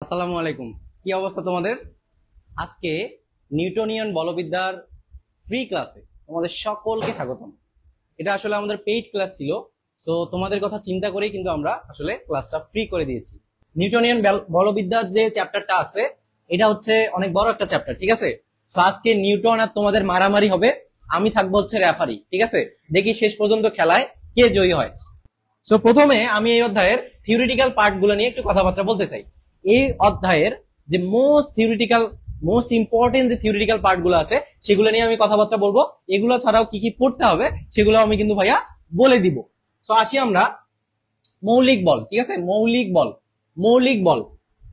আসসালামু আলাইকুম। কি অবস্থা তোমাদের? আজকে নিউটনিয়ান বলবিদ্যার ফ্রি ক্লাসে তোমাদের সকলকে স্বাগতম। এটা আসলে আমাদের পেইড ক্লাস ছিল, সো তোমাদের কথা চিন্তা করেই কিন্তু আমরা আসলে ক্লাসটা ফ্রি করে দিয়েছি। নিউটনিয়ান বলবিদ্যার যে চ্যাপ্টারটা আছে এটা হচ্ছে অনেক বড় একটা চ্যাপ্টার, ঠিক আছে? সো আজকে নিউটন আর তোমাদের মারামারি হবে, আমি থাকবো হচ্ছে রেফারি, ঠিক আছে? দেখি শেষ পর্যন্ত খেলায় কে জয়ী হয়। সো প্রথমে আমি এই অধ্যায়ের থিওরিটিক্যাল পার্ট গুলো নিয়ে একটু কথাবার্তা বলতে চাই। এই অধ্যায়ের যে মোস্ট ইম্পর্টেন্ট যে থিওরিটিক্যাল পার্ট গুলো আছে সেগুলো নিয়ে আমি কথাবার্তা বলবো। এগুলো ছাড়াও কি কি পড়তে হবে সেগুলো আমি কিন্তু ভাইয়া বলে দিব। সো আসি আমরা মৌলিক বল, ঠিক আছে? মৌলিক বল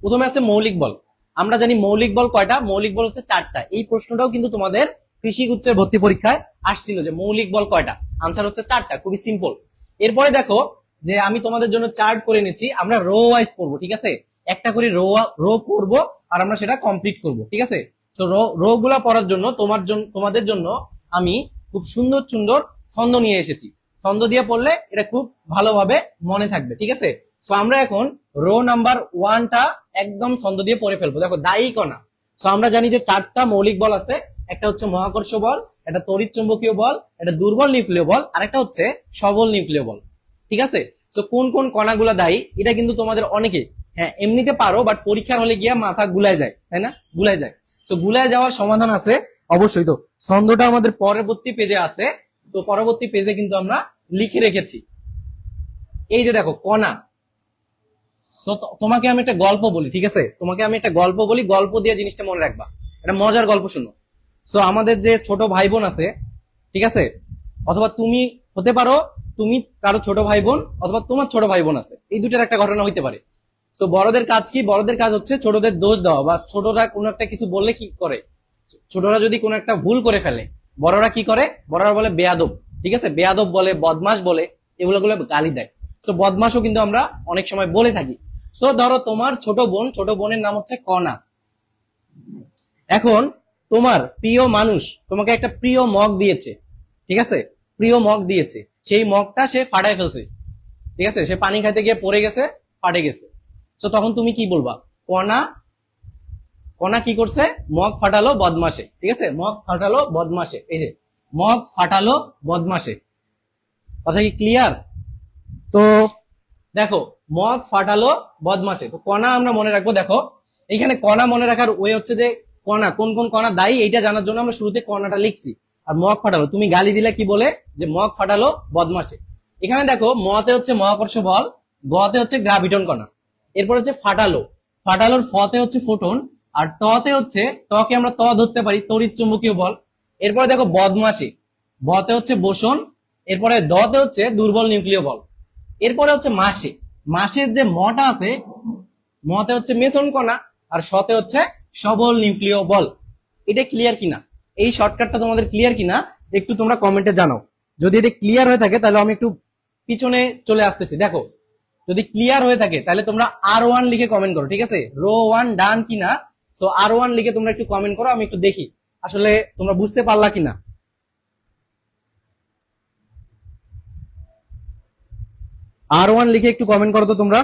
প্রথমে আছে মৌলিক বল। আমরা জানি মৌলিক বল কয়টা? মৌলিক বল হচ্ছে 4টা। এই প্রশ্নটাও কিন্তু তোমাদের কৃষি গুচ্ছের ভর্তি পরীক্ষায় আসছিল যে মৌলিক বল কয়টা। আনসার হচ্ছে 4টা, খুবই সিম্পল। এরপরে দেখো যে আমি তোমাদের জন্য চার্ট করে নিয়েছি, আমরা রো ওয়াইজ পড়বো, ঠিক আছে? একটা করে রো পড়বো আর আমরা সেটা কমপ্লিট করব, ঠিক আছে? তো রো গুলা পড়ার জন্য তোমাদের জন্য আমি খুব সুন্দর সুন্দর ছন্দ নিয়ে এসেছি। ছন্দ দিয়ে পড়লে এটা খুব ভালোভাবে মনে থাকবে, ঠিক আছে? তো আমরা এখন রো নাম্বার 1টা একদম ছন্দ দিয়ে পড়ে ফেলবো। দেখো, দায়ী কণা। তো আমরা জানি যে 4টা মৌলিক বল আছে। একটা হচ্ছে মহাকর্ষ বল, একটা তড়িৎ চুম্বকীয় বল, একটা দুর্বল নিউক্লিয় বল, আর একটা হচ্ছে সবল নিউক্লিয় বল, ঠিক আছে? তো কোন কোন কণাগুলো দায়ী এটা কিন্তু তোমাদের অনেকে এমনিতে পারো, বাট পরীক্ষার হলে গিয়া মাথা গুলায় যায়, তাই না? গুলায় যায়। তো গুলায় যাওয়ার সমাধান আছে অবশ্যই। তো ছন্দটা আমাদের পরবর্তী পেজে আছে, তো পরবর্তী পেজে কিন্তু আমরা লিখে রেখেছি। এই যে দেখো কণা। তো তোমাকে আমি একটা গল্প বলি, ঠিক আছে? তোমাকে আমি একটা গল্প বলি, গল্প দিয়ে জিনিসটা মনে রাখবা। একটা মজার গল্প শুনো। তো আমাদের যে ছোট ভাই বোন আছে, ঠিক আছে? অথবা তুমি হতে পারো, তুমি কারো ছোট ভাই বোন, অথবা তোমার ছোট ভাই বোন আছে। এই দুটার একটা ঘটনা হইতে পারে। তো বড়দের কাজ কি? বড়দের কাজ হচ্ছে ছোটদের দোষ দেওয়া, বা ছোটরা কোনো একটা কিছু বললে কি করে, ছোটরা যদি কোনো একটা ভুল করে ফেলে বড়রা কি করে? বড়রা বলে বেয়াদব, ঠিক আছে? বেয়াদব বলে, বদমাস বলে, এগুলো গালি দেয়। তো বদমাসও কিন্তু আমরা অনেক সময় বলে থাকি। তো ধরো তোমার ছোট বোনের নাম হচ্ছে কণা। এখন তোমার প্রিয় মানুষ তোমাকে একটা প্রিয় মগ দিয়েছে, ঠিক আছে? প্রিয় মগ দিয়েছে, সেই মগটা সে ফাটায় ফেলছে, ঠিক আছে? সে পানি খাইতে গিয়ে পড়ে গেছে, ফাটে গেছে। তো তখন তুমি কি বলবা? কণা কি করছে? মগ ফাটালো বদমাসে, ঠিক আছে? মগ ফাটালো বদমাসে। এই যে মগ ফাটালো বদমাসে, কথা কি ক্লিয়ার? তো দেখো, মগ ফাটালো বদমাসে, তো কণা আমরা মনে রাখবো। দেখো এখানে কণা মনে রাখার ওয়ে হচ্ছে যে কণা, কোন কোন কণা দায়ী এইটা জানার জন্য আমরা শুরুতে কণাটা লিখছি। আর মগ ফাটালো, তুমি গালি দিলে কি বলে? যে মগ ফাটালো বদমাসে। এখানে দেখো, মতে হচ্ছে মহাকর্ষ বল, গতে হচ্ছে গ্রাভিটন কণা, এরপর হচ্ছে ফাটালোর ফতে হচ্ছে ফোটন, আর টতে হচ্ছে, টকে আমরা ত ধরতে পারি, তড়িৎ চুম্বকীয় বল। এরপরে দেখো বদমাসে, বতে হচ্ছে বোসন, এরপরে দতে হচ্ছে দুর্বল নিউক্লিয় বল। এরপরে হচ্ছে মাসের যে মটা আছে, মতে হচ্ছে মেসন কণা, আর শতে হচ্ছে সবল নিউক্লিয় বল। এটা ক্লিয়ার কিনা? এই শর্টকাটটা তোমাদের ক্লিয়ার কিনা একটু তোমরা কমেন্টে জানাও। যদি এটা ক্লিয়ার হয়ে থাকে তাহলে আমি একটু পিছনে চলে আসতেছি। দেখো, যদি ক্লিয়ার হয়ে থাকে তাহলে তোমরা R1 লিখে কমেন্ট করো, ঠিক আছে? রো 1 ডান কিনা। সো R1 লিখে তোমরা একটু কমেন্ট করো, আমি একটু দেখি আসলে তোমরা বুঝতে পারলা কিনা। R1 লিখে একটু কমেন্ট করো তো তোমরা,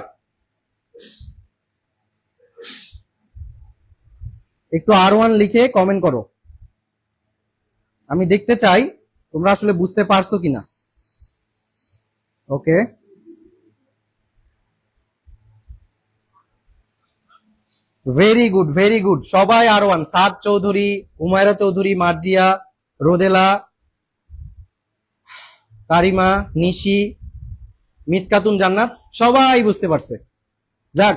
একটু R1 লিখে কমেন্ট করো, আমি দেখতে চাই তোমরা আসলে বুঝতে পারছো কিনা। ওকে, ভেরি গুড সবাই R1। সাদ চৌধুরী, উমায়রা চৌধুরী, মার্জিয়া, রোদেলা, কারিমা, নিশি, মিসকাতুন জান্নাত সবাই বুঝতে পারছে। যাক,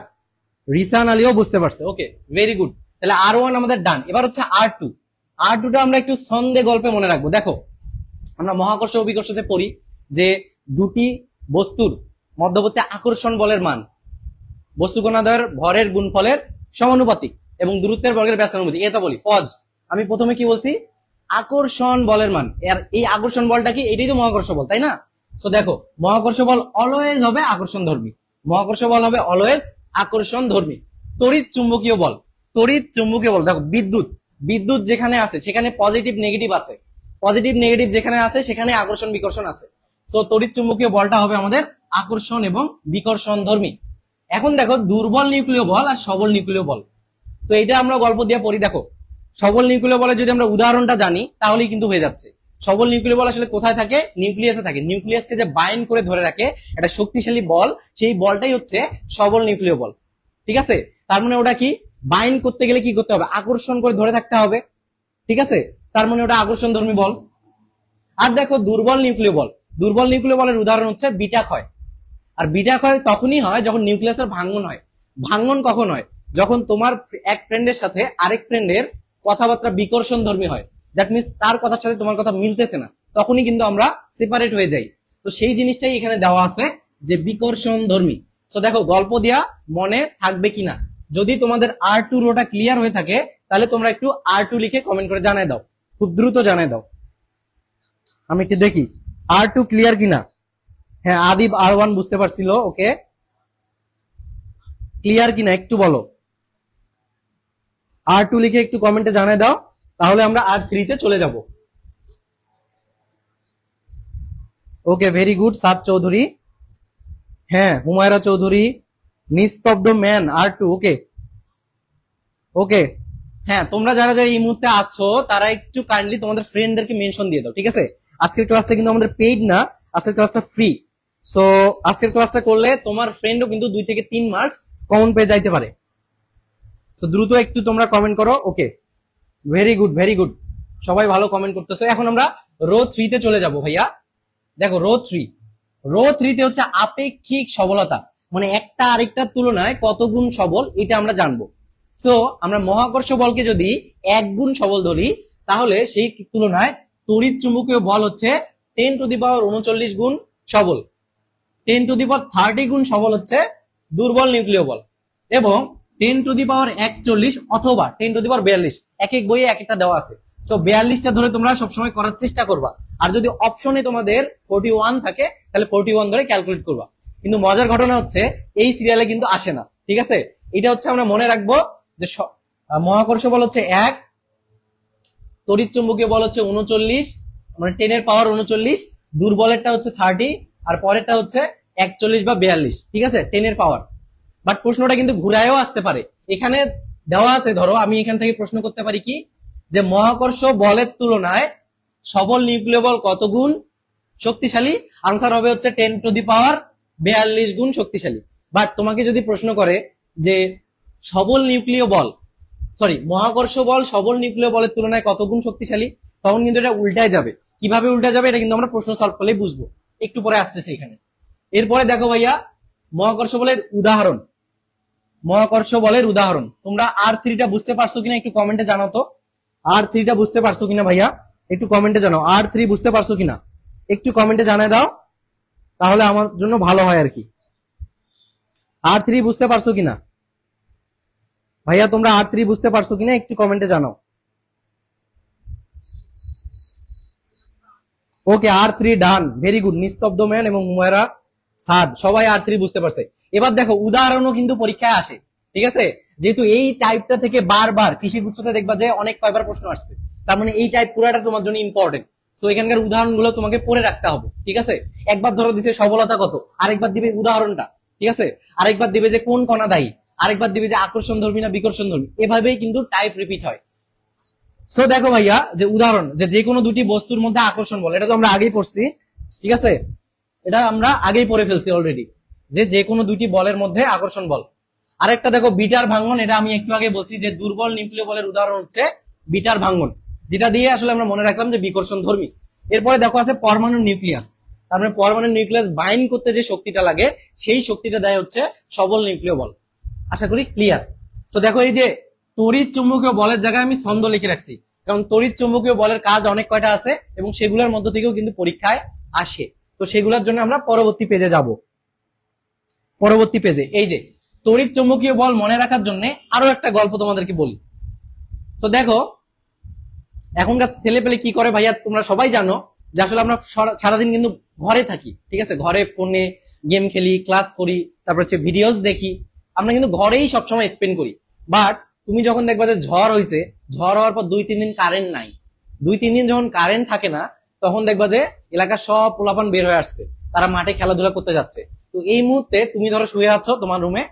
রিসান আলীও বুঝতে পারছে। ওকে, ভেরি গুড। তাহলে R1 আমাদের ডান। এবার হচ্ছে R2টা আমরা একটু ছন্দে গল্পে মনে রাখবো। দেখো, আমরা মহাকর্ষ অভিকর্ষতে পড়ি যে দুটি বস্তুর মধ্যবর্তী আকর্ষণ বলের মান বস্তু কণাদ্বয়ের ভরের গুণফলের সমানুপাতিক এবং দূরত্বের বর্গের ব্যস্তানুপাতিক। এটা বলি পজ। আমি প্রথমে কি বলছি? আকর্ষণ বলের মান। আর এই আকর্ষণ বলটা কি? এটাই তো মহাকর্ষ বল, তাই না? তো দেখো, মহাকর্ষ বল অলওয়েজ হবে আকর্ষণ ধর্মী। মহাকর্ষ বল হবে অলওয়েজ আকর্ষণ ধর্মী। তড়িৎ চুম্বকীয় বল দেখো, বিদ্যুৎ যেখানে আছে সেখানে পজিটিভ নেগেটিভ আছে, পজিটিভ নেগেটিভ যেখানে আছে সেখানে আকর্ষণ বিকর্ষণ আছে। তো তড়িৎ চুম্বকীয় বলটা হবে আমাদের আকর্ষণ এবং বিকর্ষণ ধর্মী। এখন দেখো দুর্বল নিউক্লিয় বল আর সবল নিউক্লিয় বল। তো এটা আমরা গল্প দিয়ে পড়ি। দেখো সবল নিউক্লিয় বলে যদি আমরা উদাহরণটা জানি তাহলেই কিন্তু হয়ে যাচ্ছে। সবল নিউক্লিয় বল আসলে কোথায় থাকে? নিউক্লিয়াসে থাকে। নিউক্লিয়াসকে যে বাইন্ড করে ধরে রাখে একটা শক্তিশালী বল, সেই বলটাই হচ্ছে সবল নিউক্লিয় বল। ঠিক আছে, তার মানে ওটা কি, বাইন্ড করতে গেলে কি করতে হবে? আকর্ষণ করে ধরে থাকতে হবে। ঠিক আছে, তার মানে ওটা আকর্ষণ ধর্মী বল। আর দেখো দুর্বল নিউক্লিয় বল, দুর্বল নিউক্লিয় বলের উদাহরণ হচ্ছে বিটা ক্ষয়। আর বিটা ক্ষয় তখনই হয় যখন নিউক্লিয়াসের ভাঙ্গন হয়। ভাঙ্গন কখন হয়? যখন তোমার এক ফ্রেন্ডের সাথে আরেক ফ্রেন্ডের কথাবার্তা বিকর্ষণ ধর্মী হয়। দ্যাট মিনস তার কথার সাথে তোমার কথা মিলতেছে না, তখনই কিন্তু আমরা সেপারেট হয়ে যাই। তো সেই জিনিসটাই এখানে দেওয়া আছে যে বিকর্ষণ ধর্মী। তো দেখো গল্প দিয়া মনে থাকবে কিনা। যদি তোমাদের R2 রোটা ক্লিয়ার হয়ে থাকে তাহলে তোমরা একটু R2 লিখে কমেন্ট করে জানাই দাও, খুব দ্রুত জানাই দাও। আমি একটু দেখি R2 ক্লিয়ার কিনা। হ্যাঁ, আদিব R1 বুঝতে পারছিল, ওকে। ক্লিয়ার কিনা একটু বলো। R2 লিখে একটু কমেন্টে জানাই দাও, তাহলে আমরা R3 তে চলে যাব। ওকে, ভেরি গুড সাদ চৌধুরী। হ্যাঁ, হুমায়রা চৌধুরী, নিস্তব্ধ ম্যান R2, ওকে ওকে। হ্যাঁ, তোমরা যারা যারা এই মুহূর্তে আছো তারা একটু কাইন্ডলি তোমাদের ফ্রেন্ডদেরকে মেনশন দিয়ে দাও, ঠিক আছে? আজকের ক্লাসটা কিন্তু আমাদের পেইড না, আজকের ক্লাসটা ফ্রি। সো আজকের ক্লাসটা করলে তোমার ফ্রেন্ডও কিন্তু 2 থেকে 3 মার্কস কমন পেয়ে যাইতে পারে। সো দ্রুত একটু তোমরা কমেন্ট করো। ওকে, ভেরি গুড ভেরি গুড, সবাই ভালো কমেন্ট করতেছো। এখন আমরা রো 3 তে চলে যাব ভাইয়া। দেখো রো 3, রো 3 তে হচ্ছে আপেক্ষিক সবলতা, মানে একটা আরেকটার তুলনায় কত গুণ সবল এটা আমরা জানবো। সো আমরা মহাকর্ষ বলকে যদি 1 গুণ সবল ধরি তাহলে সেই তুলনায় তড়িৎ চুম্বকীয় বল হচ্ছে 10⁻39 গুণ সবল, 10⁻30 গুণ সবল হচ্ছে দুর্বল নিউক্লিয় বল, এবং 10⁻41 অথবা 10⁻42, এক এক বইয়ে এক একটা দেওয়া আছে। সো 42টা ধরে তোমরা সবসময় করার চেষ্টা করবা। আর যদি অপশনে তোমাদের 41 থাকে তাহলে 41 ধরে ক্যালকুলেট করবা। কিন্তু মজার ঘটনা হচ্ছে এই সিরিয়ালে কিন্তু আসে না, ঠিক আছে? এটা হচ্ছে আমরা মনে রাখবো যে মহাকর্ষ বল হচ্ছে 1, তড়িৎ চুম্বকীয় বল হচ্ছে 39, মানে 10⁻39, দুর্বলেরটা হচ্ছে 30, আর পরেরটা হচ্ছে 41 বা 42, ঠিক আছে, 10 পাওয়ার। বাট প্রশ্নটা কিন্তু ঘুরায়ও আসতে পারে। এখানে দেওয়া আছে, ধরো আমি এখান থেকে প্রশ্ন করতে পারি কি, যে মহাকর্ষ বলের তুলনায় সবল নিউক্লিয় বল কত গুণ শক্তিশালী? আনসার হবে হচ্ছে 10⁻42 গুণ শক্তিশালী। বাট তোমাকে যদি প্রশ্ন করে যে সবল নিউক্লিয় বল, সরি মহাকর্ষ বল সবল নিউক্লিয় বলের তুলনায় কত গুণ শক্তিশালী, তখন কিন্তু এটা উল্টায় যাবে। কিভাবে উল্টা যাবে এটা কিন্তু আমরা প্রশ্ন সলভ করলেই বুঝবো, একটু পরে আসতেছে এখানে। এরপরে দেখো ভাইয়া মহাকর্ষ বলের উদাহরণ, মহাকর্ষ বলের উদাহরণ তোমরা R3টা বুঝতে পারছো কিনা একটু কমেন্টে জানাও তো। R3টা বুঝতে পারছো কিনা ভাইয়া একটু কমেন্টে জানাও। R3 বুঝতে পারছো কিনা একটু কমেন্টে জানাই দাও, তাহলে আমার জন্য ভালো হয় আর কি। R3 বুঝতে পারছো কিনা ভাইয়া, তোমরা R3 বুঝতে পারছো কিনা একটু কমেন্টে জানাও। ওকে, R3 ডান, ভেরি গুড। নিস্তব্ধ ম্যান এবং হুমায়রা সাদ সবাই R3 বুঝতে পারছে। এবার দেখো উদাহরণও কিন্তু পরীক্ষায় আসে, ঠিক আছে? যেহেতু এই টাইপটা থেকে বারবার কৃষি গুচ্ছতে দেখবা যে অনেক কয়বার প্রশ্ন আসছে, তার মানে এই টাইপ পুরাটা তোমার জন্য ইম্পর্টেন্ট। তো এখানকার উদাহরণগুলো তোমাকে পড়ে রাখতে হবে, ঠিক আছে? একবার ধরো দিছে সবলতা কত, আরেকবার দিবে উদাহরণটা, ঠিক আছে? আরেকবার দিবে যে কোন কণা দায়ী, আরেকবার দিবে যে আকর্ষণ ধর্মী না বিকর্ষণ ধর্মী। এভাবেই কিন্তু টাইপ রিপিট হয়। সো দেখো ভাইয়া যে উদাহরণ, যে কোনো দুটি বস্তুর মধ্যে আকর্ষণ বল, এটা তো আমরা আগেই পড়ছি, ঠিক আছে? এটা আমরা আগেই পড়ে ফেলছি অলরেডি, যে কোনো দুটি বলের মধ্যে আকর্ষণ বল। আরেকটা দেখো বিটার ভাঙ্গন, এটা আমি একটু আগে বলছি যে দুর্বল নিউক্লিয় বলের উদাহরণ হচ্ছে বিটার ভাঙ্গন, যেটা দিয়ে আসলে আমরা মনে রাখলাম যে বিকর্ষণ ধর্মী। এরপরে দেখো আছে পরমাণু নিউক্লিয়াস, তার মানে পরমাণু নিউক্লিয়াস বাইন্ড করতে যে শক্তিটা লাগে সেই শক্তিটা দেয় হচ্ছে সবল নিউক্লিয় বল। আশা করি ক্লিয়ার। তো দেখো এই যে তড়িৎ চুম্বকীয় বলের জায়গায় আমি ছন্দ লিখে রাখছি, কারণ তড়িৎ চুম্বকীয় বলের কাজ অনেক কয়টা আছে এবং সেগুলোর মধ্য থেকেও কিন্তু পরীক্ষায় আসে। তো সেগুলোর জন্য আমরা পরবর্তী পেজে যাব। পরবর্তী পেজে এই যে তড়িৎ চুম্বকীয় বল মনে রাখার জন্য আরো একটা গল্প তোমাদেরকে বলি। তো দেখো এখনকার ছেলে পেলে কি করে ভাইয়া, তোমরা সবাই জানো যে আসলে আমরা সারাদিন কিন্তু ঘরে থাকি, ঠিক আছে? ঘরে ফোনে গেম খেলি, ক্লাস করি, তারপর হচ্ছে ভিডিওস দেখি, আমরা কিন্তু ঘরেই সবসময় স্পেন্ড করি। বাট তুমি যখন দেখবা যে ঝড় হয়েছে, ঝড় হওয়ার পর 2-3 দিন কারেন্ট নাই, 2-3 দিন যখন কারেন্ট থাকে না, তখন দেখবা যে এলাকার সব পোলাপান বের হয়ে আসছে, তারা মাঠে খেলাধুলা করতে যাচ্ছে। তো এই মুহূর্তে তুমি ধরো শুয়ে আছো তোমার রুমে,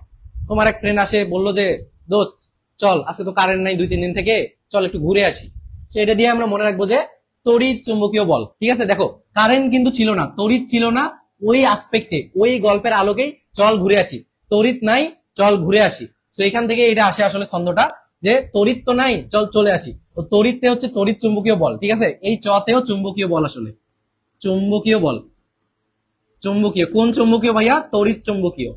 তোমার এক ফ্রেন্ড আসে বললো যে দোস্ত চল আজকে তো কারেন্ট নাই 2-3 দিন থেকে, চল একটু ঘুরে আসি। সেটা দিয়ে আমরা মনে রাখবো যে তড়িৎ চুম্বকীয় বল। ঠিক আছে, দেখো কারেন্ট কিন্তু ছিল না, তড়িৎ ছিল না, ওই আসপেক্টে ওই গল্পের আলোকেই চল ঘুরে আসি, তড়িৎ নাই চল ঘুরে আসি। তো এখান থেকে এটা আসে আসলে ছন্দটা, যে তড়িৎ তো নাই চল চলে আসি। তো তড়িৎতে হচ্ছে তড়িৎ চুম্বকীয় বল। ঠিক আছে, এই চতেও চুম্বকীয় বল, আসলে চুম্বকীয় বল। চুম্বকীয় কোন চুম্বকীয় ভাইয়া? তড়িৎ চুম্বকীয়,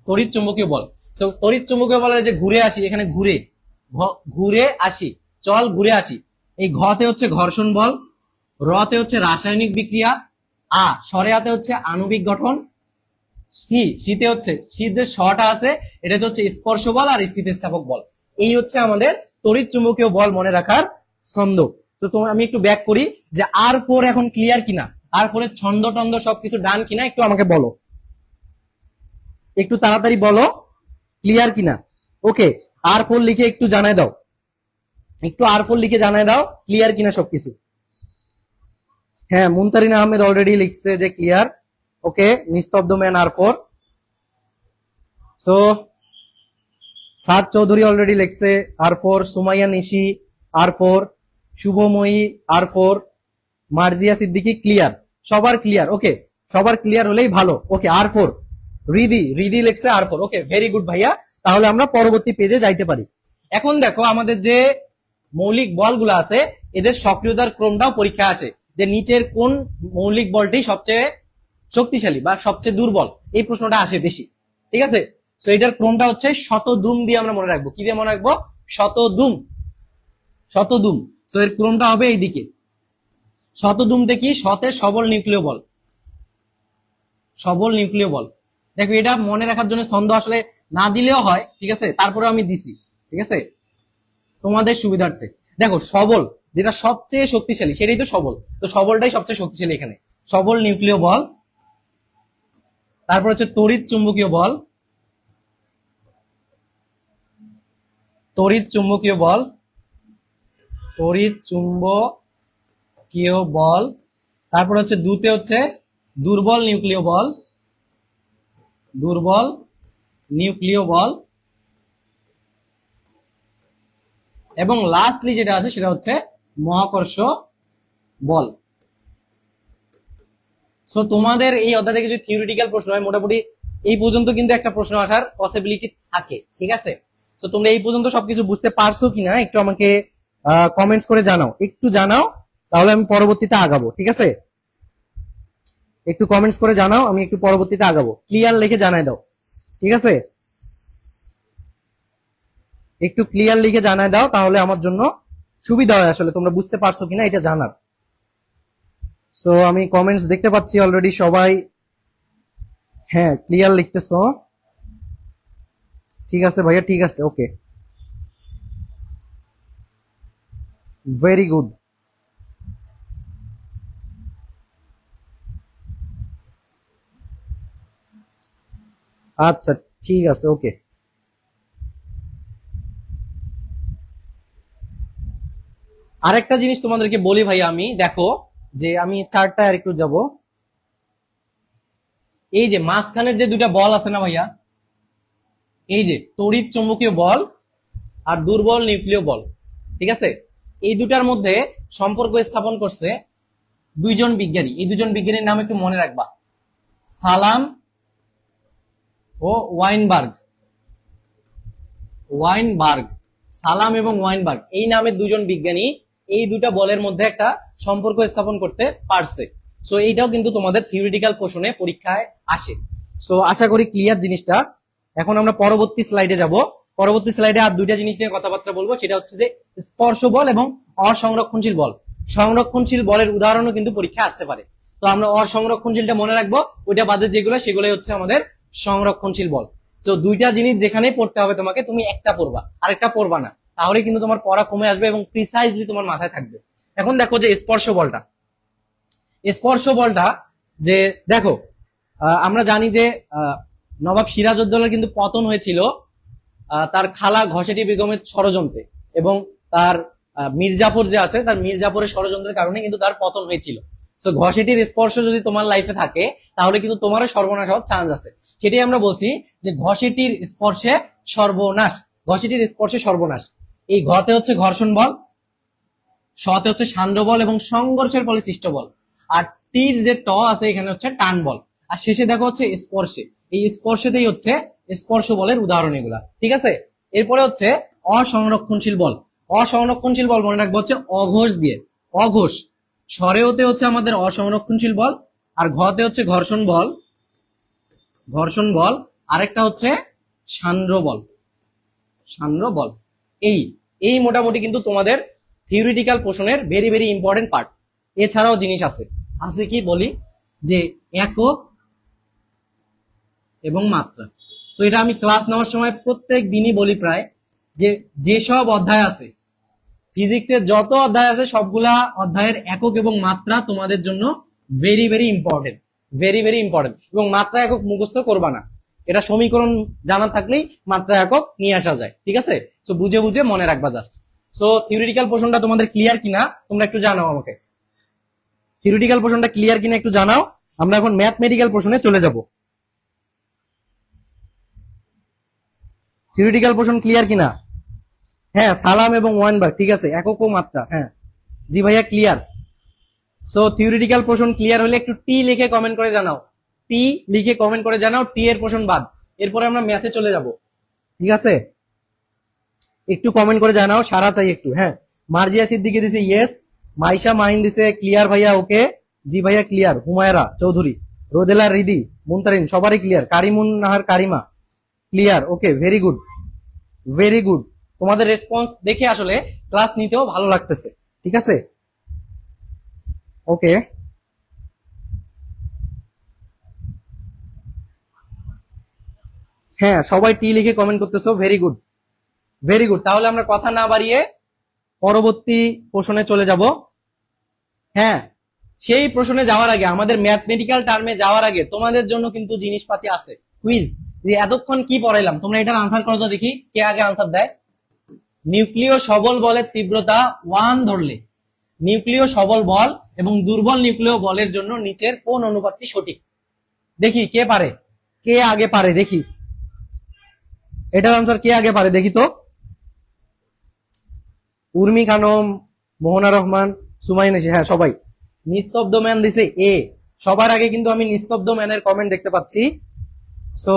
তড়িৎ চুম্বকীয় বল। তো তড়িৎ চুম্বকীয় বলের যে ঘুরে আসি, এখানে ঘুরে ঘুরে আসি, চল ঘুরে আসি। এই ঘতে হচ্ছে ঘর্ষণ বল, রতে হচ্ছে রাসায়নিক বিক্রিয়া, স্বরে আতে হচ্ছে আণবিক গঠন, শীতে হচ্ছে শীত যে শটা আছে এটাতে হচ্ছে স্পর্শ বল আর স্থিতিস্থাপক বল। এই হচ্ছে আমাদের তড়িৎ চুম্বকীয় বল মনে রাখার ছন্দ। তো আমি একটু ব্যাক করি যে R4 এখন ক্লিয়ার কিনা, R4 এর ছন্দ টন্দ সবকিছু ডান কিনা একটু আমাকে বলো, একটু তাড়াতাড়ি বলো ক্লিয়ার কিনা। ওকে, R4 লিখে একটু জানায় দাও, একটু R4 লিখে জানায় দাও ক্লিয়ার কিনা সবকিছু। হ্যাঁ, মুনতারিন আহমেদ অলরেডি লিখছে যে ক্লিয়ার। ওকে, নিস্তব্ধ ম্যান R4। সো সাদ চৌধুরী অলরেডি লিখছে R4, সুমাইয়া নিশি R4, শুভময়ী R4, Marjia Siddiqui clear, সবার ক্লিয়ার। ওকে, সবার ক্লিয়ার হলেই ভালো। ওকে, R4 রিদি লিখছে R4। ওকে, ভেরি গুড ভাইয়া, তাহলে আমরা পরবর্তী পেজে যাইতে পারি। এখন দেখো আমাদের যে মৌলিক বলগুলো আছে এদের সক্রিয়তার ক্রমটাও পরীক্ষা আসে, যে নিচের কোন মৌলিক বলটি সবচেয়ে শক্তিশালী বা সবচেয়ে দুর্বল, এই প্রশ্নটা আসে বেশি। ঠিক আছে, তো এটার ক্রমটা হচ্ছে শতদুম দিয়ে আমরা মনে রাখবো। কি দিয়ে মনে রাখবো? শতদুম, শতদুম। তো এর ক্রমটা হবে এইদিকে। শতদুমতে কি? শতে সবল নিউক্লিয় বল, সবল নিউক্লিয় বল। দেখো এটা মনে রাখার জন্য ছন্দ আসলে না দিলেও হয়, ঠিক আছে, তারপরে আমি দিছি, ঠিক আছে, তোমাদের সুবিধার্থে। দেখো সবল যেটা সবচেয়ে শক্তিশালী সেটাই তো সবল, তো সবলটাই সবচেয়ে শক্তিশালী এখানে, সবল নিউক্লিয় বল। তারপর হচ্ছে তড়িৎ চুম্বকীয় বল, তড়িৎ চুম্বকীয় বল, তড়িৎ চুম্বকীয় বল। তারপর হচ্ছে দুতে হচ্ছে দুর্বল নিউক্লিয় বল, দুর্বল নিউক্লিয় বল। এবং লাস্টলি যেটা আছে সেটা হচ্ছে মহাকর্ষ বল। সো তোমাদের এই অধ্যায় থেকে যদি থিওরিটিক্যাল প্রশ্ন হয়, মোটামুটি এই পর্যন্ত কিন্তু একটা প্রশ্ন আসার পসিবিলিটি থাকে। ঠিক আছে, তো তোমরা এই পর্যন্ত সবকিছু বুঝতে পারছো কিনা একটু আমাকে কমেন্টস করে জানাও, একটু জানাও, তাহলে আমি পরবর্তীতে আগাবো। ঠিক আছে, একটু কমেন্টস করে জানাও, আমি একটু পরবর্তীতে আগাবো। ক্লিয়ার লিখে জানাই দাও। ঠিক আছে, একটু ক্লিয়ার লিখে জানাই দাও, তাহলে আমার জন্য সুবিধা হয় আসলে তোমরা বুঝতে পারছো কিনা এটা জানার। সো আমি কমেন্টস দেখতে পাচ্ছি অলরেডি সবাই হ্যাঁ ক্লিয়ার লিখতেছো। ঠিক আছে ভাইয়া, ঠিক আছে, ওকে, ভেরি গুড। আচ্ছা ঠিক আছে, ওকে। আরেকটা জিনিস তোমাদেরকে বলি ভাই, আমি দেখো যে আমি চারটা আর একটু যাব। এই যে মাঝখানের যে দুটা বল আছে না ভাইয়া, এই যে তড়িৎ চুম্বকীয় বল আর দুর্বল নিউক্লিয় বল, ঠিক আছে, এই দুটার মধ্যে সম্পর্ক স্থাপন করছে দুইজন বিজ্ঞানী। এই দুজন বিজ্ঞানীর নাম একটু মনে রাখবা, সালাম ও ওয়াইনবার্গ। ওয়াইনবার্গ, সালাম এবং ওয়াইনবার্গ এই নামের দুজন বিজ্ঞানী এই দুটা বলের মধ্যে একটা সম্পর্ক স্থাপন করতে পারছে। সো এইটাও কিন্তু তোমাদের থিওরিটিক্যাল প্রশ্নে পরীক্ষায় আসে। সো আশা করি ক্লিয়ার জিনিসটা। এখন আমরা পরবর্তী স্লাইডে যাব। পরবর্তী স্লাইডে আর দুইটা জিনিস নিয়ে কথাবার্তা বলবো, সেটা হচ্ছে যে স্পর্শ বল এবং অসংরক্ষণশীল বল। সংরক্ষণশীল বলের উদাহরণও কিন্তু পরীক্ষা আসতে পারে। তো আমরা অসংরক্ষণশীলটা মনে রাখবো, ওইটা বাদে যেগুলো সেগুলোই হচ্ছে আমাদের সংরক্ষণশীল বল। তো দুইটা জিনিস যেখানেই পড়তে হবে তোমাকে, তুমি একটা পড়বা আরেকটা পড়বা না, তাহলে কিন্তু তোমার পড়া কমে আসবে এবং প্রিসাইজলি তোমার মাথায় থাকবে। এখন দেখো যে স্পর্শ বলটা, স্পর্শ বলটা যে দেখো আমরা জানি যে নবাব সিরাজউদ্দৌলার কিন্তু পতন হয়েছিল তার খালা ঘসেটি বেগমের ষড়যন্ত্রে, এবং তার মির্জাফর যে আছে তার মির্জাফরের ষড়যন্ত্রের কারণে কিন্তু তার পতন হয়েছিল। সো ঘষেটির স্পর্শ যদি তোমার লাইফে থাকে তাহলে কিন্তু তোমারও সর্বনাশ হওয়ার চান্স আছে। সেটাই আমরা বলছি যে ঘষেটির স্পর্শে সর্বনাশ, ঘষেটির স্পর্শে সর্বনাশ। এই ঘতে হচ্ছে ঘর্ষণ বল, শতে হচ্ছে সান্দ্র বল এবং সংঘর্ষের ফলে সৃষ্ট বল, আর তীর যে ট আছে এখানে হচ্ছে টান বল, আর শেষে দেখো হচ্ছে স্পর্শে। এই স্পর্শতেই হচ্ছে স্পর্শ বলের উদাহরণ এগুলা, ঠিক আছে। এরপরে হচ্ছে অসংরক্ষণশীল বল। অসংরক্ষণশীল বল মনে রাখবো হচ্ছে অঘোষ দিয়ে, অঘোষ। স্বরেওতে হচ্ছে আমাদের অসংরক্ষণশীল বল, আর ঘতে হচ্ছে ঘর্ষণ বল, ঘর্ষণ বল, আরেকটা হচ্ছে সান্দ্র বল, সান্দ্র বল। এই এই মোটামুটি কিন্তু তোমাদের থিওরিটিক্যাল পোর্শনের ভেরি ভেরি ইম্পর্টেন্ট পার্ট। এছাড়াও জিনিস আছে, আছে কি বলি যে একক এবং মাত্রা। তো এটা আমি ক্লাস নেওয়ার সময় প্রত্যেক দিনই বলি প্রায়, যে যেসব অধ্যায় আছে ফিজিক্সের, যত অধ্যায় আছে সবগুলা অধ্যায়ের একক এবং মাত্রা তোমাদের জন্য very very important, very very important. এবং মাত্রা একক মুখস্থ করবা না, এটা সমীকরণ জানা থাকলেই মাত্রা একক নিয়ে আসা যায়, ঠিক আছে। সো বুঝে বুঝে মনে রাখবা জাস্ট। সো থিওরিটিক্যাল পোর্শনটা তোমাদের ক্লিয়ার কিনা তোমরা একটু জানাও আমাকে, থিওরিটিক্যাল পোর্শনটা ক্লিয়ার কিনা একটু জানাও। আমরা এখন ম্যাথমেটিক্যাল পোর্শনে চলে যাব। থিওরিটিক্যাল পোর্শন ক্লিয়ার কিনা? হ্যাঁ, সালাম এবং ওয়ানবার, ঠিক আছে, একক ও মাত্রা, হ্যাঁ জি ভাইয়া clear. So theoretical portion clear হলে একটু টি লিখে কমেন্ট করে জানাও, টি লিখে কমেন্ট করে জানাও, টি এর পোর্শন বাদ। এরপরে আমরা ম্যাথে চলে যাব, ঠিক আছে। একটু কমেন্ট করে জানাও, সারা চাই একটু। হ্যাঁ, মার্জিয়া সিদ্দিকি দিছে ইয়েস, মাইশা মাহিন দিছে ক্লিয়ার ভাইয়া, ওকে জি ভাইয়া ক্লিয়ার। হুমায়রা চৌধুরী, রোদেলা রিদি, মুনতারিন সবারই clear. Karimun Nahar Karima clear, okay very good, very good. তোমাদের রেসপন্স দেখে আসলে ক্লাস নিতেও ভালো লাগতেছে, ঠিক আছে, ওকে। হ্যাঁ, সবাই টি লিখে কমেন্ট করতেছো, ভেরি গুড, ভেরি গুড। তাহলে আমরা কথা না বাড়িয়ে পরবর্তী প্রশ্নে চলে যাব। হ্যাঁ, সেই প্রশ্নে যাওয়ার আগে, আমাদের ম্যাথমেটিক্যাল টার্মে যাওয়ার আগে তোমাদের জন্য কিন্তু জিনিসপাতি আছে, কুইজ। এতক্ষণ কি পড়াইলাম তোমরা এটার আনসার করো তো দেখি, কে আগে আনসার দেয়। নিউক্লিয় সবল বলের তীব্রতা 1 ধরলে নিউক্লিয় সবল বল এবং দুর্বল নিউক্লিয় বলের জন্য নিচের কোন অনুপাতটি সঠিক? দেখি কে পারে, কে আগে পারে দেখি, এটার আনসার কে আগে পারে দেখি তো। উর্মি খানম, মোহনা রহমান, সুমাইনেশি, হ্যাঁ সবাই। নিস্তব্ধ ম্যান দিছে এ, সবার আগে কিন্তু আমি নিস্তব্ধ ম্যানের কমেন্ট দেখতে পাচ্ছি। সো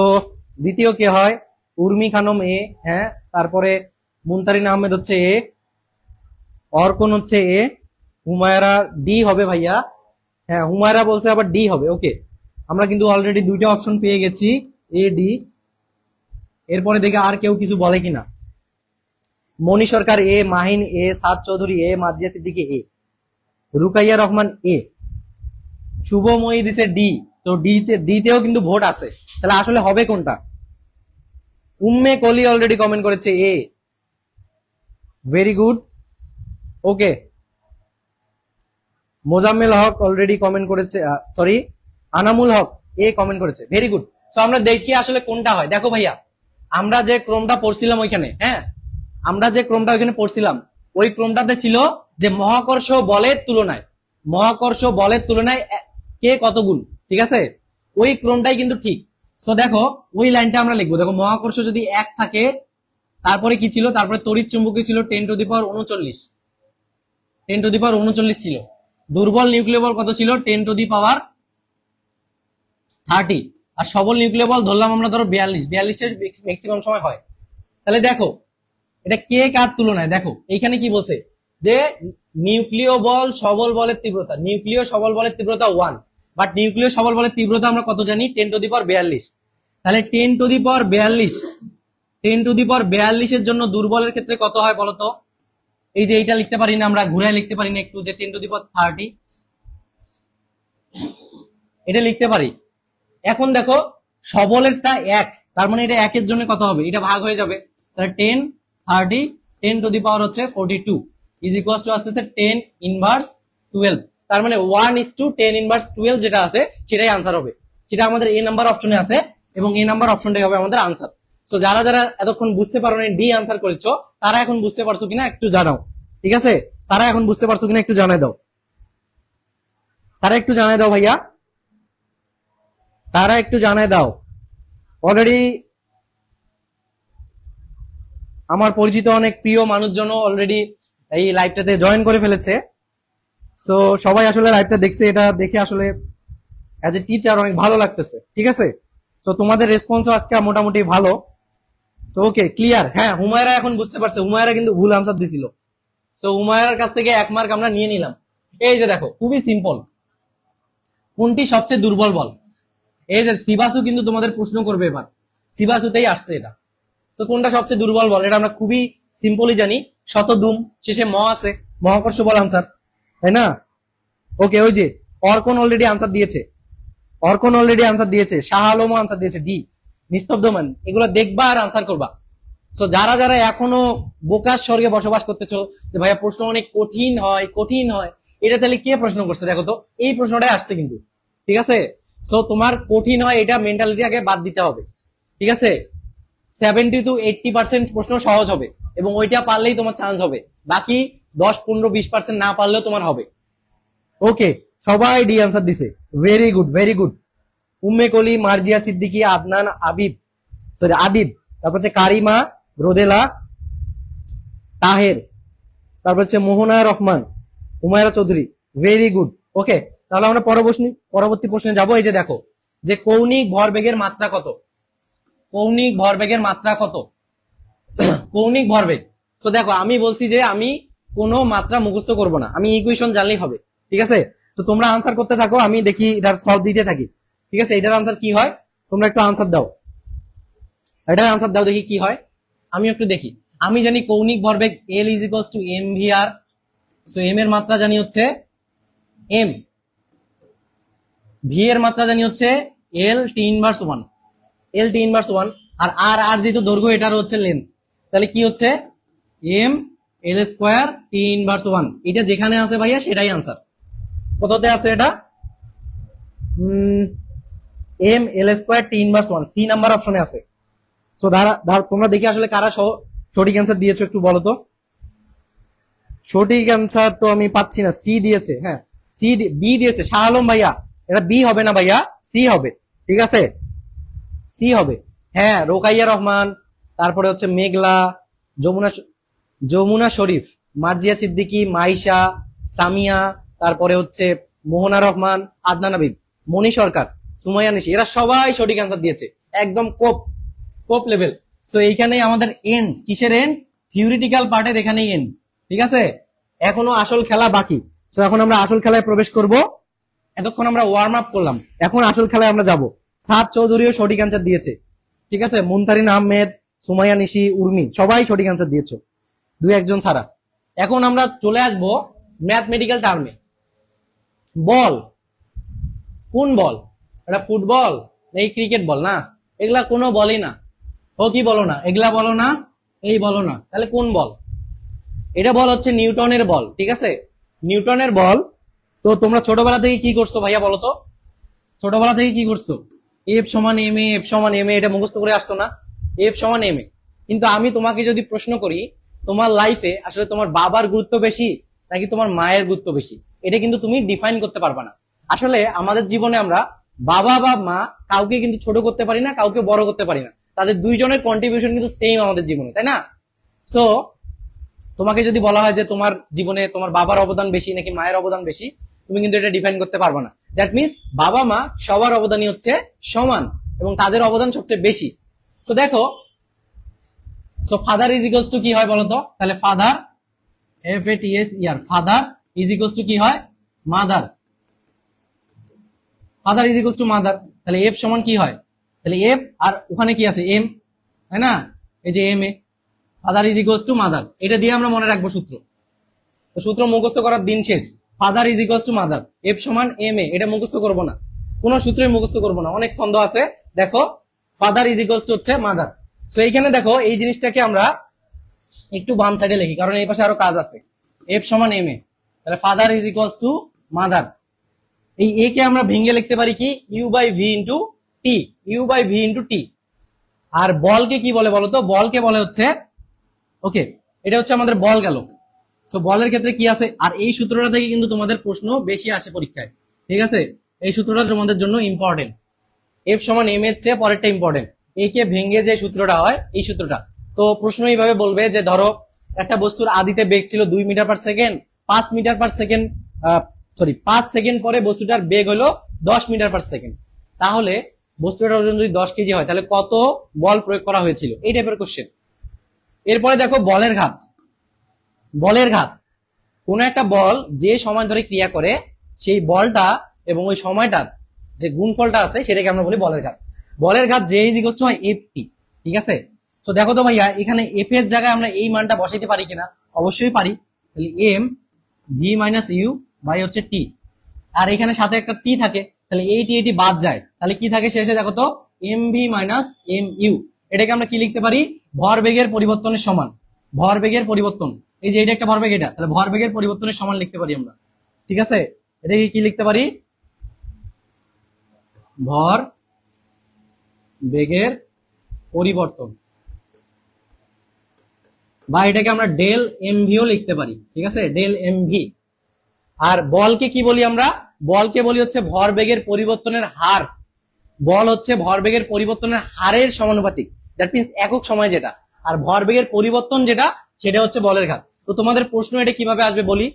দ্বিতীয় কে হয়? উর্মি খানম এ, হ্যাঁ। তারপরে মুনতারিন আহমেদ হচ্ছে এ, অর্কন হচ্ছে এ, হুমায়রা ডি হবে ভাইয়া, হ্যাঁ হুমায়রা বলছে আবার ডি হবে, ওকে। আমরা কিন্তু অলরেডি দুইটা অপশন পেয়ে গেছি, এ ডি। এরপরে দেখে আর কেউ কিছু বলে কিনা। মনি সরকার এ, মাহিন এ, সাদ চৌধুরী এ, মার্জিয়া সিদ্দিকি এ, রুকাইয়া রহমান এ, শুভময়ী দিছে ডি। তো ডিতেও কিন্তু ভোট আছে, তাহলে আসলে হবে কোনটা? উম্মে কলি অলরেডি কমেন্ট করেছে এ, ভেরি গুড, ওকে। মোজাম্মেল হক অলরেডি কমেন্ট করেছে, সরি আনামুল হক এ কমেন্ট করেছে, ভেরি গুড। সো আমরা দেখি আসলে কোনটা হয়। দেখো ভাইয়া, আমরা যে ক্রমটা পড়ছিলাম ওইখানে, হ্যাঁ আমরা যে ক্রমটা ওইখানে পড়ছিলাম, ওই ক্রমটাতে ছিল যে মহাকর্ষ বলের তুলনায়, মহাকর্ষ বলের তুলনায় কে কত গুণ, ঠিক আছে, ওই ক্রমটাই কিন্তু ঠিক। সো দেখো ওই লাইনটা আমরা লিখবো। দেখো মহাকর্ষ যদি 1 থাকে, তারপরে কি ছিল? তারপরে তড়িৎ চুম্বকীয় ছিল 10⁻39, 10⁻39 ছিল। দুর্বল নিউক্লিয় বল কত ছিল? 10⁻30। আর সবল নিউক্লিয় বল ধরলাম আমরা ধরো 42 ম্যাক্সিমাম সময় হয়। তাহলে দেখো এটা কে কার তুলনায়, দেখো এইখানে কি বলছে যে নিউক্লিয় বল সবল বলের তীব্রতা, নিউক্লিয় সবল বলের তীব্রতা 1, বাট নিউক্লিয় সবল বলের তীব্রতা আমরা কত জানি? 10⁻42। তাহলে 10⁻42 এর জন্য দুর্বলের ক্ষেত্রে কত হয় বলতো? এই যে এইটা লিখতে পারি না আমরা, ঘুরে লিখতে পারি না একটু, যে 10⁻30 এটা লিখতে পারি। এখন দেখো সবলেরটা 1, তার মানে এটা 1 এর জন্য কত হবে? এটা ভাগ হয়ে যাবে, তাহলে 10 হচ্ছে 42 ইজ ইকুয়াল টু আসছে 10⁻12। তার মানে 1:10⁻12 যেটা আছে সেটাই আনসার হবে। সেটা আমাদের এ নাম্বার অপশনে আছে এবং এ নাম্বার অপশনটাই হবে আমাদের আনসার। সো যারা যারা এতক্ষণ বুঝতে পারো না ডি আনসার করেছো, তারা এখন বুঝতে পারছো কিনা একটু জানাও, ঠিক আছে? তারা এখন বুঝতে পারছো কিনা একটু জানাই দাও। তারা একটু জানাই দাও ভাইয়া, তারা একটু জানাই দাও। অলরেডি আমার পরিচিত অনেক প্রিয় মানুষজন অলরেডি এই লাইভটাতে জয়েন করে ফেলেছে। সো সবাই আসলে লাইভটা দেখছে, এটা দেখে আসলে অ্যাজ এ টিচার অনেক ভালো লাগতেছে। ঠিক আছে, তো তোমাদের রেসপন্সও আজকে মোটামুটি ভালো। So okay, clear. হ্যাঁ, হুমায়রা এখন বুঝতে পারছে, হুমায়রা কিন্তু ভুল আনসার দিছিল। তো হুমায়রার কাছ থেকে 1 মার্ক আমরা নিয়ে নিলাম। এই যে দেখো, খুবই সিম্পল, কোনটি সবচেয়ে দুর্বল বল? এই যে সিবাসু কিন্তু তোমাদের প্রশ্ন করবে এবার, সিবাসুতেই আসছে এটা। তো কোনটা সবচেয়ে দুর্বল বল, এটা আমরা খুবই সিম্পলি জানি, শতদুম, শেষে ম আছে, মহাকর্ষ বল আনসার, তাই না? ওকে, ওই যে অর্কন অলরেডি আনসার দিয়েছে, অর্কন অলরেডি আনসার দিয়েছে, শাহ আলমও আনসার দিয়েছে ডি। নিস্তব্ধমান, এগুলো দেখবা আর আনসার করবা। তো যারা যারা এখনো বোকার স্বর্গে বসবাস করতেছো যে ভাইয়া প্রশ্ন অনেক কঠিন হয়, কঠিন হয়, এটা তাহলে কে প্রশ্ন করছে? দেখো তো, এই প্রশ্নটাই আসছে কিন্তু। ঠিক আছে, সো তোমার কঠিন হয় এটা মেন্টালিটি আগে বাদ দিতে হবে। ঠিক আছে, 70 to 80% প্রশ্ন সহজ হবে এবং ওইটা পারলেই তোমার চান্স হবে, বাকি 10, 15, 20% না পারলেও তোমার হবে। ওকে, সবাই ডি আনসার দিছে, very good, very good. Umme কলি, মার্জিয়া সিদ্দিকী, আদনান, আবিব, তারপর হচ্ছে কারিমা, রোদেলা, তাহের, তারপর হচ্ছে মোহনা রহমান, হুমায়রা চৌধুরী, ভেরি গুড। ওকে, তাহলে আমরা পরবর্তী প্রশ্নে যাবো। এই যে দেখো, যে কৌণিক ভরবেগের মাত্রা কত? কৌণিক ভরবেগের মাত্রা কত? কৌণিক ভরবেগ। তো দেখো, আমি বলছি যে আমি কোনো মাত্রা মুখস্থ করব না, আমি ইকুয়েশন জানলেই হবে। ঠিক আছে, তো তোমরা আনসার করতে থাকো, আমি দেখি এটার সলভ দিতে থাকি। ঠিক আছে, এটার আনসার কি হয় তোমরা একটু আনসার দাও, এটার আনসার দাও দেখি কি হয়, আমি একটু দেখি। আমি জানি কৌণিক ভরবেগ L is equals two mvr। So m এর মাত্রা জানি হচ্ছে m, v এর মাত্রা জানি হচ্ছে L t inverse 1, L t inverse 1, আর r যেহেতু দৈর্ঘ্য, এটার হচ্ছে লেন্থ, তাহলে কি হচ্ছে m L square t inverse 1। এটা যেখানে আছে ভাইয়া সেটাই আনসার। কততে আছে এটা? m L square t inverse 1, C number অপশনে আছে। সো তোমরা দেখি আসলে কারা সঠিক অ্যান্সার দিয়েছো, একটু বলো তো। সঠিক অ্যান্সার তো আমি পাচ্ছি না, সি দিয়েছে। হ্যাঁ, সি, বি দিয়েছে শাহ আলম ভাইয়া, এটা বি হবে না ভাইয়া, সি হবে। ঠিক আছে, সি হবে। হ্যাঁ, রোকাইয়া রহমান, তারপরে হচ্ছে মেঘলা, যমুনা শরীফ, মার্জিয়া সিদ্দিকী, মাইশা, সামিয়া, তারপরে হচ্ছে মোহনা রহমান, আদনান আবিব, মনি সরকার, সুমাইয়া নিশি, এরা সবাই সঠিক অ্যান্সার দিয়েছে, একদম কোপ লেভেল। সো এইখানেই আমাদের এন্ড, কিসের এন্ড? থিওরিটিক্যাল পার্টের এখানেই এন্ড। ঠিক আছে, এখনো আসল খেলা বাকি। সো এখন আমরা আসল খেলায় প্রবেশ করব। এতক্ষণ আমরা ওয়ার্ম আপ করলাম, এখন আসল খেলায় আমরা যাব। সাদ চৌধুরীও সঠিক অ্যান্সার দিয়েছে। ঠিক আছে, মুনতারিন আহমেদ, সুমাইয়া নিশি, উর্মি, সবাই সঠিক অ্যান্সার দিয়েছো, 2-1 ছাড়া। এখন আমরা চলে আসবো ম্যাথমেটিক্যাল টার্মে। বল, কোন বল? এটা ফুটবল, এই ক্রিকেট বল না, এগুলা কোনো বলই না। ও কি বলো না, এগুলা বলো না, এই বলো না, তাহলে কোন বল? এটা বল হচ্ছে নিউটনের বল। ঠিক আছে, নিউটনের বল। তো তোমরা ছোটবেলা থেকে কি করছো ভাইয়া বলো তো? ছোটবেলা থেকে কি করছো? এফ সমান এম এ, এফ সমান এম এ, এটা মুখস্থ করে আসতো না? এফ সমান এম এ। কিন্তু আমি তোমাকে যদি প্রশ্ন করি, তোমার লাইফে আসলে তোমার বাবার গুরুত্ব বেশি নাকি তোমার মায়ের গুরুত্ব বেশি, এটা কিন্তু তুমি ডিফাইন করতে পারবা না। আসলে আমাদের জীবনে আমরা বাবা বা মা কাউকে কিন্তু ছোট করতে পারি না, কাউকে বড় করতে পারি না, তাদের দুইজনের কন্ট্রিবিউশন কিন্তু সেম আমাদের জীবনে, তাই না? সো তোমাকে যদি বলা হয় যে তোমার জীবনে তোমার বাবার অবদান বেশি নাকি মায়ের অবদান বেশি, তুমি কিন্তু এটা ডিফাইন করতে পারবে না। দ্যাট মিনস বাবা মা সবার অবদানই হচ্ছে সমান এবং তাদের অবদান সবচেয়ে বেশি। সো দেখো, so father is equals to কি হয় বলতো? তাহলে father, FATHER, father is equals to কি হয়? Mother. Father is equals to mother, তাহলে এফ সমান কি হয়? তাহলে এফ আর ওখানে কি আছে? এম, তাই না? এই যে M A, father is equals to mother, এটা দিয়ে আমরা মনে রাখবো সূত্র। তো সূত্র মুখস্থ করার দিন শেষ। Father is equals to mother, F সমান এম এ, এটা মুখস্থ করবো না, কোন সূত্রই মুখস্থ করবো না, অনেক ছন্দ আছে। দেখো, ফাদার ইজ ইকুয়ালস টু হচ্ছে মাদার। সো এইখানে দেখো, এই জিনিসটাকে আমরা একটু বাম সাইডে লিখি, কারণ এই পাশে আরো কাজ আছে। এফ সমান এম এ, তাহলে father is equals to mother. এই এ কে আমরা ভেঙে লিখতে পারি কি? U by V into T, U by V into T. আর বলকে কি বলে বলতো? বলকে বলে হচ্ছে, ওকে, এটা হচ্ছে আমাদের বল গেল। সো বলের ক্ষেত্রে কি আছে? আর এই সূত্রটা থেকে কিন্তু তোমাদের প্রশ্ন বেশি আসে পরীক্ষায়। ঠিক আছে, এই সূত্রটা তোমাদের জন্য ইম্পর্টেন্ট। এফ সমান এম এর চেয়ে পরেরটা ইম্পর্টেন্ট। একে ভেঙে যে সূত্রটা হয় এই সূত্রটা। তো প্রশ্ন এইভাবে বলবে যে ধরো একটা বস্তুর আদিতে বেগ ছিল 2 metre per second, 5 metre per second, 5 second পরে বস্তুটার বেগ হলো 10 মিটার পার সেকেন্ড। তাহলে বস্তুটার ওজন যদি 10 কেজি হয় তাহলে কত বল প্রয়োগ করা হয়েছিল, এই টাইপের কোশ্চেন। এরপরে দেখো বলের ঘাত। বলের ঘাত, কোন একটা বল যে সময় ধরে ক্রিয়া করে সেই বলটা এবং ওই সময়টার যে গুণফলটা আছে সেটাকে আমরা বলি বলের ঘাত। বলের ঘাত যে is equal two F T. ঠিক আছে, তো দেখো তো ভাইয়া এখানে এফ এর জায়গায় আমরা এই মানটা বসাইতে পারি কিনা, অবশ্যই পারি। তাহলে M V minus U by হচ্ছে টি, আর এখানে সাথে একটা টি থাকে, তাহলে এইটি বাদ যায়, তাহলে কি থাকে শেষে দেখো তো M V minus M U. এটাকে আমরা কি লিখতে পারি, ভরবেগের পরিবর্তনের সমান। ভরবেগের পরিবর্তন, এই যে এটা একটা ভরবেগ, এটা তাহলে ভরবেগের পরিবর্তনের সমান লিখতে পারি আমরা। ঠিক আছে, এটাকে কি লিখতে পারি, ভর বেগের পরিবর্তন, বা এটাকে আমরা ডেল এম ভিও লিখতে পারি। ঠিক আছে, ডেল এম ভি। আর বলকে কি বলি আমরা, বলকে বলি হচ্ছে ভরবেগের পরিবর্তনের হার। বল হচ্ছে ভরবেগের পরিবর্তনের হারের সমানুপাতিক, দ্যাট মিন্স একক সময় যেটা। আর ভরবেগের পরিবর্তন যেটা সেটা হচ্ছে বলের ঘাত। তো তোমাদের প্রশ্ন এটা কিভাবে আসবে বলি,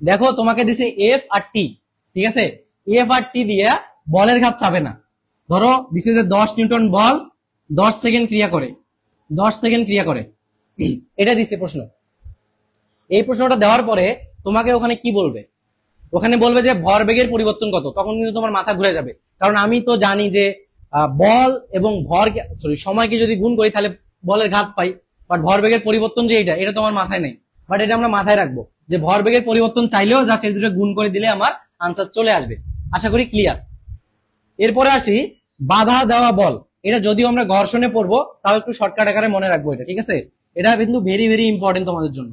দেখো তোমাকে দিছে এফ আর টি। ঠিক আছে, এফ আর টি দিয়ে বলের ঘাত চাবে না। ধরো দিছে যে 10 নিউটন বল 10 সেকেন্ড ক্রিয়া করে, 10 সেকেন্ড ক্রিয়া করে, এটা দিছে প্রশ্ন। এই প্রশ্নটা দেওয়ার পরে তোমাকে ওখানে কি বলবে, ওখানে বলবে যে ভরবেগের পরিবর্তন কত। তখন কিন্তু তোমার মাথা ঘুরে যাবে, কারণ আমি তো জানি যে বল এবং সময়কে যদি গুণ করি তাহলে বলের ঘাত পাই, বাট ভরবেগের পরিবর্তন যে এটা তোমার মাথায় নেই। বাট এটা আমরা মাথায় রাখবো যে ভরবেগের পরিবর্তন চাইলেও জাস্ট এই দুটো গুণ করে দিলে আমার আনসার চলে আসবে। আশা করি ক্লিয়ার। এরপরে আসি বাধা দেওয়া বল। এটা যদিও আমরা ঘর্ষণে পড়বো তাও একটু শর্টকাট আকারে মনে রাখবো এটা। ঠিক আছে, এটা কিন্তু ভেরি ভেরি ইম্পর্টেন্ট তোমাদের জন্য,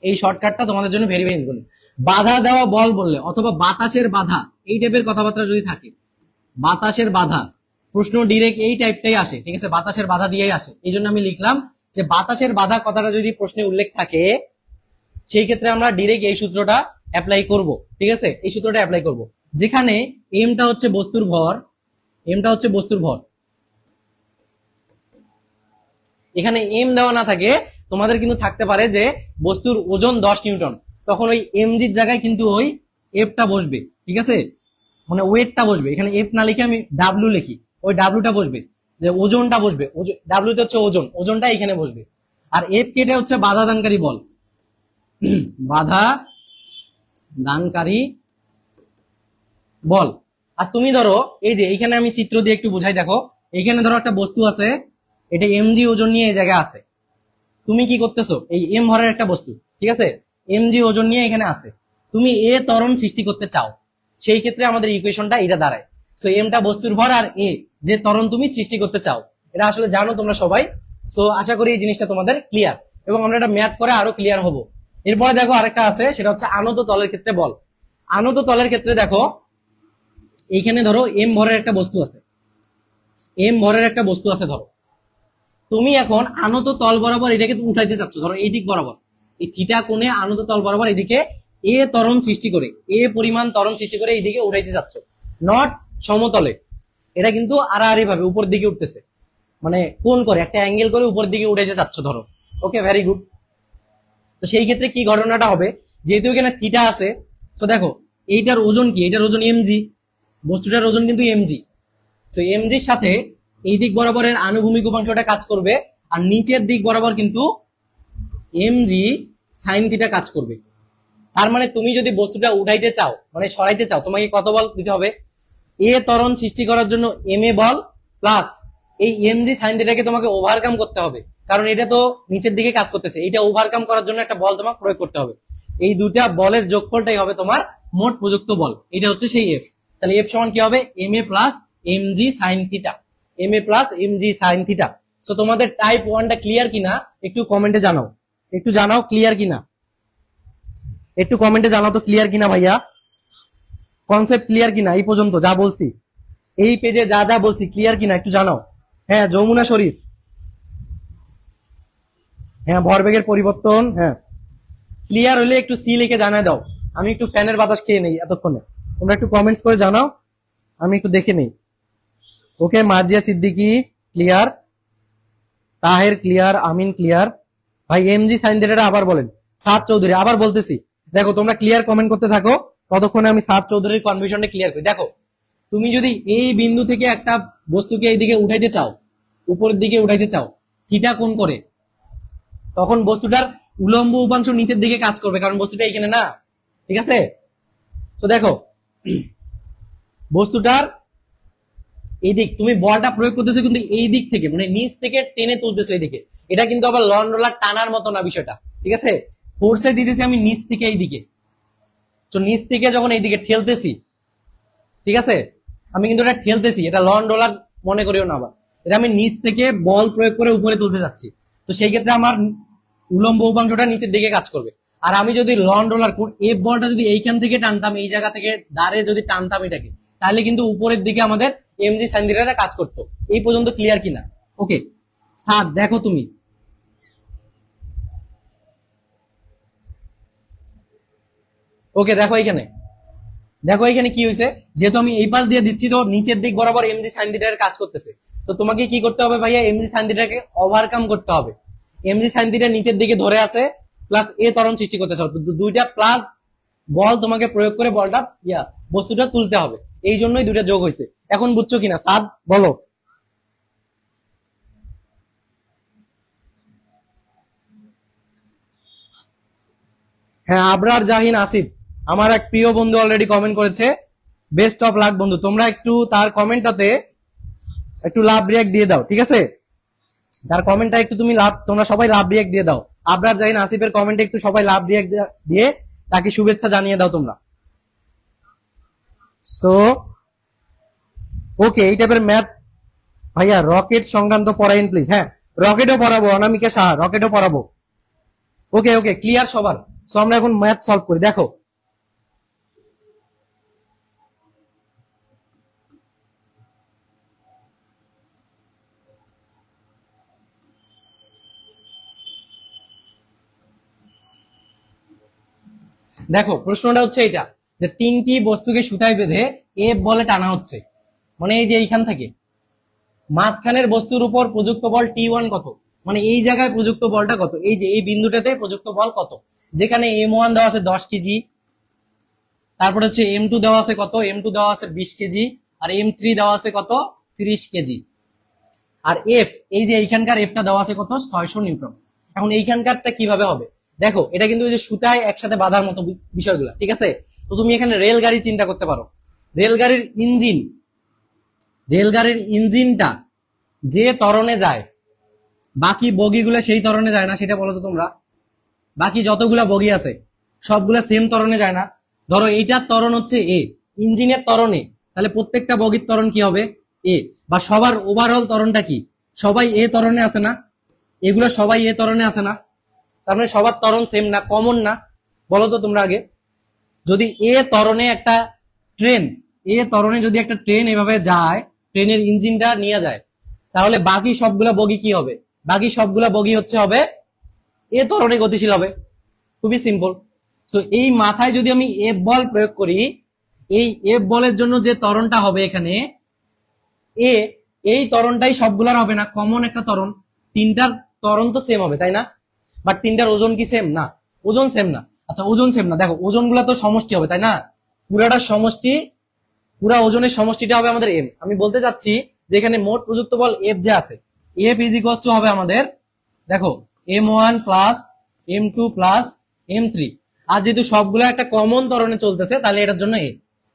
এই শর্টকাটটা তোমাদের জন্য ভেরি ভেরি ইম্পর্টেন্ট। বাধা দেওয়া বল বললে অথবা বাতাসের বাধা এই টাইপের কথাবার্তা যদি থাকে, বাতাসের বাধা প্রশ্ন ডিরেক্ট এই টাইপটাই আসে। ঠিক আছে, বাতাসের বাধা দিয়েই আসে, এই জন্য আমি লিখলাম যে বাতাসের বাধা কথাটা যদি প্রশ্নে উল্লেখ থাকে সেই ক্ষেত্রে আমরা ডিরেক্ট এই সূত্রটা অ্যাপ্লাই করব। ঠিক আছে, এই সূত্রটা অ্যাপ্লাই করব, যেখানে এমটা হচ্ছে বস্তুর ভর, এমটা হচ্ছে বস্তুর ভর। এখানে এম দেওয়া না থাকে, তোমাদের কিন্তু থাকতে পারে যে বস্তুর ওজন 10 নিউটন, তখন ওই এমজির জায়গায় কিন্তু ওই এফটা বসবে। ঠিক আছে, মানে ওয়েটটা বসবে, এখানে এফ না লিখে আমি ডাব্লিউ লিখি, ওই ডাব্লিউটা বসবে, যে ওজনটা বসবে, ডাব্লিউতে হচ্ছে ওজন, ওজনটা এখানে বসবে। আর এফ কেটে হচ্ছে বাধা দানকারী বল, বাধা দানকারী বল। আর তুমি ধরো এই যে এইখানে আমি চিত্র দিয়ে একটু বুঝাই, দেখো এইখানে ধরো একটা বস্তু আছে, এটা এমজি ওজন নিয়ে এই জায়গায় আছে। তুমি কি করতেছো, এই এম ভরের একটা বস্তু, ঠিক আছে, এমজি ওজন নিয়ে এখানে আছে, তুমি এ ত্বরণ সৃষ্টি করতে চাও, সেই ক্ষেত্রে আমাদের ইকুয়েশনটা এটা দাঁড়ায়। সো এমটা বস্তুর ভর আর এ যে ত্বরণ তুমি সৃষ্টি করতে চাও, এটা আসলে জানো তোমরা সবাই। সো আশা করি এই জিনিসটা তোমাদের ক্লিয়ার, এবং আমরা এটা ম্যাথ করে আরো ক্লিয়ার হব। এরপরে দেখো আরেকটা আছে, সেটা হচ্ছে আনত তলের ক্ষেত্রে বল। আনত তলের ক্ষেত্রে দেখো এইখানে ধরো এম ভরের একটা বস্তু আছে, এম ভরের একটা বস্তু আছে, ধরো তুমি এখন আনত তল বরাবর এটাকে উঠাইতে চাচ্ছ, ধরো এই দিক বরাবর, এই থিটা কোণে আনত তল বরাবর এদিকে এ ত্বরণ সৃষ্টি করে, এ পরিমাণ ত্বরণ সৃষ্টি করে এইদিকে উঠাইতে চাচ্ছ, নট সমতলে। এটা কিন্তু আড়াআড়ি ভাবে উপর দিকে উঠতেছে, মানে কোণ করে একটা অ্যাঙ্গেল করে উপর দিকে উঠাইতে চাচ্ছ ধরো। ওকে, ভেরি গুড। তো সেই ক্ষেত্রে কি ঘটনাটা হবে, যেহেতু এখানে থিটা আছে, তো দেখো এইটার ওজন কি, এটার ওজন এমজি, বস্তুটার ওজন কিন্তু এমজি। তো এমজির সাথে এই দিক বরাবরের আনুভূমিক উপাংশটা কাজ করবে, আর নিচের দিক বরাবর কিন্তু এমজি সাইন থিটা কাজ করবে। তার মানে তুমি যদি বস্তুটা উঠাইতে চাও, মানে সরাইতে চাও, তোমাকে কত বল দিতে হবে, এ ত্বরণ সৃষ্টি করার জন্য এম এ বল প্লাস এই এমজি সাইন থিটাকে তোমাকে ওভারকাম করতে হবে, কারণ এটা তো নিচের দিকে কাজ করতেছে, এইটা ওভারকাম করার জন্য একটা বল তোমাকে প্রয়োগ করতে হবে। এই দুটা বলের যোগফলটাই হবে তোমার মোট প্রযুক্ত বল, এটা হচ্ছে সেই এফ। তাহলে এফ সমান কি হবে, M A plus MG sine theta, M A plus MG sine theta. So তোমাদের টাইপ 1টা ক্লিয়ার কিনা একটু কমেন্টে জানাও, একটু জানাও ক্লিয়ার কিনা, একটু কমেন্টে জানাও তো ক্লিয়ার কিনা ভাইয়া, কনসেপ্ট ক্লিয়ার কিনা, এই পর্যন্ত যা বলছি, এই পেজে যা যা বলছি ক্লিয়ার কিনা একটু জানাও। হ্যাঁ, যমুনা শরীফ, হ্যাঁ ভরবেগের পরিবর্তন, হ্যাঁ ক্লিয়ার হলে একটু সি লিখে জানায় দাও, আমি একটু ফ্যানের বাতাস খেয়ে নেই এতক্ষণে, তোমরা একটু কমেন্টস করে জানাও, আমি একটু দেখে নেই। ওকে, মার্জিয়া সিদ্দিকী ক্লিয়ার, তাহের ক্লিয়ার, আমিন ক্লিয়ার। ভাই এমজি সাইন থিটাটা আবার বলেন। সাদ চৌধুরী আবার বলতেছি, দেখো তোমরা ক্লিয়ার কমেন্ট করতে থাকো, ততক্ষণে আমি সাদ চৌধুরীর কনফিউশনটা ক্লিয়ার করি। দেখো তুমি যদি এই বিন্দু থেকে একটা বস্তুকে এইদিকে উঠাইতে চাও, উপরের দিকে উঠাইতে চাও থিটা কোণ করে, তখন বস্তুটার উলম্ব উপাংশ নিচের দিকে কাজ করবে, কারণ বস্তুটা এখানে না, ঠিক আছে? তো দেখো বস্তুটার এই দিক, তুমি বলটা প্রয়োগ করতেছো কিন্তু এই দিক থেকে, মানে নিচ থেকে টেনে তুলতেছো এইদিকে। এটা কিন্তু আবার লন রোলার টানার মতো না বিষয়টা, ঠিক আছে? ফোর্সে দিতেছি আমি নিচ থেকে এইদিকে, তো নিচ থেকে যখন এইদিকে ঠেলতেছি, ঠিক আছে, আমি কিন্তু এটা ঠেলতেছি, এটা লন রোলার মনে করিও না আবার, এটা আমি নিচ থেকে বল প্রয়োগ করে উপরে তুলতে যাচ্ছি। তো সেই ক্ষেত্রে আমার উলম্ব উপাংশটা নিচের দিকে কাজ করবে। আর আমি যদি লন রোলার এফ বলটা যদি এইখান থেকে টানতাম, এই জায়গা থেকে দাঁড়ে যদি টানতাম এটাকে, তাহলে কিন্তু উপরের দিকে আমাদের এমজি সাইন থিটাটা কাজ করতো। এই পর্যন্ত ক্লিয়ার কিনা? ওকে সাদ দেখো তুমি, ওকে দেখো এখানে, দেখো এখানে কি হয়েছে, যেহেতু আমি এই পাশ দিয়ে দিচ্ছি তো নিচের দিক বরাবর এমজি সাইন থিটার কাজ করতেছে। তো তোমাকে কি করতে হবে ভাইয়া, এমজি সাইন থিটাকে ওভারকাম করতে হবে। এমজি সাইন থিটা নিচের দিকে ধরে আছে, প্লাস এ ত্বরণ সৃষ্টি করতে হবে, দুইটা প্লাস বল তোমাকে প্রয়োগ করে বলটা বস্তুটা তুলতে হবে। এই জন্যই দুইটা যোগ হয়েছে। এখন বুঝছো কিনা সাদ বলো? হ্যাঁ, আবরার জাহিন আসিফ আমার এক প্রিয় বন্ধু অলরেডি কমেন্ট করেছে, বেস্ট অফ লাক বন্ধু। তোমরা একটু তার কমেন্টটাতে একটু লাভ রিয়াক্ট দিয়ে দাও, ঠিক আছে? তার কমেন্টটা একটু তুমি লাভ, তোমরা সবাই লাভ রিয়াক্ট দিয়ে দাও। আবরার জাহিন আসিফের কমেন্টে একটু সবাই লাভ রিয়াক্ট দিয়ে তাকে শুভেচ্ছা জানিয়ে দাও তোমরা। সো ওকে, এই টাইপের ম্যাথ ভাইয়া রকেট সংক্রান্ত পড়াইন প্লিজ। হ্যাঁ, রকেটও পড়াবো, অনামিকা সাহা রকেটও পড়াবো। ওকে ওকে ক্লিয়ার সবার। সো আমরা এখন ম্যাথ সলভ করি। দেখো দেখো প্রশ্নটা হচ্ছে এটা, যে তিনটি বস্তুকে সুতায় বেঁধে এফ বলে টানা হচ্ছে, মানে এই যে এইখান থেকে মাঝখানের বস্তুর উপর প্রযুক্ত বল T1 কত, মানে এই জায়গায় প্রযুক্ত বলটা কত, এই যে এই বিন্দুটাতে প্রযুক্ত বল কত, যেখানে M1 দেওয়া আছে 10 কেজি, তারপর হচ্ছে M2 দেওয়া আছে কত, M2 দেওয়া আছে 20 কেজি, আর M3 দেওয়া আছে কত 30 কেজি, আর এফ এই যে এইখানকার এফটা দেওয়া আছে কত 600 নিউটন। এখন এইখানকারটা কিভাবে হবে, দেখো এটা কিন্তু ওই যে সুতায় একসাথে বাঁধার মতো বিষয়গুলো, ঠিক আছে? তো তুমি এখানে রেলগাড়ি চিন্তা করতে পারো, রেলগাড়ির ইঞ্জিন, রেলগাড়ির ইঞ্জিনটা যে ত্বরণে যায়, বাকি বগিগুলো সেই ত্বরণে যায় না, সেটা বলো তো তোমরা? বাকি যতগুলা বগি আছে সবগুলা সেম ত্বরণে যায় না। ধরো এইটার ত্বরণ হচ্ছে এ, ইঞ্জিনের ত্বরণে, তাহলে প্রত্যেকটা বগির ত্বরণ কি হবে এ, বা সবার ওভারঅল ত্বরণটা কি, সবাই এ ত্বরণে আছে না, এগুলো সবাই এ ত্বরণে আছে না, তার মানে সবার ত্বরণ সেম না, কমন না? বলো তো তোমরা আগে, যদি এ ত্বরণে একটা ট্রেন, এ ত্বরণে যদি একটা ট্রেন এভাবে যায়, ট্রেনের ইঞ্জিনটা নিয়ে যায়, তাহলে বাকি সবগুলা বগি কি হবে, বাকি সবগুলা বগি হচ্ছে হবে এ ত্বরণে গতিশীল হবে। খুবই সিম্পল। সো এই মাথায় যদি আমি এফ বল প্রয়োগ করি, এই এফ বলের জন্য যে ত্বরণটা হবে এখানে এ, এই ত্বরণটাই সবগুলার হবে না, কমন একটা ত্বরণ, তিনটার ত্বরণ তো সেম হবে তাই না? বাট তিনটার ওজন কি সেম না? ওজন সেম না। আচ্ছা ওজন সেম না, দেখো ওজন গুলা তো সমষ্টি হবে তাই না? পুরাটা সমষ্টি, পুরা ওজনের সমষ্টিটা হবে আমাদের এম। আমি বলতে চাচ্ছি যে এখানে মোট প্রযুক্ত বল এফ যে আছে, এফ ইজ ইকুয়ালস টু হবে আমাদের, দেখো M1 plus M2 plus M3, আর যেহেতু সবগুলো একটা কমন ত্বরণে চলতেছে তাহলে এটার জন্য এ,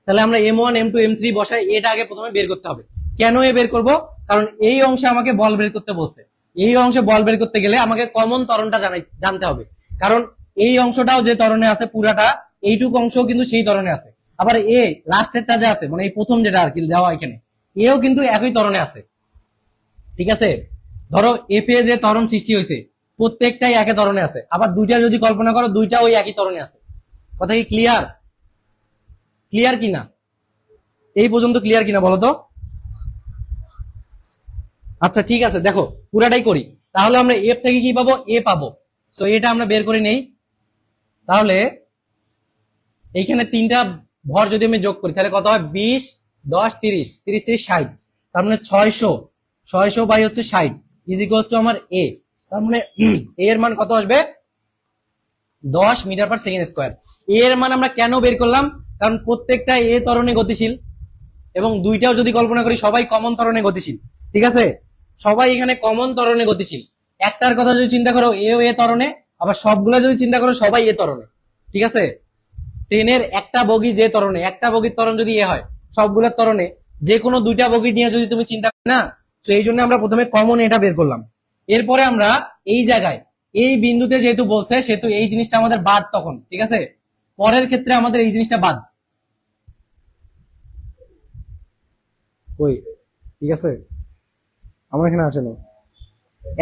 তাহলে আমরা M1 M2 M3 বসাই, এটা আগে প্রথমে বের করতে হবে। কেন এ বের করব, কারণ এই অংশে আমাকে বল বের করতে বলছে, এই অংশে বল বের করতে গেলে আমাকে কমন ত্বরণটা জানতে হবে, কারণ এই অংশটাও যে ত্বরণে আছে পুরাটা, এইটুকু অংশ কিন্তু সেই ত্বরণে আছে, আবার এ লাস্টেরটা যে আছে, মানে এই প্রথম যেটা আর কি দেওয়া এখানে, এও কিন্তু একই ত্বরণে আছে, ঠিক আছে? ধরো এফ এ যে ত্বরণ সৃষ্টি হয়েছে প্রত্যেকটাই একই ত্বরণে আছে, আবার দুইটা যদি কল্পনা করো দুইটা ওই একই ত্বরণে আছে। কথা কি ক্লিয়ার? ক্লিয়ার কিনা? এই পর্যন্ত ক্লিয়ার কিনা বলো তো? আচ্ছা ঠিক আছে, দেখো পুরাটাই করি, তাহলে আমরা এফ থেকে কি পাবো, এ পাবো। সো এটা আমরা বের করে নেই, তাহলে এইখানে তিনটা ভর যদি আমি যোগ করি তাহলে কত হয়, 20 10 30, 30 30 60, তার মানে 600 বাই হচ্ছে 60 ইজ ইকুয়ালস টু আমার এ। তার মানে এ এর মান কত আসবে, 10 মিটার পার সেকেন্ড স্কোয়ার। এর মান আমরা কেন বের করলাম, কারণ প্রত্যেকটা এ ত্বরণে গতিশীল এবং দুইটাও যদি কল্পনা করি সবাই কমন ত্বরণে গতিশীল, ঠিক আছে, সবাই এখানে কমন ত্বরণে গতিশীল। একটার কথা যদি চিন্তা করো এ ত্বরণে, আবার সবগুলা যদি চিন্তা করো সবাই এ ত্বরণে, ঠিক আছে। ট্রেনের একটা বগি যে ত্বরণে, একটা বগির ত্বরণ যদি এ হয়, সবগুলোর ত্বরণে যে কোনো দুইটা বগি নিয়ে যদি তুমি চিন্তা করো না, তো এই জন্য আমরা প্রথমে কমন এটা বের করলাম। এরপরে আমরা এই জায়গায় এই বিন্দুতে যেহেতু বলছে সেহেতু এই জিনিসটা আমাদের বাদ তখন, ঠিক আছে, পরের ক্ষেত্রে আমাদের এই জিনিসটা বাদ। ওই ঠিক আছে, আমার এখানে আসে না।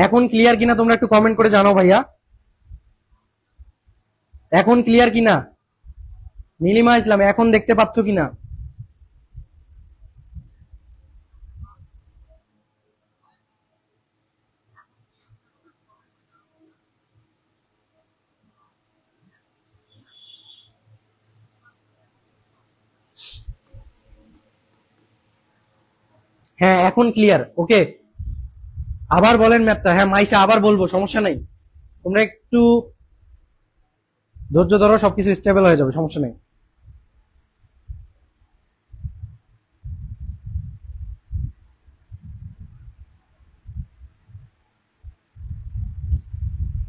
এখন ক্লিয়ার কিনা তোমরা একটু কমেন্ট করে জানাও ভাইয়া, এখন ক্লিয়ার কিনা? নীলিমা ইসলাম এখন দেখতে পাচ্ছ কিনা? হ্যাঁ এখন ক্লিয়ার, ওকে। আবার বলেন ম্যাপটা। হ্যাঁ মাইসা আবার বলবো, সমস্যা নাই, তোমরা একটু ধৈর্য ধরো, সবকিছু স্টেবল হয়ে যাবে, সমস্যা নেই।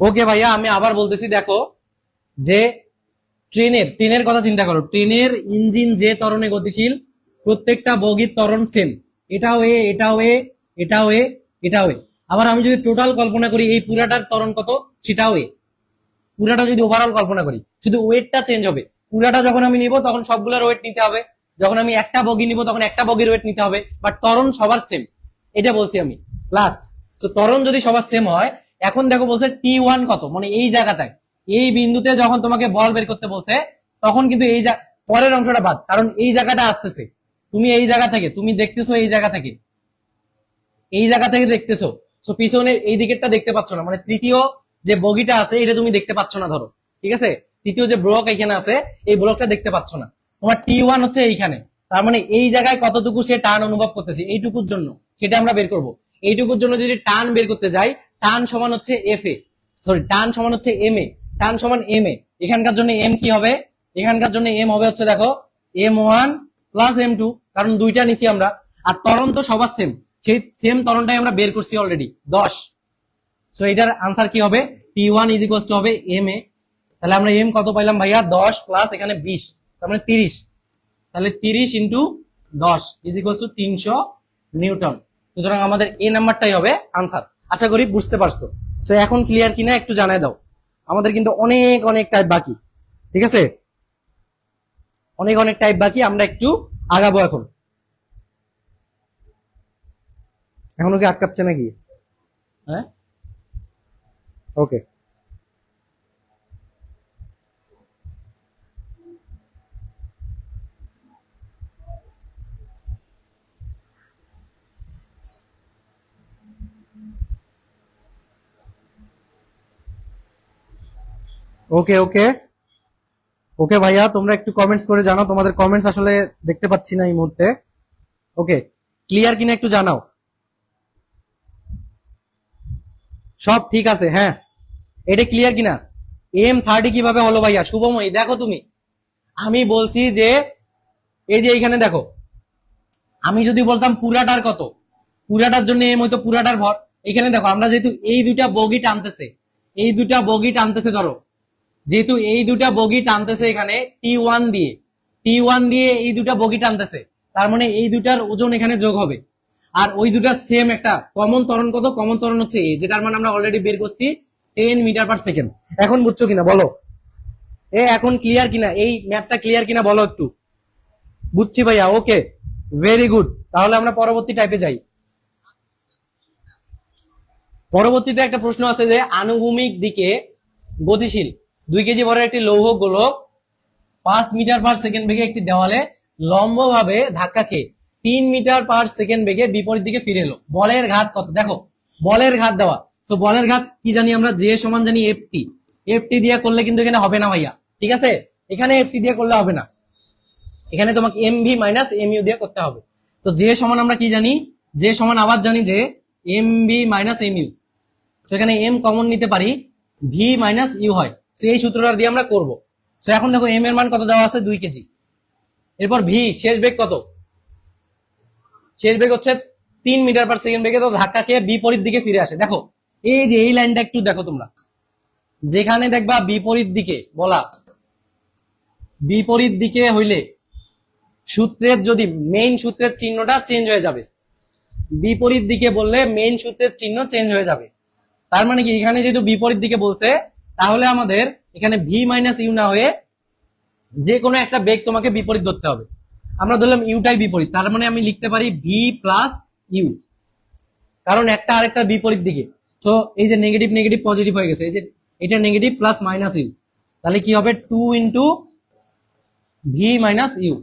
ওকে ভাইয়া, আমি আবার বলতেছি, দেখো যে ট্রেনের কথা চিন্তা করো, ট্রেনের ইঞ্জিন যে ত্বরণে গতিশীল, প্রত্যেকটা বগির ত্বরণ সেম, এটাও এ এটাও এ এটাও এ এটাও এ। আবার আমি যদি টোটাল কল্পনা করি এই পুরাটার ত্বরণ কত, সেটাও এ। পুরাটা যদি ওভারঅল কল্পনা করি, শুধু ওয়েটটা চেঞ্জ হবে। পুরাটা যখন আমি নিব তখন সবগুলোর ওয়েট নিতে হবে, যখন আমি একটা বগি নিব তখন একটা বগির ওয়েট নিতে হবে, বাট ত্বরণ সবার সেম, এটা বলছি আমি লাস্ট। তো ত্বরণ যদি সবার সেম হয়, এখন দেখো বলছে T1 কত, মানে এই জায়গাটায় এই বিন্দুতে যখন তোমাকে বল বের করতে বলছে তখন কিন্তু এই পরের অংশটা বাদ, কারণ এই জায়গাটা আসতেছে, তুমি এই জায়গা থেকে তুমি দেখতেছো, এই জায়গা থেকে দেখতেছো, তো পিছনে এই দিকেরটা দেখতে পাচ্ছ না, মানে তৃতীয় যে বগিটা আছে এটা তুমি দেখতে পাচ্ছ না ধরো, ঠিক আছে, তৃতীয় যে ব্লক এখানে আছে এই ব্লকটা দেখতে পাচ্ছ না, তোমার T1 হচ্ছে এইখানে। তার মানে এই জায়গায় কতটুকু সে টান অনুভব করতেছে এইটুকুর জন্য, সেটা আমরা বের করব। এইটুকুর জন্য যদি টান বের করতে যাই, টান সমান হচ্ছে এফ এ, সরি টান সমান হচ্ছে এম এ, টান সমান এম এ। এখানকার জন্য এম কি হবে, এখানকার জন্য এম হবে হচ্ছে দেখো M1 প্লাস M2, কারণ দুইটা নিচে আমরা, আর ত্বরণ তো সবার সেম, সেই সেম ত্বরণটাই আমরা বের করছি অলরেডি 10। সো এটার আনসার কি হবে, T1 ইজ ইকুয়ালস টু হবে এম এ। তাহলে আমরা এম কত পাইলাম ভাইয়া, 10 প্লাস এখানে 20, তার মানে 30, তাহলে 30 into 10 is equals two 300 Newton. সুতরাং আমাদের এ নাম্বারটাই হবে আনসার। আশা করি বুঝতে পারছো। সো এখন ক্লিয়ার কিনা একটু জানাই দাও, আমাদের কিন্তু অনেক অনেক টাইপ বাকি, ঠিক আছে, অনেক অনেক টাইপ বাকি, আমরা একটু আগাবো এখন। এখনো কি আটকাচ্ছে নাকি? হ্যাঁ ওকে, ওকে ওকে ওকে ভাইয়া, তোমরা একটু কমেন্টস করে জানাও, তোমাদের কমেন্টস আসলে দেখতে পাচ্ছি না এই মুহূর্তে। ওকে ক্লিয়ার কিনা একটু জানাও, সব ঠিক আছে? হ্যাঁ এটা ক্লিয়ার কিনা? M30 কিভাবে হলো ভাইয়া? শুভময়ী দেখো তুমি, আমি বলছি যে এই যে এইখানে দেখো, আমি যদি বলতাম পুরাটার কত, পুরাটার জন্য এম হইতো পুরাটার ভর। এখানে দেখো আমরা যেহেতু এই দুইটা বগি টানতেছে, এই দুইটা বগি টানতেছে, ধরো যেহেতু এই দুইটা বগি টানতেছে এখানে T1 দিয়ে, T1 দিয়ে এই দুইটা বগি টানতেছে, তার মানে এই দুইটার ওজন এখানে যোগ হবে। আর ওই দুটা সেম একটা কমন ত্বরণ কত, কমন ত্বরণ হচ্ছে এ, যেটার মানে আমরা অলরেডি বের করছি 10 মিটার পার সেকেন্ড। এখন বুঝছো কিনা বলো, এখন ক্লিয়ার কিনা, এই ম্যাথটা ক্লিয়ার কিনা বলো একটু। বুঝছি ভাইয়া, ওকে ভেরি গুড। তাহলে আমরা পরবর্তী টাইপে যাই। পরবর্তীতে একটা প্রশ্ন আছে যে আনুভূমিক দিকে গতিশীল 2 কেজি ভরের একটি লৌহ গোলক 5 মিটার পার সেকেন্ড বেগে একটি দেওয়ালে লম্বভাবে ধাক্কা খেয়ে 3 মিটার পার সেকেন্ড বেগে বিপরীত দিকে ফিরে এলো, বলের ঘাত কত? দেখো বলের ঘাত দেওয়া, তো বলের ঘাত কি জানি আমরা, যে সমান জানি এফটি, এফটি দিয়ে করলে কিন্তু এখানে হবে না ভাইয়া, ঠিক আছে, এখানে এফটি দিয়ে করলে হবে না, এখানে তোমাকে M V minus M U দিয়ে করতে হবে। তো যে সমান আমরা কি জানি, যে সমান আবার জানি যে M V minus M U. এখানে এম কমন নিতে পারি, ভি মাইনাস ইউ হয়। তো এই সূত্রটা দিয়ে আমরা করব। তো এখন দেখো এম এর মান কত দেওয়া আছে, 2 কেজি। এরপর ভি শেষ বেগ কত, শেষ বেগ হচ্ছে 3 মিটার পার সেকেন্ড বেগে। তো ধাক্কা খেয়ে বিপরীত দিকে ফিরে আসে। দেখো এই যে এই লাইনটা একটু দেখো তোমরা, যেখানে দেখবা বিপরীত দিকে বলা, বিপরীত দিকে হইলে সূত্রের যদি মেইন সূত্রের চিহ্নটা চেঞ্জ হয়ে যাবে, বিপরীত দিকে বললে মেইন সূত্রের চিহ্ন চেঞ্জ হয়ে যাবে। তার মানে কি এখানে যেহেতু বিপরীত দিকে বলছে, তাহলে আমাদের এখানে ভি মাইনাস ইউ না হয়ে যে কোনো একটা বেগ তোমাকে বিপরীত ধরতে হবে। আমরা ধরলাম ইউটাই বিপরীত, তার মানে আমি লিখতে পারি ভি প্লাস ইউ, কারণ একটা আরেকটা বিপরীত দিকে। তো এই যে নেগেটিভ নেগেটিভ পজিটিভ হয়ে গেছে, এই যে এটা নেগেটিভ প্লাস মাইনাস ইউ, তাহলে কি হবে 2 ইন্টু ভি মাইনাস ইউ,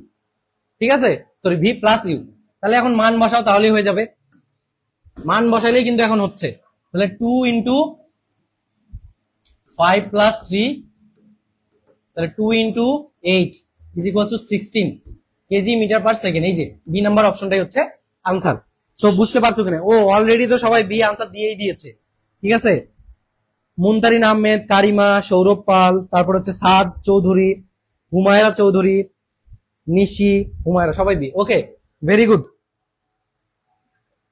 ঠিক আছে, সরি ভি প্লাস ইউ। তাহলে এখন মান বসাও, তাহলেই হয়ে যাবে। মান বসাইলেই কিন্তু এখন হচ্ছে। তাহলে 2 ইন্টু 5 প্লাস 3, তাহলে 2 into 8 is equals to 16 KG metre per second. এই যে বি নাম্বার অপশনটাই হচ্ছে আনসার। সো বুঝতে পারছো কিনা? ও অলরেডি তো সবাই বি আনসার দিয়েই দিয়েছে, ঠিক আছে। মুনতারিন আহমেদ, কারিমা, সৌরভ পাল, তারপর হচ্ছে সাদ চৌধুরী, হুমায়রা চৌধুরী, নিশি, হুমায়রা, সবাই বি। ওকে, ভেরি গুড।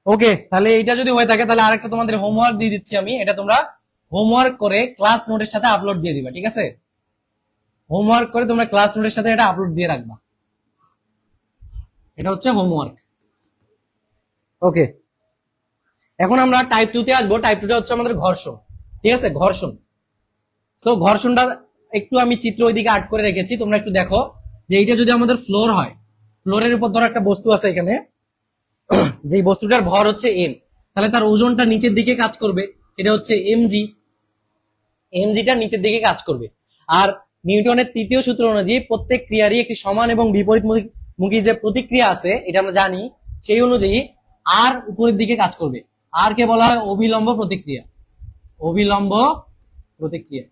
ওকে, তাহলে এটা যদি হয়ে থাকে তাহলে আরেকটা তোমাদের হোমওয়ার্ক দিয়ে দিচ্ছি আমি, এটা তোমরা হোমওয়ার্ক করে ক্লাস নোটের সাথে আপলোড দিয়ে দিবা, ঠিক আছে। হোমওয়ার্ক করে তোমরা ক্লাস নোটের সাথে এটা আপলোড দিয়ে রাখবা, এটা হচ্ছে হোমওয়ার্ক। ওকে, এখন আমরা টাইপ 2 তে আসবো। টাইপ 2 টা হচ্ছে আমাদের ঘর্ষণ, ঠিক আছে, ঘর্ষণ। সো ঘর্ষণটা একটু আমি চিত্র ওইদিকে আর্ট করে রেখেছি, তোমরা একটু দেখো যে এইটা যদি আমাদের ফ্লোর হয়, ফ্লোরের উপর ধরো একটা বস্তু আছে এখানে, যে বস্তুটার ভর হচ্ছে এম, তাহলে তার ওজনটা নিচের দিকে কাজ করবে, এটা হচ্ছে এমজি, এমজিটা নিচের দিকে কাজ করবে। আর নিউটনের তৃতীয় সূত্র অনুযায়ী প্রত্যেক ক্রিয়ারই একটি সমান এবং বিপরীতমুখী যে প্রতিক্রিয়া আছে, এটা আমরা জানি, সেই অনুযায়ী আর উপরের দিকে কাজ করবে। আর কে বলা হয় অবিলম্ব প্রতিক্রিয়া, অবিলম্ব প্রতিক্রিয়া,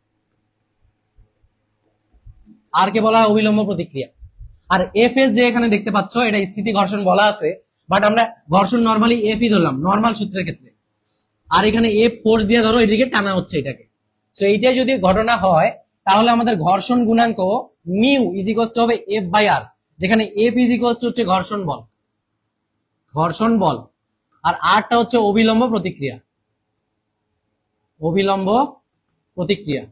আর কে বলা হয় অবিলম্ব প্রতিক্রিয়া। আর এফ এস যে এখানে দেখতে পাচ্ছ, এটা স্থিতি ঘর্ষণ বলা আছে, বাট আমরা ঘর্ষণ নর্মালি এফ ই ধরলাম নর্মাল সূত্রের ক্ষেত্রে। আর এখানে এফ ফোর্স দিয়ে ধরো এদিকে টানা হচ্ছে এটাকে। তো এইটাই যদি ঘটনা হয়, তাহলে আমাদের ঘর্ষণ গুণাঙ্ক মিউ ইজ ইকুয়ালস টু হবে এফ বাই আর, যেখানে এফ ইজ ইকুয়ালস টু হচ্ছে ঘর্ষণ বল, ঘর্ষণ বল, আর আরটা হচ্ছে অবিলম্ব প্রতিক্রিয়া, অবিলম্ব প্রতিক্রিয়া,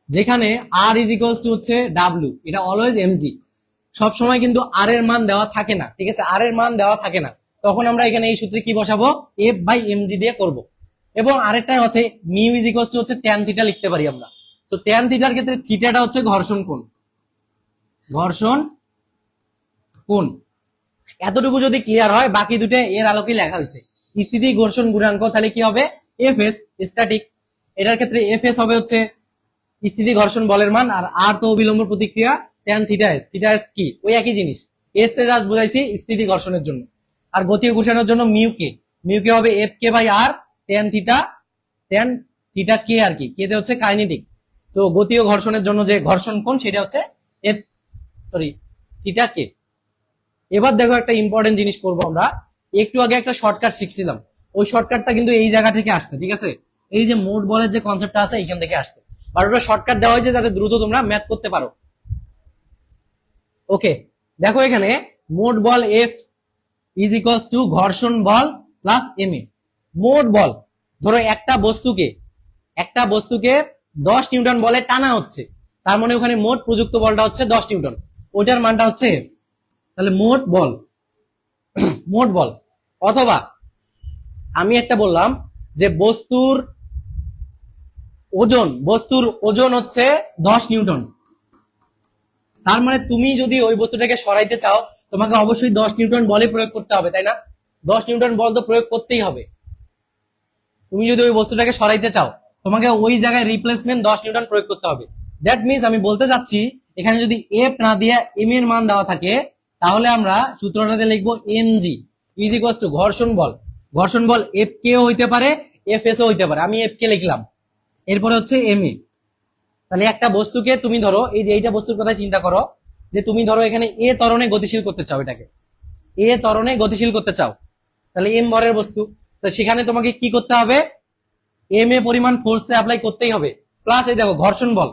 যেখানে আর ইজ ইকুয়ালস টু হচ্ছে ডাব্লিউ, এটা অলওয়েজ এমজি। সবসময় কিন্তু আর এর মান দেওয়া থাকে না, ঠিক আছে, আর এর মান দেওয়া থাকে না, তখন আমরা এখানে এই সূত্রে কি বসাবো, এফ বাই এমজি দিয়ে করব। এবং আরেকটা হচ্ছে মিউ ইজ ইকুয়ালস টু হচ্ছে ট্যান থিটা লিখতে পারি আমরা। তো ট্যান থিটার ক্ষেত্রে থিটাটা হচ্ছে ঘর্ষণ কোণ, ঘর্ষণ কোণ। এতটুকু যদি ক্লিয়ার হয়, বাকি দুটো এর আলোকে লেখা হয়েছে। স্থিতি ঘর্ষণ গুণাঙ্ক তাহলে কি হবে, এফ এস স্ট্যাটিক, এটার ক্ষেত্রে এফ এস হবে হচ্ছে স্থিতি ঘর্ষণ বলের মান, আর আর তো অবিলম্ব প্রতিক্রিয়া tan theta S. Theta S কি, ওই একই জিনিস, এস তে জাস্ট বোঝাইছি স্থিতি ঘর্ষণের জন্য। আর গতীয় ঘর্ষণের জন্য মিউ কে হবে এফ কে বাই আর ট্যান থিটা কে, আর কি কে তে হচ্ছে কাইনেটিক। তো গতীয় ঘর্ষণের জন্য যে ঘর্ষণ কোণ সেটা হচ্ছে এফ, সরি থিটা কে। এবার দেখো একটা ইম্পর্টেন্ট জিনিস করবো আমরা। একটু আগে একটা শর্টকাট শিখছিলাম, ওই শর্টকাটটা কিন্তু এই জায়গা থেকে আসছে, ঠিক আছে। এই যে মোট বলের যে কনসেপ্টটা আছে এইখান থেকে আসছে, আর ওটা শর্টকাট দেওয়া হয়েছে যাতে দ্রুত তোমরা ম্যাথ করতে পারো। ওকে, দেখো এখানে মোট বল এফ ইজ ইকুয়ালস টু ঘর্ষণ বল প্লাস এম এ। মোট বল, ধরো একটা বস্তুকে 10 নিউটন বলে টানা হচ্ছে, তার মানে ওখানে মোট প্রযুক্ত বলটা হচ্ছে 10 নিউটন, ওইটার মানটা হচ্ছে এফ। তাহলে মোট বল, মোট বল। অথবা আমি একটা বললাম যে বস্তুর ওজন হচ্ছে 10 নিউটন, তার মানে তুমি যদি ওই বস্তুটাকে সরাইতে চাও, তোমাকে অবশ্যই 10 নিউটন বলে প্রয়োগ করতে হবে, তাই না? 10 নিউটন বল তো প্রয়োগ করতেই হবে। তুমি যদি ওই বস্তুটাকে সরাইতে চাও, তোমাকে ওই জায়গায় রিপ্লেসমেন্ট 10 নিউটন প্রয়োগ করতে হবে। দ্যাট মিনস আমি বলতে চাচ্ছি, এখানে যদি এফ না দিয়ে এম এর মান দেওয়া থাকে, তাহলে আমরা সূত্রটাতে লিখবো এমজি ইজ ইকুয়ালস টু ঘর্ষণ বল। ঘর্ষণ বল এফ কেও হইতে পারে, এফ এস ও হইতে পারে, আমি এফ কে লিখলাম, এরপরে হচ্ছে এম এ। তাহলে একটা বস্তুকে তুমি ধরো, এই যে এইটা বস্তুর কথা চিন্তা করো, যে তুমি ধরো এখানে এ ত্বরণে গতিশীল করতে চাও, এটাকে এ ত্বরণে গতিশীল করতে চাও, তাহলে এম ভরের বস্তু, তো সেখানে তোমাকে কি করতে হবে, এম এ পরিমাণ ফোর্স অ্যাপ্লাই করতেই হবে, প্লাস এই দেখো ঘর্ষণ বল,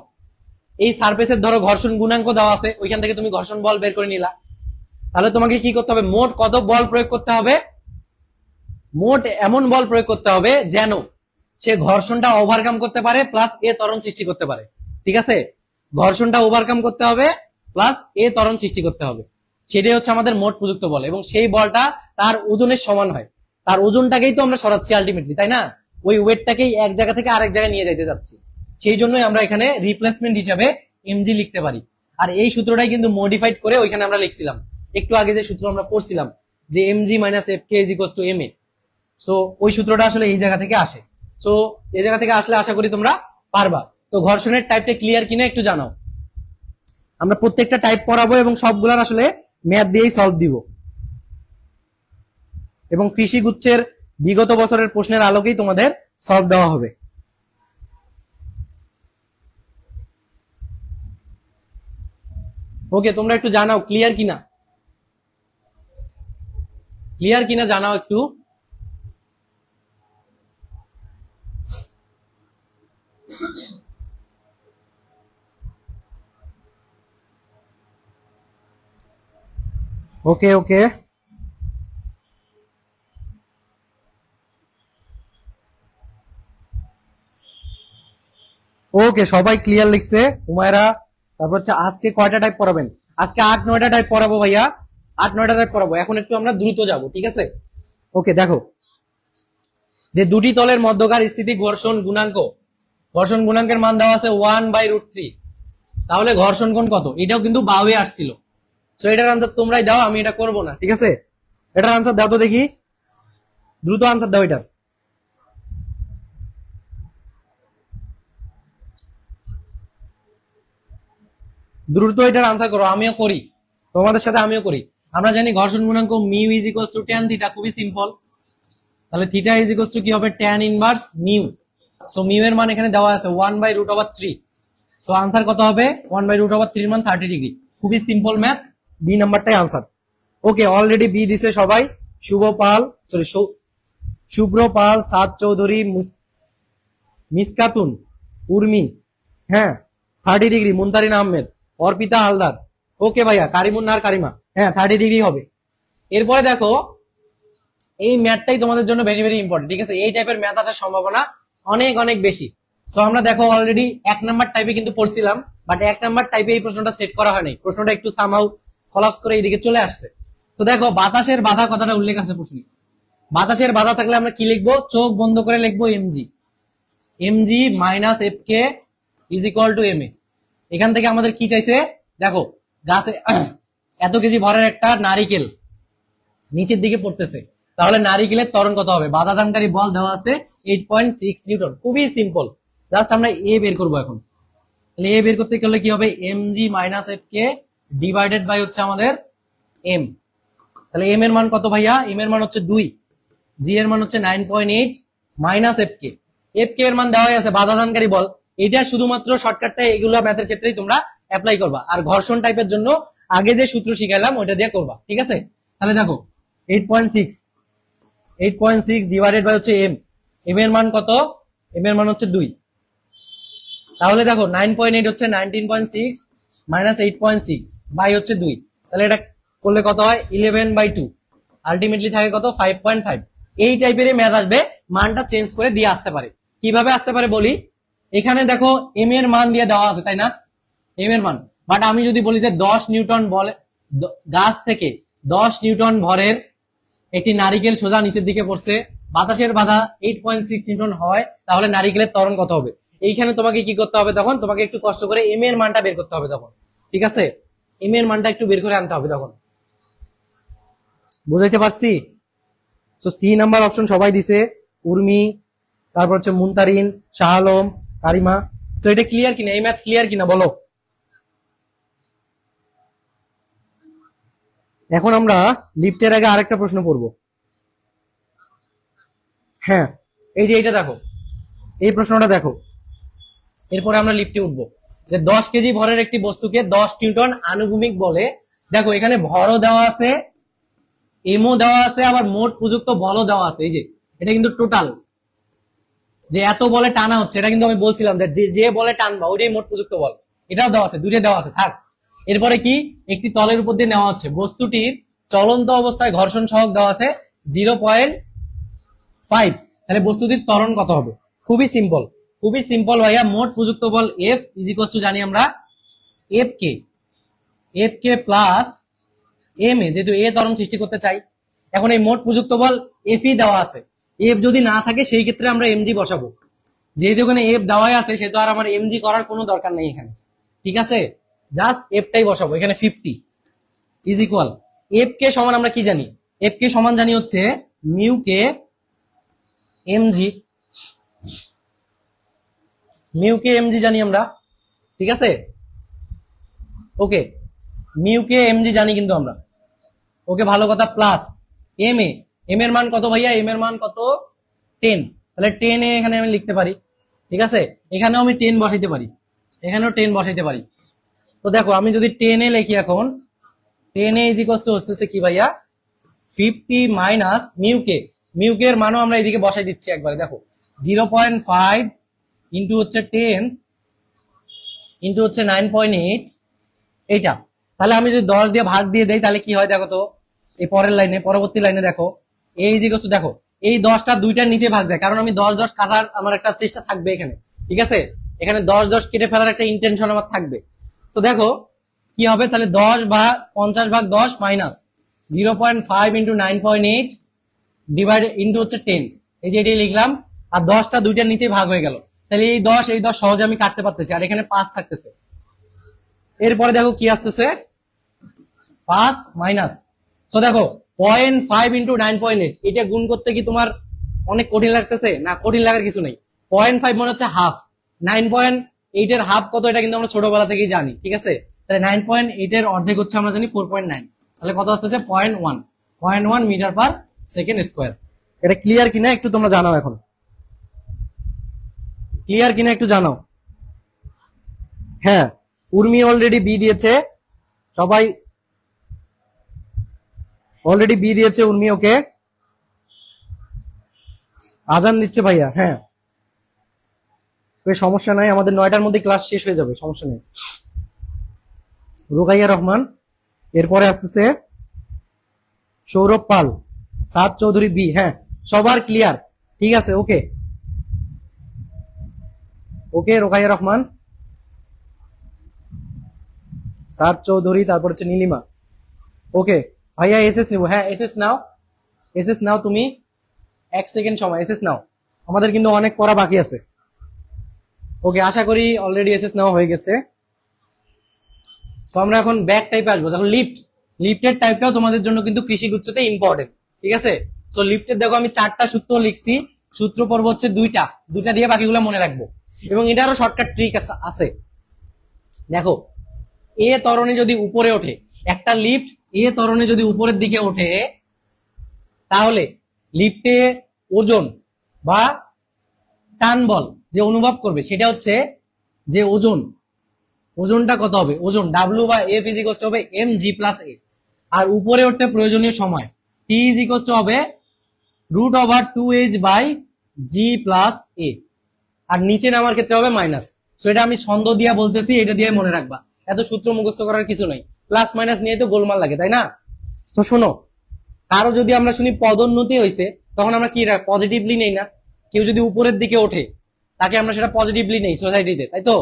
এই সারফেসের ধরো ঘর্ষণ গুণাঙ্ক দেওয়া আছে, ওইখান থেকে তুমি ঘর্ষণ বল বের করে নিলা, তাহলে তোমাকে কি করতে হবে, মোট কত বল প্রয়োগ করতে হবে, মোট এমন বল প্রয়োগ করতে হবে যেন সে ঘর্ষণটা ওভারকাম করতে পারে প্লাস এ ত্বরণ সৃষ্টি করতে পারে। ঠিক আছে, ঘর্ষণটা ওভারকাম করতে হবে প্লাস এ ত্বরণ সৃষ্টি করতে হবে, সেটাই হচ্ছে আমাদের মোট প্রযুক্ত বল, এবং সেই বলটা তার ওজনের সমান হয়, তার ওজনটাকেই তো আমরা সরাচ্ছি আলটিমেটলি, তাই না, ওই ওয়েটটাকেই এক জায়গা থেকে আরেক জায়গায় নিয়ে যাইতে যাচ্ছি, সেই জন্যই আমরা এখানে রিপ্লেসমেন্ট হিসাবে এমজি লিখতে পারি। আর এই সূত্রটাই কিন্তু মডিফাইড করে ওইখানে আমরা লিখছিলাম একটু আগে, যে সূত্র আমরা পড়ছিলাম যে MG minus F K is equal to M A, so ওই সূত্রটা আসলে এই জায়গা থেকে আসে। সো এই জায়গা থেকে আসলে আশা করি তোমরা পারবা। তো ঘর্ষণের টাইপটা ক্লিয়ার কিনা একটু জানাও, আমরা প্রত্যেকটা টাইপ পড়াবো এবং সবগুলার আসলে ম্যাথ দিয়েই সলভ দিব, এবং কৃষি গুচ্ছের বিগত বছরের প্রশ্নের আলোকেই তোমাদের সলভ দেওয়া হবে। ওকে, তোমরা একটু জানাও ক্লিয়ার কিনা, ক্লিয়ার কিনা জানাও একটু। ওকে ওকে, ওকে সবাই ক্লিয়ার লিখছে, হুমায়রা। তারপর হচ্ছে আজকে কয়টা টাইপ পড়াবেন, আজকে 8-9টা টাইপ পড়াবো ভাইয়া, 8-9টা টাইপ পড়াবো। এখন একটু আমরা দ্রুত যাব, ঠিক আছে। ওকে দেখো, যে দুটি তলের মধ্যকার স্থিতি ঘর্ষণ গুণাঙ্ক, ঘর্ষণ গুণাঙ্কের মান দেওয়া আছে 1/√3, তাহলে ঘর্ষণ কোণ কত, এটাও কিন্তু বাউে আসছিল। তো এটার আনসার তোমরাই দাও, আমি এটা করব না, ঠিক আছে। এটার আনসার দাও তো দেখি, দ্রুত আনসার দাও এটার। দ্রুত এটার আনসার করো, আমিও করি, তোমাদের সাথে আমিও করি। আমরা জানি ঘর্ষণ গুণাঙ্ক mu is equals two tan theta, খুবই সিম্পল। তাহলে থিটা ইজ ইকুয়ালস টু কি হবে, tan inverse mu. So mu এর মান এখানে দেওয়া আছে 1/√3, সো আনসার কত হবে, 1/√3 এর মান 30 ডিগ্রি। খুবই সিম্পল ম্যাথ, বি নাম্বারটাই আনসার। ওকে, অলরেডি বি দিছে সবাই, শুভ পাল, সরি শুভ্র পাল, সাদ চৌধুরী, মিসকাতুন, উর্মি, হ্যাঁ 30 ডিগ্রি, মুনতারিন আহমেদ, অর্পিতা হালদার। ওকে ভাইয়া, কারিমুন্নার কারিমা, হ্যাঁ 30 ডিগ্রি হবে। এরপরে দেখো, এই ম্যাথটাই তোমাদের জন্য ভেরি ভেরি ইম্পর্টেন্ট, ঠিক আছে। এই টাইপের ম্যাথ আসার সম্ভাবনা অনেক অনেক বেশি। সো আমরা দেখো অলরেডি 1 নাম্বার টাইপে কিন্তু পড়ছিলাম, বাট 1 নাম্বার টাইপে এই প্রশ্নটা সেট করা হয়নি, প্রশ্নটা একটু সামহাউ কলাপস করে এইদিকে চলে আসছে। তো দেখো, বাতাসের বাধা কথাটা উল্লেখ আছে প্রশ্নে, বাতাসের বাধা থাকলে আমরা কি লিখবো, চোখ বন্ধ করে লিখবো MG, MG minus F K is equal to M A. এখান থেকে আমাদের কি চাইছে, দেখো গাছে এত কেজি ভরের একটা নারিকেল নিচের দিকে পড়তেছে, তাহলে নারিকেলের ত্বরণ কত হবে, বাধাদানকারী বল দেওয়া আছে 8.6 নিউটন। খুবই সিম্পল, জাস্ট আমরা এ বের করবো এখন। তাহলে এ বের করতে গেলে কি হবে, MG minus F K divided by হচ্ছে আমাদের এম। তাহলে এম এর মান কত ভাইয়া, এম এর মান হচ্ছে 2, জি এর মান হচ্ছে 9.8 মাইনাস এফ কে, এফ কে এর মান দেওয়া আছে বাধাদানকারী বল। এটা শুধুমাত্র শর্টকাটটা এগুলো ম্যাথের ক্ষেত্রেই তোমরা অ্যাপ্লাই করবা, আর ঘর্ষণ টাইপের জন্য আগে যে সূত্র শিখাইলাম ওইটা দিয়ে করবা, ঠিক আছে। তাহলে দেখো 8.6 ডিভাইডেড বাই হচ্ছে এম, এম এর মান কত, এম এর মান হচ্ছে 2। তাহলে দেখো 9.8 হচ্ছে 19.6 মাইনাস 8.6 বাই হচ্ছে 2, তাহলে এটা করলে কত হয় 11/2, আলটিমেটলি থাকে কত 5.5। এই টাইপের ম্যাথ আসবে, মানটা চেঞ্জ করে দিয়ে আসতে পারে। কিভাবে আসতে পারে বলি, এখানে দেখো এম এর মান দিয়ে দেওয়া আছে, তাই না, এম এর মান। বাট আমি যদি বলি যে 10 নিউটন বলে গাছ থেকে 10 নিউটন ভরের একটি নারিকেল সোজা নিচের দিকে পড়ছে, বাতাসের বাধা 8.6 নিউটন হয়, তাহলে নারিকেলের ত্বরণ কত হবে। এইখানে তোমাকে কি করতে হবে, তখন তোমাকে একটু কষ্ট করে এম এর মানটা বের করতে হবে তখন, ঠিক আছে, এম এর মানটা একটু বের করে আনতে হবে তখন। বুঝাইতে পারছি। তো সি নাম্বার অপশন সবাই দিছে, উর্মি, তারপর হচ্ছে মুনতারিন, শাহ আলম, কারিমা। তো এটা ক্লিয়ার কিনা, এই ম্যাথ ক্লিয়ার কিনা বলো। এখন আমরা লিফটের আগে আরেকটা প্রশ্ন পড়ব। হ্যাঁ, এই যে এইটা দেখো, এই প্রশ্নটা দেখো, এরপরে আমরা লিফটে উঠবো। যে 10 কেজি ভরের একটি বস্তুকে 10 নিউটন আনুভূমিক বলে। দেখো এখানে ভরও দেওয়া আছে, এমও দেওয়া আছে, আবার মোট প্রযুক্ত বলও দেওয়া আছে। এই যে এটা কিন্তু টোটাল যে এত বলে টানা হচ্ছে, এটা কিন্তু আমি বলছিলাম যে যে বলে টানবা ওইটাই মোট প্রযুক্ত বল। এটাও দেওয়া আছে, দুইটা দেওয়া আছে, থাক। এরপরে কি, একটি তলের উপর দিয়ে নেওয়া হচ্ছে, বস্তুটির চলন্ত অবস্থায় ঘর্ষণ সহগ দেওয়া আছে 0.5। তাহলে বস্তুটির ত্বরণ কত হবে? খুবই সিম্পল, খুবই সিম্পল ভাইয়া। মোট প্রযুক্ত বল এফ ইজ ইকুয়াল টু জানি আমরা F k plus M A, যেহেতু এ ত্বরণ সৃষ্টি করতে চাই। এখন এই মোট প্রযুক্ত বল এফ ই দেওয়া আছে, এফ যদি না থাকে সেই ক্ষেত্রে আমরা এমজি বসাবো। যেহেতু ওখানে এফ দেওয়াই আছে সেহেতু আর আমার এমজি করার কোনো দরকার নেই এখানে, ঠিক আছে? জাস্ট এফটাই বসাবো এখানে। 50 ইজ ইকুয়াল এফ কে সমান আমরা কি জানি? এফ কে সমান জানি হচ্ছে মিউ কে এমজি, মিউ কে এমজি জানি আমরা, ঠিক আছে? ওকে, মিউ কে এমজি জানি কিন্তু আমরা, ওকে ভালো কথা। প্লাস এম এ, এম এর মান কত ভাইয়া? এম এর মান কত? 10। তাহলে 10 এ এখানে আমি লিখতে পারি, ঠিক আছে? এখানেও আমি 10 বসাইতে পারি, এখানেও 10 বসাইতে পারি। তো দেখো আমি যদি 10 এ লিখি এখন, 10 এ ইজ ইকুয়াল টু হচ্ছে কি ভাইয়া? 50 মাইনাস মিউ কে এর মানও আমরা এদিকে বসাই দিচ্ছি একবারে। দেখো 0.5 ইন্টু হচ্ছে 10 ইন্টু হচ্ছে 9.8 এইটা। তাহলে আমি যদি 10 দিয়ে ভাগ দিয়ে দেই তাহলে কি হয় দেখো তো, এই পরের লাইনে, পরবর্তী লাইনে দেখো, এই জিনিস দেখো এই 10টা দুইটার নিচে ভাগ যায়, কারণ আমি 10 কাটার আমার একটা চেষ্টা থাকবে এখানে, ঠিক আছে? এখানে 10 কেটে ফেলার একটা ইন্টেনশন আমার থাকবে। তো দেখো কি হবে তাহলে, 10 ভাগ 50 ভাগ 10 মাইনাস 0.5 ইন্টু 9.8 ডিভাইড ইন্টু হচ্ছে 10, এই যে এটাই লিখলাম। আর 10টা দুইটার নিচে ভাগ হয়ে গেল, তাহলে এই 10 সহজে আমি কাটতে পারতেছি, আর এখানে 5 থাকতেছে। এরপরে দেখো কি আসতেছে, 5 মাইনাস। তো দেখো 0.5 ইন্টু 9.8, এটা গুণ করতে কি তোমার অনেক কঠিন লাগতেছে? না, কঠিন লাগার কিছু নেই। 0.5 মনে হচ্ছে হাফ, 9.8 এর হাফ কত এটা কিন্তু আমরা ছোটবেলা থেকেই জানি, ঠিক আছে? তাহলে 9.8 এর অর্ধেক হচ্ছে আমরা জানি 4.9, তাহলে কত আসতেছে? 0.1 মিটার পার সেকেন্ড স্কোয়ার। এটা ক্লিয়ার কিনা একটু তোমরা জানাও, এখন ক্লিয়ার কিনা একটু জানাও। হ্যাঁ, উর্মি অলরেডি বি দিয়েছে, সবাই অলরেডি বি দিয়েছে উর্মি। ওকে, আজান দিচ্ছে ভাইয়া। হ্যাঁ, সমস্যা নাই, আমাদের 9টার মধ্যে ক্লাস শেষ হয়ে যাবে, সমস্যা নেই। রুকাইয়া রহমান, এরপরে আসতেছে সৌরভ পাল, সাদ চৌধুরী বি। হ্যাঁ, সবার ক্লিয়ার, ঠিক আছে? ওকে ওকে, রুকাইয়া রহমান, সাদ চৌধুরী, তারপর হচ্ছে নীলিমা। ওকে ভাইয়া, এসএস নিব। হ্যাঁ, এসএস নাও, এসএস নাও তুমি, 1 সেকেন্ড সময়, এসএস নাও, আমাদের কিন্তু অনেক পড়া বাকি আছে। ওকে, আশা করি অলরেডি এসএস নেওয়া হয়ে গেছে। তো আমরা এখন ব্যাক টাইপে আসবো। দেখো লিফটের টাইপটাও তোমাদের জন্য কিন্তু কৃষি গুচ্ছতে ইম্পর্টেন্ট, ঠিক আছে? তো লিফটের দেখো আমি 4টা সূত্র লিখছি, সূত্র পর্ব হচ্ছে দুইটা দিয়ে বাকিগুলো মনে রাখবো। এবং এটারও শর্টকাট ট্রিক আছে। দেখো এ ত্বরণে যদি উপরে ওঠে, একটা লিফট এ ত্বরণে যদি উপরের দিকে ওঠে, তাহলে লিফটে ওজন বা টান বল যে অনুভব করবে সেটা হচ্ছে যে ওজনটা কত হবে? ওজন ডাব্লিউ বা এফ ইজ ইকুয়াল টু হবে এম জি প্লাস এ। আর উপরে উঠতে প্রয়োজনীয় সময় টি ইজ ইকুয়াল টু হবে √2h বাই জি প্লাস এ। আর নিচে নামার ক্ষেত্রে হবে মাইনাস। সো এটা আমি ছন্দ দিয়া বলতেছি, এটা দিয়ে মনে রাখবা, এত সূত্র মুখস্থ করার কিছু নাই। প্লাস মাইনাস নিয়ে তো গোলমাল লাগে, তাই না? তো শোনো, কারো যদি আমরা শুনি পদোন্নতি হয়েছে, তখন আমরা কি পজিটিভলি নেই না? কেউ যদি উপরের দিকে ওঠে তাকে আমরা সেটা পজিটিভলি নেই সোসাইটিতে, তাই তো?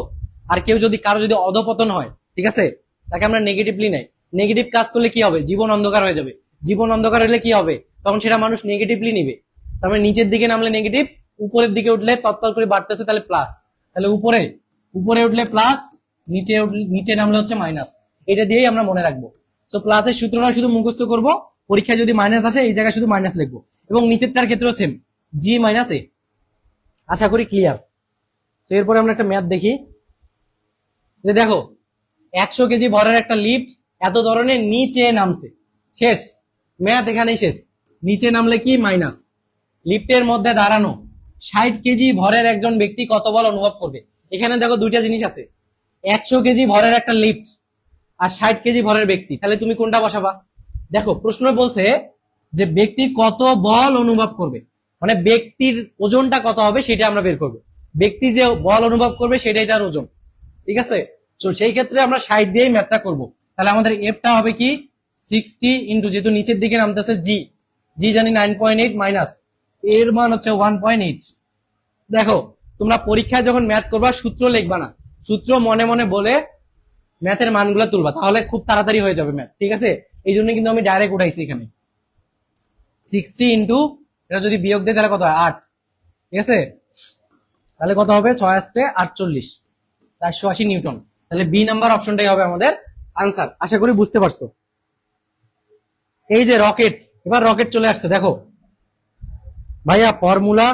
আর কারো যদি অধপতন হয়, ঠিক আছে, তাকে আমরা নেগেটিভলি নেই। নেগেটিভ কাজ করলে কি হবে? জীবন অন্ধকার হয়ে যাবে। জীবন অন্ধকার হলে কি হবে? তখন সেটা মানুষ নেগেটিভলি নিবে। তারপরে নিচের দিকে নামলে নেগেটিভ, উপরের দিকে উঠলে তৎপর করে বাড়তেছে, তাহলে প্লাস। তাহলে উপরে উঠলে প্লাস, নিচে নামলে হচ্ছে মাইনাস। এটা দিয়েই আমরা মনে রাখবো। তো প্লাসের সূত্রটা শুধু মুখস্থ করব, পরীক্ষায় যদি মাইনাস আসে এই জায়গায় শুধু মাইনাস লিখবো। এবং নিচেরটার ক্ষেত্রেও সেম, জি মাইনাস এ। আশা করি ক্লিয়ার। তো এরপরে আমরা একটা ম্যাথ দেখি। দেখো 100 কেজি ভরের একটা লিফট এত ধরনের নিচে নামছে, শেষ, ম্যাথ এখানেই শেষ। নিচে নামলে কি? মাইনাস। লিফটের মধ্যে দাঁড়ানো 60 কেজি ভরের একজন ব্যক্তি কত বল অনুভব করবে? এখানে দেখো দুইটা জিনিস আছে, 100 কেজি ভরের একটা লিফট আর 60 কেজি ভরের ব্যক্তি, তাহলে তুমি কোনটা বসাবা? দেখো প্রশ্ন বলছে যে ব্যক্তি কত বল অনুভব করবে, মানে ব্যক্তির ওজনটা কত হবে সেটা আমরা বের করবো। ব্যক্তি যে বল অনুভব করবে সেটাই তার ওজন, ঠিক আছে। তো সেই ক্ষেত্রে আমরা 60 দিয়েই ম্যাথটা করবো। তাহলে আমাদের এফটা হবে কি 60 ইন্টু, যেহেতু নিচের দিকে নামতেছে জি, জি জানি 9.8 মাইনাস এর মান হচ্ছে 1.8। দেখো তোমরা পরীক্ষায় যখন ম্যাথ করবা সূত্র লিখবা না, সূত্র মনে মনে বলে ম্যাথের মানগুলো তুলবা, তাহলে খুব তাড়াতাড়ি হয়ে যাবে ম্যাথ, ঠিক আছে। এই জন্য কিন্তু আমি ডাইরেক্ট উঠাইছি এখানে 60 ইন্টু, এটা যদি বিয়োগ দেয় তাহলে কত হয় 8, ঠিক আছে। তাহলে কত হবে 6 আসতে 48, 480 নিউটন। তাহলে বি নাম্বার অপশনটাই হবে আমাদের আনসার। আশা করি বুঝতে পারছো। এই যে রকেট, এবার রকেট চলে আসছে। দেখো ভাইয়া ফর্মুলা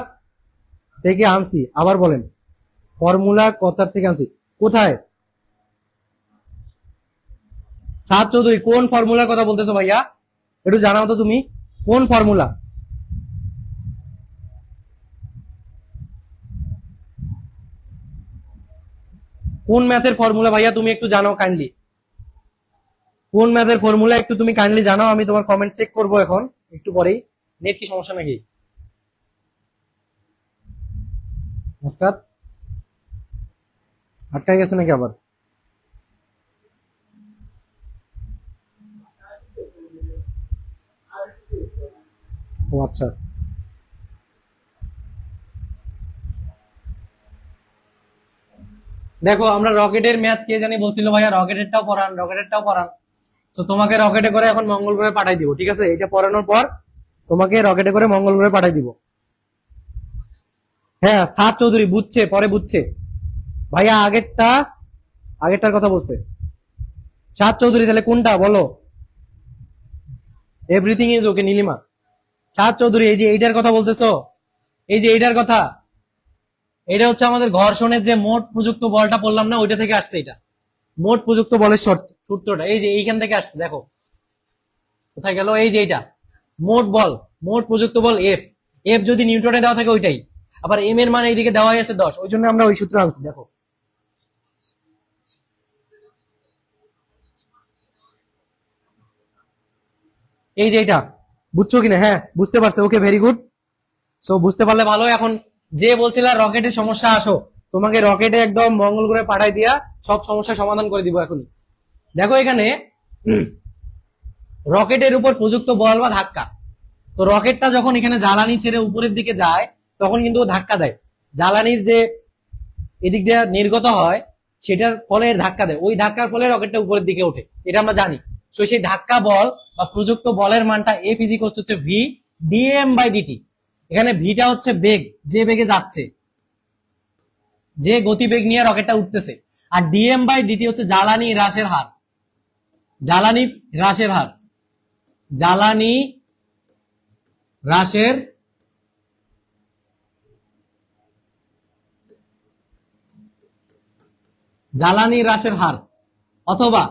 থেকে আনছি, আবার বলেন ফর্মুলা কথার থেকে আনছি কোথায়? সাদ চৌধুরী কোন ফর্মুলার কথা বলতেছো ভাইয়া, একটু জানাও তো তুমি কোন ফর্মুলা। কোন ম্যাথের ফর্মুলা ভাইয়া তুমি একটু জানাও কাইন্ডলি, কোন ম্যাথের ফর্মুলা একটু তুমি কাইন্ডলি জানাও, আমি তোমার কমেন্ট চেক করবো এখন একটু পরেই। নেট কি সমস্যা নাকি মুস্তাদ, আটকাই গেছে নাকি আবার? ও আচ্ছা, দেখো আমরা রকেটের ম্যাথ কে জানি বলছিল ভাইয়া, রকেটেরটাও পড়ান, রকেটেরটাও পড়ান। তো তোমাকে রকেটে করে এখন মঙ্গল গ্রহে পাঠাই দিব, ঠিক আছে। এটা পড়ানোর পর তোমাকে রকেটে করে মঙ্গল গ্রহে পাঠাই দিব। হ্যাঁ সাদ চৌধুরী বুঝছে, পরে বুঝছে ভাইয়া, আগেরটা, আগেরটার কথা বলছে সাদ চৌধুরী। তাহলে কোনটা বলো? Everything is okay Nilima. Saad Chowdhury এই যে এইটার কথা বলতেছো, এই যে এইটার কথা, এটা হচ্ছে আমাদের ঘর্ষণের যে মোট প্রযুক্ত বলটা বললাম না, ওইটা থেকে আসছে। এটা মোট প্রযুক্ত বলের সূত্রটা এই যে এইখান থেকে আসছে। দেখো কোথায় গেল, এই যে এটা মোট বল, মোট প্রযুক্ত বল এফ, এফ যদি নিউটনে দেওয়া থাকে ওইটাই, আবার এম এর মান এইদিকে দেওয়া আছে 10, ওই জন্য আমরা ওই সূত্র আনছি। দেখো এই যে এটা, বুঝছো কিনা? হ্যাঁ বুঝতে পারছো, ওকে ভেরি গুড। সো বুঝতে পারলে ভালো। এখন যে বলছিলা রকেটের সমস্যা, আসো তোমাকে রকেটে একদম মঙ্গল গ্রহে পাঠাই দিয়া সব সমস্যা সমাধান করে দিব এখনই। দেখো এখানে রকেটের উপর প্রযুক্ত বল বা ধাক্কা, তো রকেটটা যখন এখানে জ্বালানি ছেড়ে উপরের দিকে যায় তখন কিন্তু ও ধাক্কা দেয়, জ্বালানির যে এদিক দিয়ে নির্গত হয় সেটার ফলে ধাক্কা দেয়, ওই ধাক্কার ফলে রকেটটা উপরের দিকে ওঠে, এটা আমরা জানি। তো সেই ধাক্কা বল বা প্রযুক্ত বলের মানটা এফ ইজ ইকুয়াল টু হচ্ছে ভি ডিএম বাই ডিটি। এখানে ভিটা হচ্ছে বেগ, যে বেগে যাচ্ছে, যে গতিবেগ নিয়ে রকেটটা উঠতেছে, আর ডিএম বাই ডিটি হচ্ছে জ্বালানি হ্রাসের হার, জ্বালানি হ্রাসের হার, জ্বালানি হ্রাসের জ্বালানি হ্রাসের হার, অথবা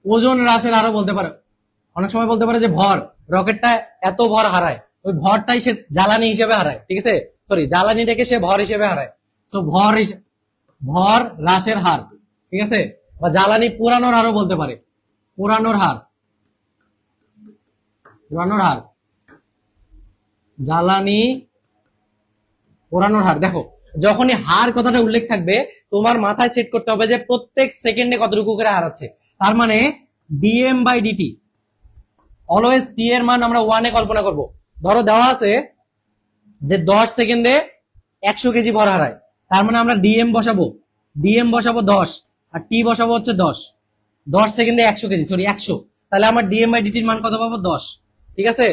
ওজন হ্রাসের হারও বলতে পারে। অনেক সময় বলতে পারে যে ভর, রকেটটা এত ভর হারায়, ওই ভরটাই সে জ্বালানি হিসেবে হারায়, ঠিক আছে। সরি, জ্বালানিটাকে সে ভর হিসেবে হারায়। সো ভর হ্রাসের হার, ঠিক আছে। বা জ্বালানি পুরানোর হারও বলতে পারে, পুরানোর হার, পুরানোর হার, জ্বালানি পোড়ানোর হার। দেখো যখনই হার কথাটা উল্লেখ থাকবে তোমার মাথায় সেট করতে হবে যে প্রত্যেক সেকেন্ডে কতটুকু করে হারাচ্ছে। তার মানে ডিএম বাই ডিটি, অলওয়েজ টি এর মান আমরা 1 এ কল্পনা করব। ধরো দেওয়া আছে যে 10 সেকেন্ডে 100 কেজি ভর হারায়, তার মানে আমরা ডিএম বসাবো, ডিএম বসাবো 10 আর টি বসাবো হচ্ছে 10, 10 সেকেন্ডে 100 কেজি, সরি 100, তাহলে আমার ডিএম বাই ডিটির মান কত পাবো 10, ঠিক আছে।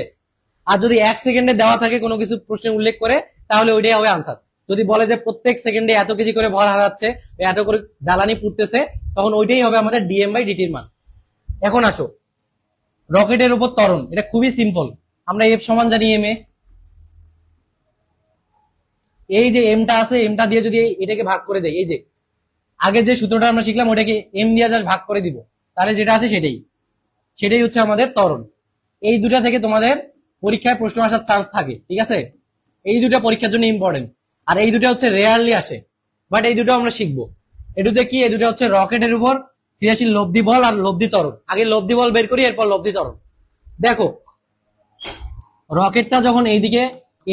আর যদি 1 সেকেন্ডে দেওয়া থাকে কোনো কিছু প্রশ্নে উল্লেখ করে তাহলে ওইটাই হবে আনসার। যদি বলে যে প্রত্যেক সেকেন্ডে এত কেজি করে ভর হারাচ্ছে, এত করে জ্বালানি পুড়তেছে, তখন ওইটাই হবে আমাদের ডিএম বাই ডিটির মান। এখন আসো রকেটের উপর ত্বরণ, এটা খুবই সিম্পল। আমরা এফ সমান জানি এম এ, এই যে এমটা আছে এমটা দিয়ে যদি এটাকে ভাগ করে দেয়, এই যে আগে যে সূত্রটা আমরা শিখলাম ওটাকে এম দিয়ে জাস্ট ভাগ করে দিব, তাহলে যেটা আছে সেটাই, সেটাই হচ্ছে আমাদের ত্বরণ। এই দুটা থেকে তোমাদের পরীক্ষায় প্রশ্ন আসার চান্স থাকে, ঠিক আছে। এই দুটা পরীক্ষার জন্য ইম্পর্টেন্ট, আর এই দুটা হচ্ছে রেয়ারলি আসে, বাট এই দুটো আমরা শিখবো। এটুতে কি, এই দুটো হচ্ছে রকেটের উপর ক্রিয়াশীল লব্ধি বল আর লব্ধি ত্বরণ। আগে লব্ধি বল বের করি, এরপর লব্ধি ত্বরণ। দেখো রকেটটা যখন এইদিকে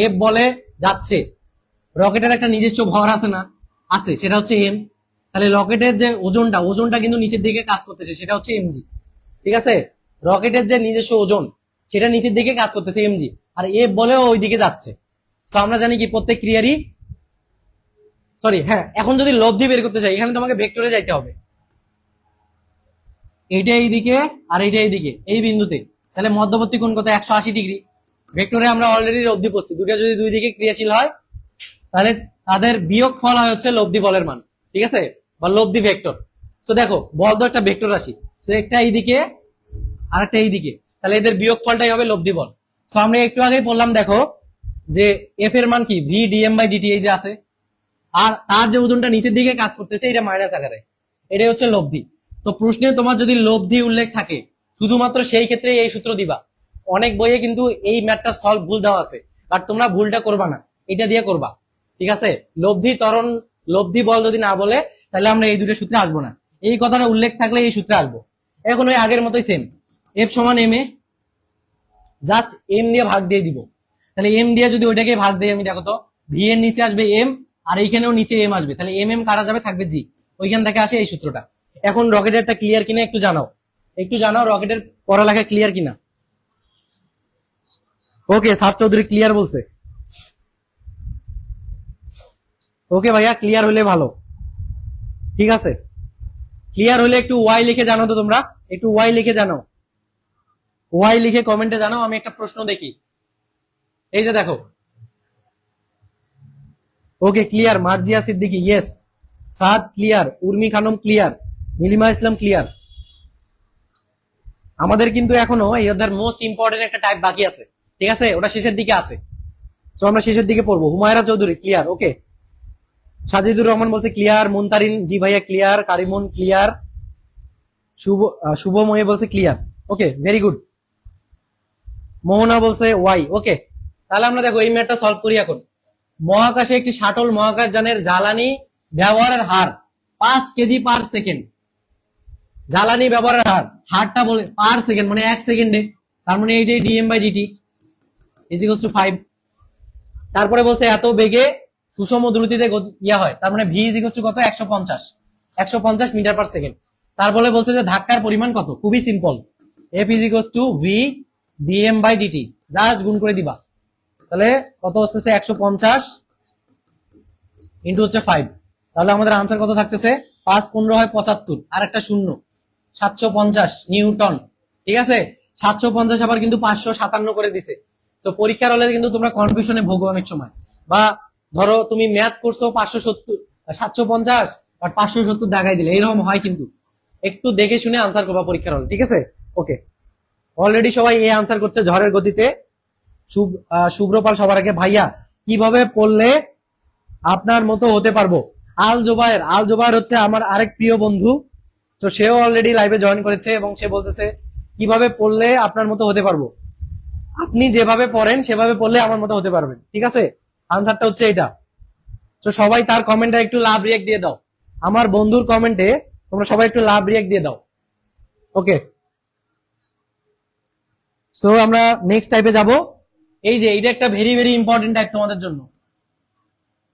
এফ বলে যাচ্ছে, রকেটের একটা নিজস্ব ভর আছে না, আছে, সেটা হচ্ছে এম। তাহলে রকেটের যে ওজনটা কিন্তু নিচের দিকে কাজ করতেছে, সেটা হচ্ছে এমজি। ঠিক আছে, রকেটের যে নিজস্ব ওজন সেটা নিচের দিকে কাজ করতেছে এমজি, আর এফ বলেও ওই দিকে যাচ্ছে। তো আমরা জানি কি প্রত্যেক ক্রিয়ারই, সরি হ্যাঁ, এখন যদি লব্ধি বের করতে চাই এখানে তোমাকে ভেক্টরে যাইতে হবে। এইটা এইদিকে আর এইটা এইদিকে, এই বিন্দুতে, তাহলে মধ্যবর্তী কোণ কত, 180 ডিগ্রি। ভেক্টরে আমরা অলরেডি লব্ধি করছি, দুটা যদি দুই দিকে ক্রিয়াশীল হয় তাহলে তাদের বিয়োগ ফল হয় হচ্ছে লব্ধি বলের মান। ঠিক আছে, বা লব্ধি ভেক্টর। তো দেখো বল তো একটা ভেক্টর রাশি, তো একটা এইদিকে আর একটা এইদিকে, তাহলে এদের বিয়োগ ফলটাই হবে লব্ধি বল। তো আমরা একটু আগেই বললাম দেখো যে এফ এর মান কি, ভি ডিএম বাই ডিটি, এই যে আছে, আর তার যে ওজনটা নিচের দিকে কাজ করতেছে এটা মাইনাস আকারে, এটাই হচ্ছে লব্ধি। তো প্রশ্নে তোমার যদি লব্ধি উল্লেখ থাকে শুধুমাত্র সেই ক্ষেত্রে এই সূত্র দিবা। অনেক বইয়ে কিন্তু এই ম্যাথটা সলভ ভুল দেওয়া আছে, বাট তোমরা ভুলটা করবা না, এটা দিয়ে করবা। ঠিক আছে, লব্ধি ত্বরণ লব্ধি বল যদি না বলে তাহলে আমরা এই দুটো সূত্রে আসবো না, এই কথাটা উল্লেখ থাকলে এই সূত্রে আসবো। এখন ওই আগের মতোই সেম, এফ সমান এম এ, জাস্ট এম দিয়ে ভাগ দিয়ে দিব। তাহলে এম দিয়ে যদি ওইটাকে ভাগ দিই, আমি দেখো তো ভি এর নিচে আসবে এম, আর এইখানেও নিচে এম আসবে, তাহলে এম এম কাটা যাবে, থাকবে জি। ওইখান থেকে আসে এই সূত্রটা। এখন রকেটেরটা ক্লিয়ার কিনা একটু জানাও, একটু জানাও রকেটের পড়ালেখা ক্লিয়ার কিনা। ওকে, সাত চৌধুরী ক্লিয়ার বলছে। ওকে ভাইয়া, ক্লিয়ার হলে ভালো। ঠিক আছে, ক্লিয়ার হলে একটু ওয়াই লিখে জানো তো তোমরা, একটু ওয়াই লিখে জানাও, ওয়াই লিখে কমেন্টে জানাও। আমি একটা প্রশ্ন দেখি, এই যে দেখো। Okay clear, Marzia Siddiqui yes, Saad clear, Urmi Khanam clear, Nilima Islam clear. আমাদের কিন্তু এখনো এই অধ্যায়ের মোস্ট ইম্পর্টেন্ট একটা টাইপ বাকি আছে। ঠিক আছে, ওটা শেষের দিকে আছে, তো আমরা শেষের দিকে পড়বো। হুমায়রা চৌধুরী ক্লিয়ার, ওকে। সাজিদুর রহমান বলছে ক্লিয়ার, মুনতারিন জি ভাইয়া ক্লিয়ার, কারিমুন ক্লিয়ার, শুভময় বলছে ক্লিয়ার, ওকে ভেরি গুড। মোহনা বলছে ওয়াই, ওকে। তাহলে আমরা দেখো এই ম্যাথটা সলভ করি এখন। মহাকাশে একটি শাটল মহাকাশযানের জ্বালানি ব্যবহারের হার 5 কেজি পার সেকেন্ড। জ্বালানি ব্যবহারের হারটা বলে পার সেকেন্ড, মানে 1 সেকেন্ডে, তার মানে এইটাই DM by DT is equals to 5। তারপরে বলছে এত বেগে সুষম দ্রুতিতে ইয়া হয়, তার মানে ভি ইজ ইকুয়ালস টু কত, 150 মিটার পার সেকেন্ড। তারপরে বলছে যে ধাক্কার পরিমাণ কত, খুবই simple, F is equals to V DM by DT, just গুণ করে দিবা। তাহলে কত আসতেছে, 150 ইন্টু হচ্ছে 5। তাহলে আমাদের আনসার কত থাকতেছে, 5 15 হয় 75, আর একটা শূন্য, 750 নিউটন। ঠিক আছে, 750 আবার কিন্তু 557 করে দিছে। তো পরীক্ষার হলে কিন্তু তোমরা কনফিউশনে ভোগো অনেক সময়, বা ধরো তুমি ম্যাথ করছো 570 750 আর 570 দেখাই দিলে, এরকম হয় কিন্তু। একটু দেখে শুনে আনসার করবা পরীক্ষার হলে। ঠিক আছে, ওকে। অলরেডি সবাই এই আনসার করছে ঝড়ের গতিতে। শুভ্রপাল সবার আগে, ভাইয়া কিভাবে পড়লে আপনার মতো হতে পারবো। আল জোবায়ের হচ্ছে আমার আরেক প্রিয় বন্ধু, তো সেও অলরেডি লাইভে জয়েন করেছে এবং সে বলতেছে কিভাবে পড়লে আপনার মতো হতে পারবো। আপনি যেভাবে পড়েন সেভাবে পড়লে আমার মতো হতে পারবেন। ঠিক আছে, আনসারটা হচ্ছে এটা। তো সবাই তার কমেন্টে একটু লাভ রিয়েক্ট দিয়ে দাও, আমার বন্ধুর কমেন্টে তোমরা সবাই একটু লাভ রিয়েক্ট দিয়ে দাও। ওকে, সো আমরা নেক্সট টাইপে যাব। এই যে এটা একটা ভেরি ভেরি ইম্পর্টেন্ট টাইপ তোমাদের জন্য।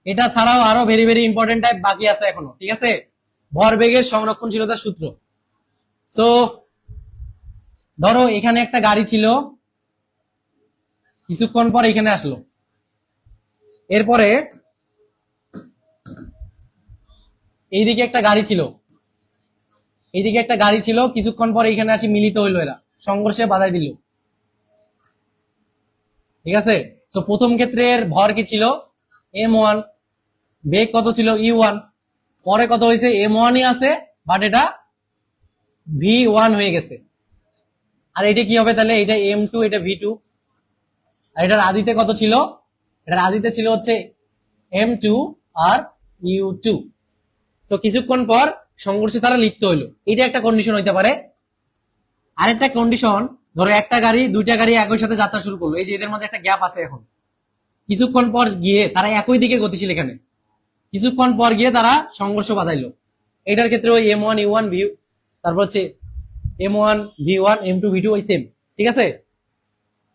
এটা ছাড়াও আরো ভেরি ভেরি ইম্পর্টেন্ট টাইপ বাকি আছে এখনো। ঠিক আছে, ভরবেগের সংরক্ষণশীলতার সূত্র। সো ধরো এখানে একটা গাড়ি ছিল, কিছুক্ষণ পর এখানে আসলো, এরপরে এইদিকে একটা গাড়ি ছিল, কিছুক্ষণ পর এখানে আসি মিলিত হইলো, এরা সংঘর্ষে বাধাই দিল। ঠিক আছে, তো প্রথম ক্ষেত্রের ভর কি ছিল, m1, বেগ কত ছিল e1, পরে কত হয়েছে m1ই আছে, বাট এটা v1 হয়ে গেছে। আর এটা কি হবে তাহলে, এটা m2, এটা v2। আর এটার আদিতে কত ছিল, এটার আদিতে ছিল হচ্ছে m2 আর u2। তো কিছুক্ষণ পর সংঘর্ষে তারা লিপ্ত হইলো, এটা একটা কন্ডিশন হইতে পারে। আরেকটা কন্ডিশন, ধরো একটা গাড়ি দুইটা গাড়ি একই সাথে যাত্রা শুরু করলো, এই যে এদের মাঝে একটা গ্যাপ আছে, এখন কিছুক্ষণ পর গিয়ে তারা একই দিকে গতিশীল, এখানে কিছুক্ষণ পর গিয়ে তারা সংঘর্ষ বাধাইলো। এটার ক্ষেত্রে ওই M1 U1 ভি, তারপর হচ্ছে M1 V1 M2 V2 ওই সেম, ঠিক আছে।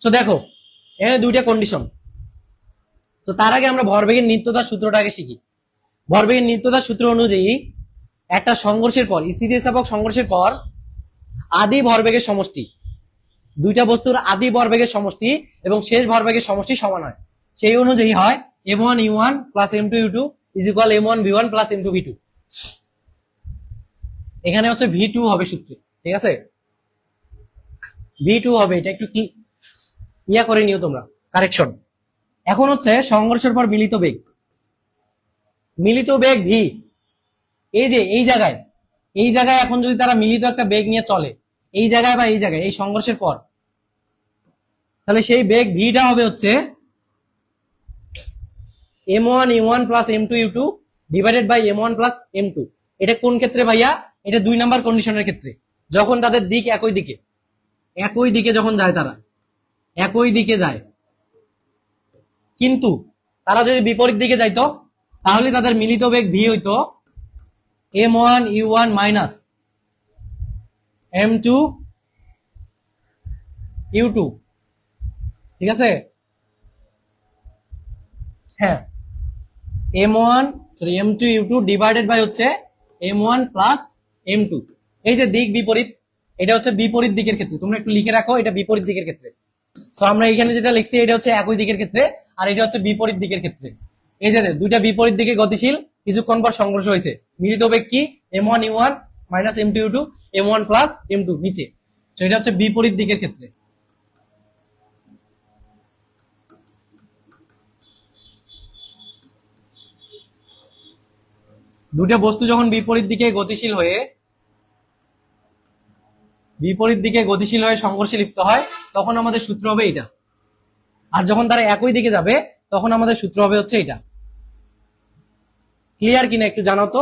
তো দেখো এখানে দুইটা কন্ডিশন। তো তার আগে আমরা ভরবেগের নিত্যতার সূত্রটাকে শিখি। ভরবেগের নিত্যতার সূত্র অনুযায়ী একটা সংঘর্ষের পর, স্থিতিস্থাপক সংঘর্ষের পর আদি ভরবেগের সমষ্টি, দুইটা বস্তুর আদি ভরবেগের সমষ্টি এবং শেষ ভরবেগের সমষ্টি সমান হয়। সেই অনুযায়ী হয় M1U1 plus M2U2 is equal M1V1 plus M2V2। এখানে হচ্ছে V2 হবে সূত্রে, ঠিক আছে, V2 হবে। এটা একটু কি ইয়া করে নিও তোমরা, কারেকশন। এখন হচ্ছে সংঘর্ষের পর মিলিত বেগ, মিলিত বেগ ভি। এই যে এই জায়গায় এখন যদি তারা মিলিত একটা বেগ নিয়ে চলে এই জায়গায় বা এই জায়গায়, এই সংঘর্ষের পর, তাহলে সেই বেগ ভিটা হবে হচ্ছে M1U1 plus M2U2 divided by M1 plus M2। এটা কোন ক্ষেত্রে ভাইয়া? এটা 2 নাম্বার কন্ডিশনের ক্ষেত্রে, যখন তাদের দিক একই দিকে যখন যায়, তারা একই দিকে যায়, কিন্তু তারা যদি বিপরীত দিকে যাইতো তাহলে তাদের মিলিত বেগ ভি হইতো M1U1 মাইনাস M2U2, ঠিক আছে। হ্যাঁ, M2U2 ডিভাইডেড বাই হচ্ছে M1 প্লাস M2। এই যে দিক বিপরীত, এটা হচ্ছে বিপরীত দিকের ক্ষেত্রে, তোমরা একটু লিখে রাখো, এটা বিপরীত দিকের ক্ষেত্রে। তো আমরা এখানে যেটা লিখছি এটা হচ্ছে একই দিকের ক্ষেত্রে, আর এটা হচ্ছে বিপরীত দিকের ক্ষেত্রে। এই যে দুইটা বিপরীত দিকে গতিশীল, কিছুক্ষণ পর সংঘর্ষ হয়েছে, মিলিত বেগ কি M1U1 minus M2U2 M1 plus M2 নিচে। তো এটা হচ্ছে বিপরীত দিকের ক্ষেত্রে। দুটো বস্তু যখন বিপরীত দিকে গতিশীল হয়ে সংঘর্ষে লিপ্ত হয় তখন আমাদের সূত্র হবে এটা, আর যখন তারা একই দিকে যাবে তখন আমাদের সূত্র হবে হচ্ছে এটা। ক্লিয়ার কিনা একটু জানাও তো।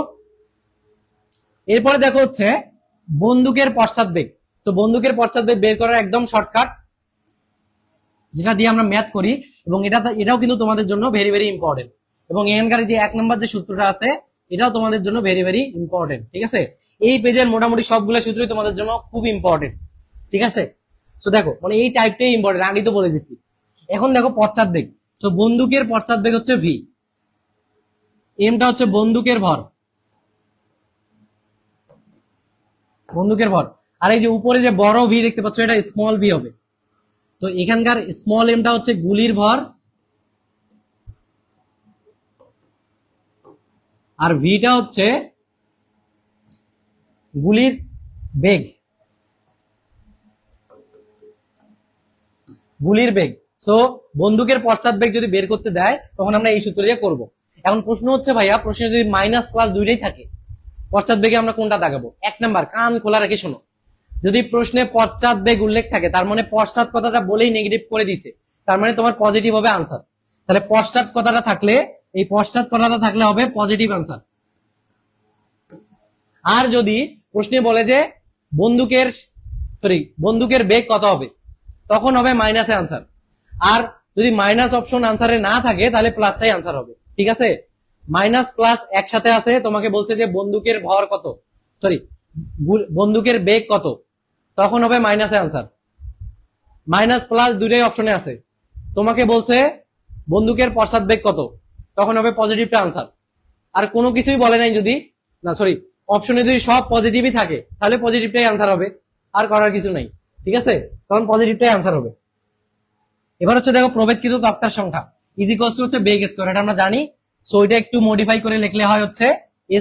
এরপরে দেখো হচ্ছে বন্দুকের পশ্চাৎ বেগ। তো বন্দুকের পশ্চাৎ বেগ বের করার একদম শর্টকাট, যেটা দিয়ে আমরা ম্যাথ করি, এবং এটাও কিন্তু তোমাদের জন্য ভেরি ভেরি ইম্পর্টেন্ট। এবং এখানকার যে 1 নম্বর যে সূত্রটা আছে এটাও তোমাদের জন্য ভেরি ভেরি ইম্পর্টেন্ট, ঠিক আছে। এই পেজের মোটামুটি সবগুলো সূত্রই তোমাদের জন্য খুব ইম্পর্টেন্ট, ঠিক আছে। তো দেখো মানে এই টাইপটাই ইম্পর্টেন্ট, আগেই তো বলে দিচ্ছি। এখন দেখো পশ্চাৎ বেগ। তো বন্দুকের পশ্চাৎ বেগ হচ্ছে ভি, এমটা হচ্ছে বন্দুকের ভর, আর এই যে উপরে যে বড় ভি দেখতে পাচ্ছ এটা স্মল ভি হবে। তো এখানকার স্মল এমটা হচ্ছে গুলির ভর, আর ভিটা হচ্ছে গুলির বেগ, সো বন্দুকের পশ্চাৎ বেগ যদি বের করতে দেয় তখন আমরা এই সূত্র দিয়ে করব। এখন প্রশ্ন হচ্ছে ভাইয়া, প্রশ্নে যদি মাইনাস প্লাস দুইটাই থাকে পশ্চাৎ বেগে আমরা কোনটা দাগাবো? 1 নাম্বার, কান খোলা রেখে শোনো, যদি প্রশ্নে পশ্চাৎ বেগ উল্লেখ থাকে তার মানে পশ্চাৎ কথাটা বলেই নেগেটিভ করে দিছে, তার মানে তোমার পজিটিভ হবে আনসার। তাহলে পশ্চাৎ কথাটা থাকলে, এই পশ্চাৎ কথাটা থাকলে হবে পজিটিভ আনসার। আর যদি প্রশ্নে বলে যে বন্দুকের বেগ কত হবে, তখন হবে মাইনাসে আনসার। আর যদি মাইনাস অপশন আনসারে না থাকে তাহলে প্লাসটাই আনসার হবে, ঠিক আছে। মাইনাস প্লাস একসাথে আছে, তোমাকে বলছে যে বন্দুকের ভর কত, বন্দুকের বেগ কত, তখন হবে মাইনাসে আনসার। মাইনাস প্লাস দুইটাই অপশনে আছে, তোমাকে বলছে বন্দুকের পশ্চাৎ বেগ কত, তখন হবে পজিটিভটা আনসার। আর কোনো কিছুই বলে নাই যদি অপশনে যদি সব পজিটিভই থাকে তাহলে পজিটিভটাই আনসার হবে, আর করার কিছু নাই, ঠিক আছে, তখন পজিটিভটাই আনসার হবে। এবার হচ্ছে দেখো প্রভেদকৃত তক্তার সংখ্যা ইজ ইকুয়ালস টু হচ্ছে বেগ স্কয়ার, এটা আমরা জানি। সো এটা একটু মডিফাই করে লিখলে হয় হচ্ছে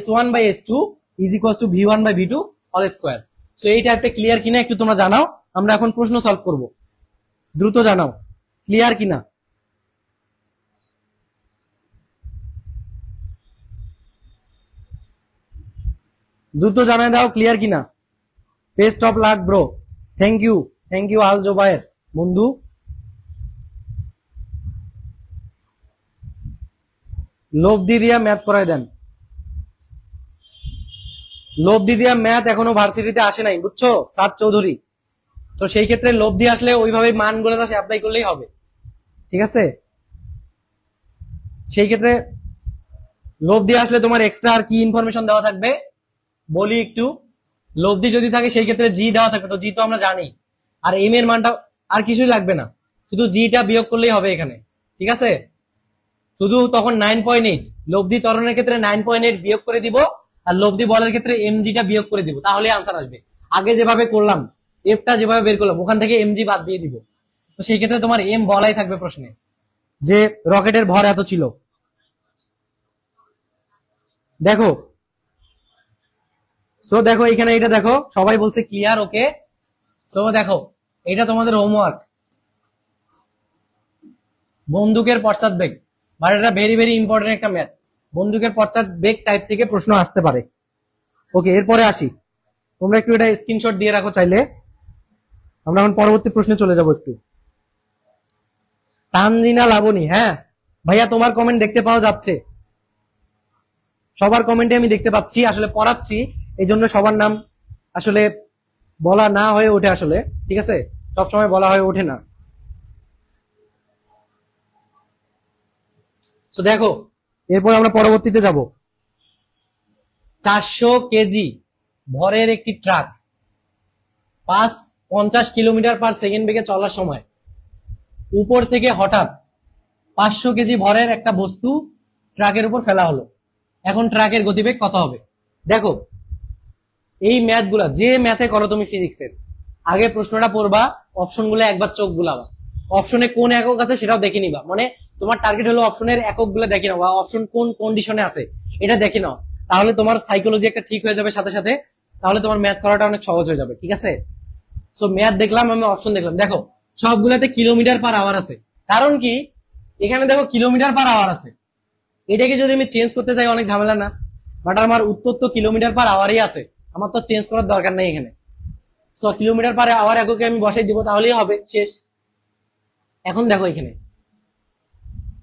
S1/S2 is equals to V1/V2 whole square. So এই টাইপটা ক্লিয়ার কিনা একটু তোমরা জানাও, আমরা এখন প্রশ্ন সলভ করব, দ্রুত জানাও ক্লিয়ার কিনা। দ্রুত জানাই দাও ক্লিয়ার কিনা। Best of luck bro, thank you Al Zobayer বন্ধু। লোভ দিয়া ম্যাথ করাই দেন, লোভ দিয়া ম্যাথ এখনো ভার্সিটিতে আসে নাই বুঝছো সাদ চৌধুরী। তো সেই ক্ষেত্রে লোভ দিয়ে আসলে ওইভাবে মানগুলো সে অ্যাপ্লাই করলেই হবে, ঠিক আছে। সেই ক্ষেত্রে লোভ দিয়ে আসলে তোমার এক্সট্রা আর কি ইনফরমেশন দেওয়া থাকবে, বলি একটু, লব্ধি যদি থাকে সেই ক্ষেত্রে জি দেওয়া থাকবে, তো জি তো আমরা জানি, আর এম এর মানটা আর কিছুই লাগবে না, শুধু জিটা বিয়োগ করলেই হবে এখানে, ঠিক আছে। শুধু তখন 9.8, লব্ধি ত্বরণের ক্ষেত্রে 9.8 বিয়োগ করে দিব, আর লব্ধি বলের ক্ষেত্রে এমজিটা বিয়োগ করে দিব, তাহলে আনসার আসবে। আগে যেভাবে করলাম, এফটা যেভাবে বের করলাম, ওখান থেকে এমজি বাদ দিয়ে দিব, তো সেই ক্ষেত্রে তোমার এম বলাই থাকবে প্রশ্নে, যে রকেটের ভর এত ছিল। দেখো, সো দেখো এখানে এটা দেখো, সবাই বলছে ক্লিয়ার, ওকে। সো দেখো, এটা তোমাদের হোমওয়ার্ক, বন্দুকের পশ্চাৎ বেগ, বাট এটা ভেরি ভেরি ইম্পর্টেন্ট একটা ম্যাথ। বন্দুকের পশ্চাৎ বেগ টাইপ থেকে প্রশ্ন আসতে পারে। ওকে, এরপরে আসি, তোমরা একটু এটা স্ক্রিনশট দিয়ে রাখো চাইলে। আমরা এখন পরবর্তী প্রশ্নে চলে যাব একটু। তানজিনা লাবণী, হ্যাঁ ভাইয়া তোমার কমেন্ট দেখতে পাওয়া যাচ্ছে, সবার কমেন্টে আমি দেখতে পাচ্ছি, আসলে পড়াচ্ছি এই জন্য সবার নাম আসলে বলা না হয়ে ওঠে আসলে, ঠিক আছে, সবসময় বলা হয়ে ওঠে না। তো দেখো, এরপর আমরা পরবর্তীতে যাব। 400 কেজি ভরের একটি ট্রাক 50 কিলোমিটার পার সেকেন্ড বেগে চলার সময় উপর থেকে হঠাৎ 500 কেজি ভরের একটা বস্তু ট্রাকের উপর ফেলা হলো, এখন ট্রাকের গতিবেগ কত হবে? দেখো, এই ম্যাথ গুলা যে ম্যাথে করো তুমি ফিজিক্সের, আগে প্রশ্নটা পড়বা, অপশন গুলো একবার চোখ গুলাবা, অপশনে কোন একক আছে সেটাও দেখে নিবা, মানে তোমার টার্গেট হলো অপশনের একক গুলো দেখে নাও, বা অপশন কোন কন্ডিশনে আছে এটা দেখে নাও, তাহলে তোমার সাইকোলজি একটা ঠিক হয়ে যাবে সাথে সাথে, তাহলে তোমার ম্যাথ করাটা অনেক সহজ হয়ে যাবে, ঠিক আছে। সো ম্যাথ দেখলাম, আমি অপশন দেখলাম, দেখো সবগুলাতে কিলোমিটার পার আওয়ার আছে, কারণ কি এখানে দেখো কিলোমিটার পার আওয়ার আছে, এটাকে যদি আমি চেঞ্জ করতে চাই অনেক ঝামেলা না, বাট আমার উত্তর তো কিলোমিটার পার আওয়ারই আছে, আমার তো চেঞ্জ করার দরকার নেই এখানে। সো কিলোমিটার পার আওয়ার এককে আমি বসাই দিব, তাহলেই হবে, শেষ। এখন দেখো এখানে,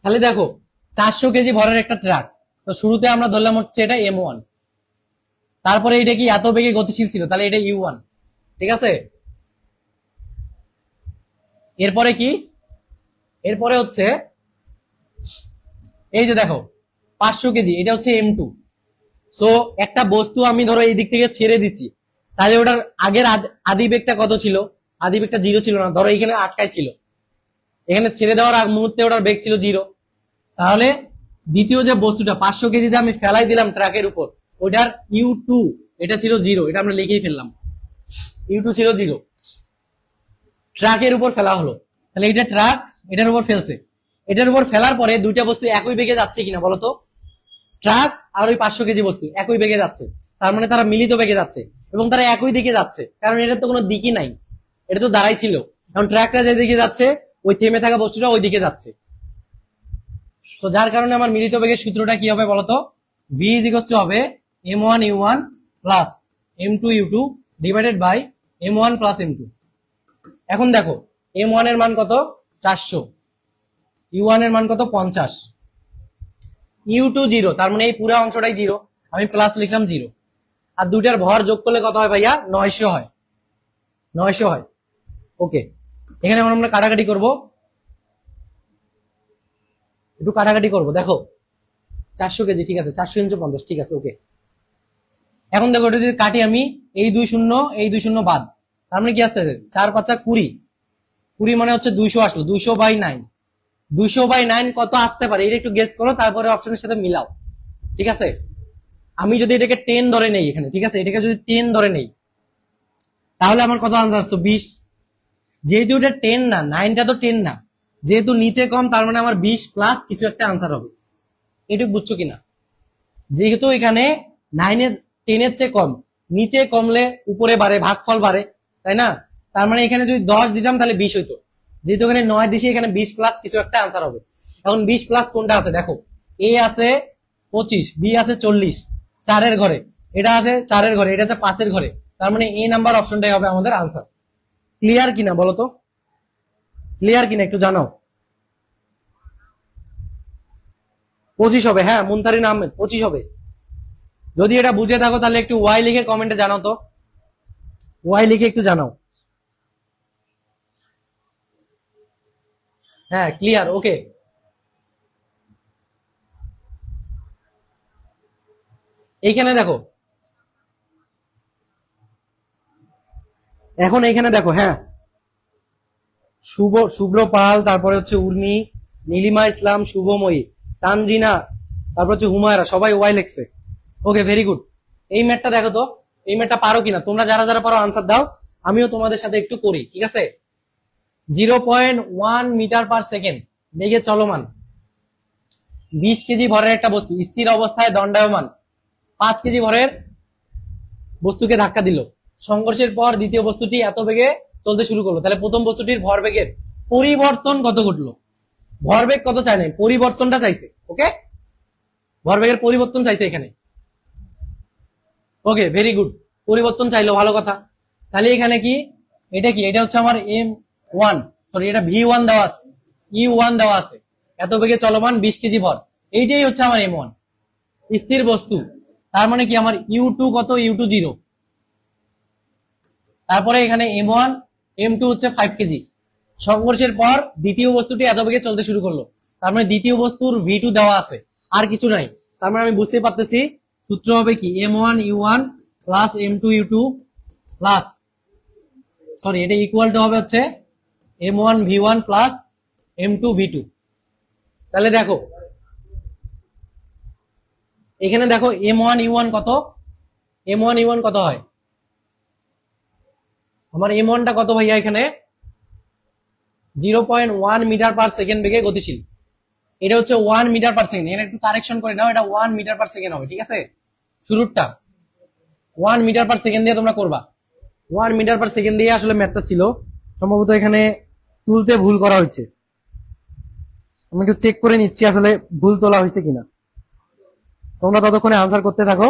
তাহলে দেখো 400 কেজি ভরের একটা ট্রাক, তো শুরুতে আমরা ধরলাম হচ্ছে এটা M1, তারপরে এটা কি এত বেগে গতিশীল ছিল, তাহলে এটা U1, ঠিক আছে। এরপরে কি, এরপরে হচ্ছে এই যে দেখো 500 কেজি, এটা হচ্ছে M2। সো একটা বস্তু আমি ধরো এই দিক থেকে ছেড়ে দিচ্ছি, তাহলে ওটার আগের আদি বেগটা কত ছিল? আদি বেগটা 0 ছিল না, ধরো এখানে আটকায় ছিল, এখানে ছেড়ে দেওয়ার আগ মুহূর্তে ওটার বেগ ছিল 0, তাহলে দ্বিতীয় যে বস্তুটা 500 কেজিতে আমি ফেলাই দিলাম ট্রাকের উপর, ওটার U2 এটা ছিল 0, এটা আমরা লিখেই ফেললাম, U2 ছিল 0, ট্রাকের উপর ফেলা হলো, তাহলে এটা ট্রাক এটার উপর ফেলছে, এটার উপর ফেলার পরে দুইটা বস্তু একই বেগে যাচ্ছে কিনা বলতো? ট্রাক আর ওই 500 কেজি বস্তু একই বেগে যাচ্ছে, তার মানে তারা মিলিত বেগে যাচ্ছে এবং তারা একই দিকে যাচ্ছে, কারণ এটার তো কোনো দিকই নাই, এটা তো দাঁড়াই ছিল, কারণ ট্রাকটা যে দিকে যাচ্ছে ওই থেমে থাকা বস্তুটা ওই দিকে যাচ্ছে। তো যার কারণে আমার মিলিত বেগের সূত্রটা কি হবে বলতো? V ইজ ইকুয়াল টু হবে M1U1 plus M2U2 divided by M1 plus M2। এখন দেখো M1 এর মান কত? 400, U1 এর মান কত? 50, U2 0, তার মানে এই পুরো অংশটাই 0, আমি প্লাস লিখলাম 0, আর দুইটার ভর যোগ করলে কত হয় ভাইয়া? 900 হয়, 900 হয়। ওকে, এখানে এখন আমরা কাটাকাটি করব, একটু কাটাকাটি করব। দেখো 400 কেজি, ঠিক আছে, 400 × 50, ঠিক আছে, ওকে। এখন দেখো এটা যদি কাটি আমি, এই 2 শূন্য এই 2 শূন্য বাদ, তার মানে কি আসতেছে? 4 × 5 = 20, 20 মানে হচ্ছে 200 আসলো, 200/9, 200/9 কত আসতে পারে এটা একটু গেস করো, তারপরে অপশনের সাথে মিলাও, ঠিক আছে। আমি যদি এটাকে 10 ধরে নেই এখানে, ঠিক আছে, এটাকে যদি 10 ধরে নেই, তাহলে আমার কত আনসার আসতো? 20। যেহেতু এটা 10 না, 9টা তো 10 না, যেহেতু নিচে কম, তার মানে আমার 20 প্লাস কিছু একটা আনসার হবে, এটুকু বুঝছো কিনা? যেহেতু এখানে 9 10 চেয়ে কম, নিচে কমলে উপরে বাড়ে, ভাগফল বাড়ে, তাই না? তার মানে এখানে যদি 10 দিতাম তাহলে 20 হইতো, যেহেতু এখানে 9 দিছি, এখানে 20 প্লাস কিছু একটা আনসার হবে। এখন 20 প্লাস কোনটা আছে দেখো, A আছে 25, B আছে 40, 4 ঘরে, এটা আছে 4 ঘরে, এটা আছে 5 ঘরে, তার মানে A নাম্বার অপশনটাই হবে আমাদের আনসার। ক্লিয়ার কিনা বলো তো? ক্লিয়ার কিনা একটু জানাও। 25 হবে, হ্যাঁ মুনতারিন আহমেদ 25 হবে। যদি এটা বুঝে থাকো তাহলে একটু ওয়াই লিখে কমেন্টে জানাও তো, ওয়াই লিখে একটু জানাও। হ্যাঁ ক্লিয়ার, ওকে। এইখানে দেখো এখন এখানে দেখো, হ্যাঁ, শুভ্র পাল, তারপরে হচ্ছে উর্মি, নীলিমা ইসলাম, শুভময়ী, তানজিনা, তারপর হচ্ছে হুমায়রা, সবাই ওয়াই লেখছে। ওকে, ভেরি গুড। এই ম্যাথটা দেখো তো, এই ম্যাথটা পারো কিনা তোমরা, যারা যারা পারো আনসার দাও, আমিও তোমাদের সাথে একটু করি, ঠিক আছে। 0.1 মিটার পার সেকেন্ড বেগে চলমান 20 কেজি ভরের একটা বস্তু স্থির অবস্থায় দণ্ডায়মান 5 কেজি ভরের বস্তুকে ধাক্কা দিল। সংঘর্ষের পর দ্বিতীয় বস্তুটি এত বেগে চলতে শুরু করলো, তাহলে প্রথম বস্তুটির ভরবেগের পরিবর্তন কত ঘটলো? ভরবেগ কত চাই নাই, পরিবর্তনটা চাইছে। ওকে, ভরবেগের পরিবর্তন চাইছে এখানে। ওকে, ভেরি গুড, পরিবর্তন চাইলো, ভালো কথা। তাহলে এখানে কি, এটা কি, এটা হচ্ছে আমার M1, সরি এটা V1 দেওয়া আছে, E1 দেওয়া আছে, এত বেগে চলমান 20 কেজি ভর, এইটাই হচ্ছে আমার M1 স্থির বস্তু। তার মানে কি আমার U2 কত, U2 0। তারপরে এখানে M1, M2 হচ্ছে 5 কেজি। সংঘর্ষের পর দ্বিতীয় বস্তুটি এত বেগে চলতে শুরু করলো, তার মানে দ্বিতীয় বস্তুর V2 দেওয়া আছে, আর কিছু নাই। তার মানে আমি বুঝতে পারতেছি সূত্র হবে কি, M1 U1 plus M2 U2 plus, sorry এটা ইকুয়াল টু হবে হচ্ছে M1 V1 plus M2 V2। তাহলে দেখো এখানে দেখো M1 U1 কত, M1 U1 কত হয় আমার, M1 টা কত ভাইয়া এখানে 0.1 মিটার পার সেকেন্ড বেগে গতিশীল। এটা হচ্ছে 1 মিটার পার সেকেন্ড, এখানে একটু কারেকশন করে নাও, এটা 1 মিটার পার সেকেন্ড হবে, ঠিক আছে। শুরুরটা 1 মিটার পার সেকেন্ড দিয়ে তোমরা করবা, 1 মিটার পার সেকেন্ড দিয়ে আসলে ম্যাথটা ছিল, সম্ভবত এখানে তুলতে ভুল করা হয়েছে। আমি একটু চেক করে নিচ্ছি আসলে ভুল তোলা হয়েছে কিনা, তোমরা ততক্ষণে আনসার করতে থাকো,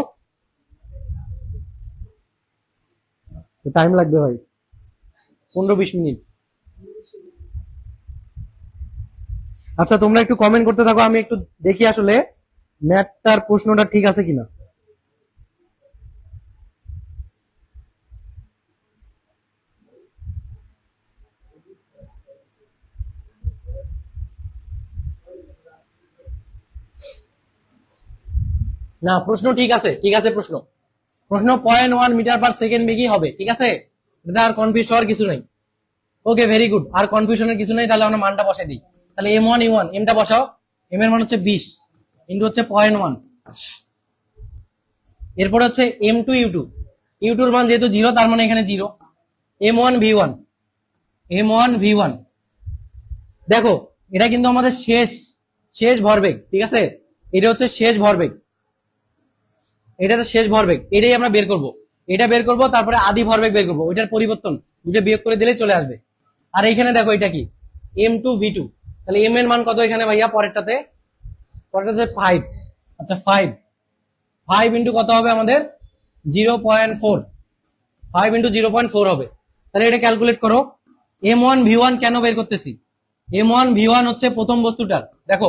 টাইম লাগবে ভাই 15-20 মিনিট। আচ্ছা তোমরা একটু কমেন্ট করতে থাকো, আমি একটু দেখি আসলে ম্যাথটার প্রশ্নটা ঠিক আছে কিনা। না, প্রশ্ন ঠিক আছে, ঠিক আছে, প্রশ্ন 0.1 মিটার পার সেকেন্ড বেগই হবে, ঠিক আছে, এটা আর কনফিউজ হওয়ার কিছু নাই। ওকে, ভেরি গুড, আর কনফিউশনের কিছু নেই। তাহলে আমরা মানটা বসাই দিই, তাহলে M1 U1, এমটা বসাও, এম এর মান হচ্ছে 20 ইন্টু হচ্ছে 0.1, এরপরে হচ্ছে M2 U2, U2 এর মান যেহেতু 0 তার মানে এখানে 0, M1 V1, M1 V1। দেখো এটা কিন্তু আমাদের শেষ ভরবেগ, ঠিক আছে, এটা হচ্ছে শেষ ভরবেগ, এটা তো শেষ ভরবেগ, এটাই আমরা বের করব, এটা বের করব, তারপরে আদি ভরবেগ বের করব, ওইটার পরিবর্তন দুটো বিয়োগ করে দিলে চলে আসবে। আর এইখানে দেখো এটা কি M2 V2, তাহলে M এর মান কত এখানে ভাইয়া, পরেরটাতে 5, আচ্ছা 5 ইন্টু কত হবে আমাদের 0.4, 5 ইন্টু 0.4 হবে। তাহলে এটা ক্যালকুলেট করো। M1 V1 কেন বের করতেছি, M1 V1 হচ্ছে প্রথম বস্তুটার, দেখো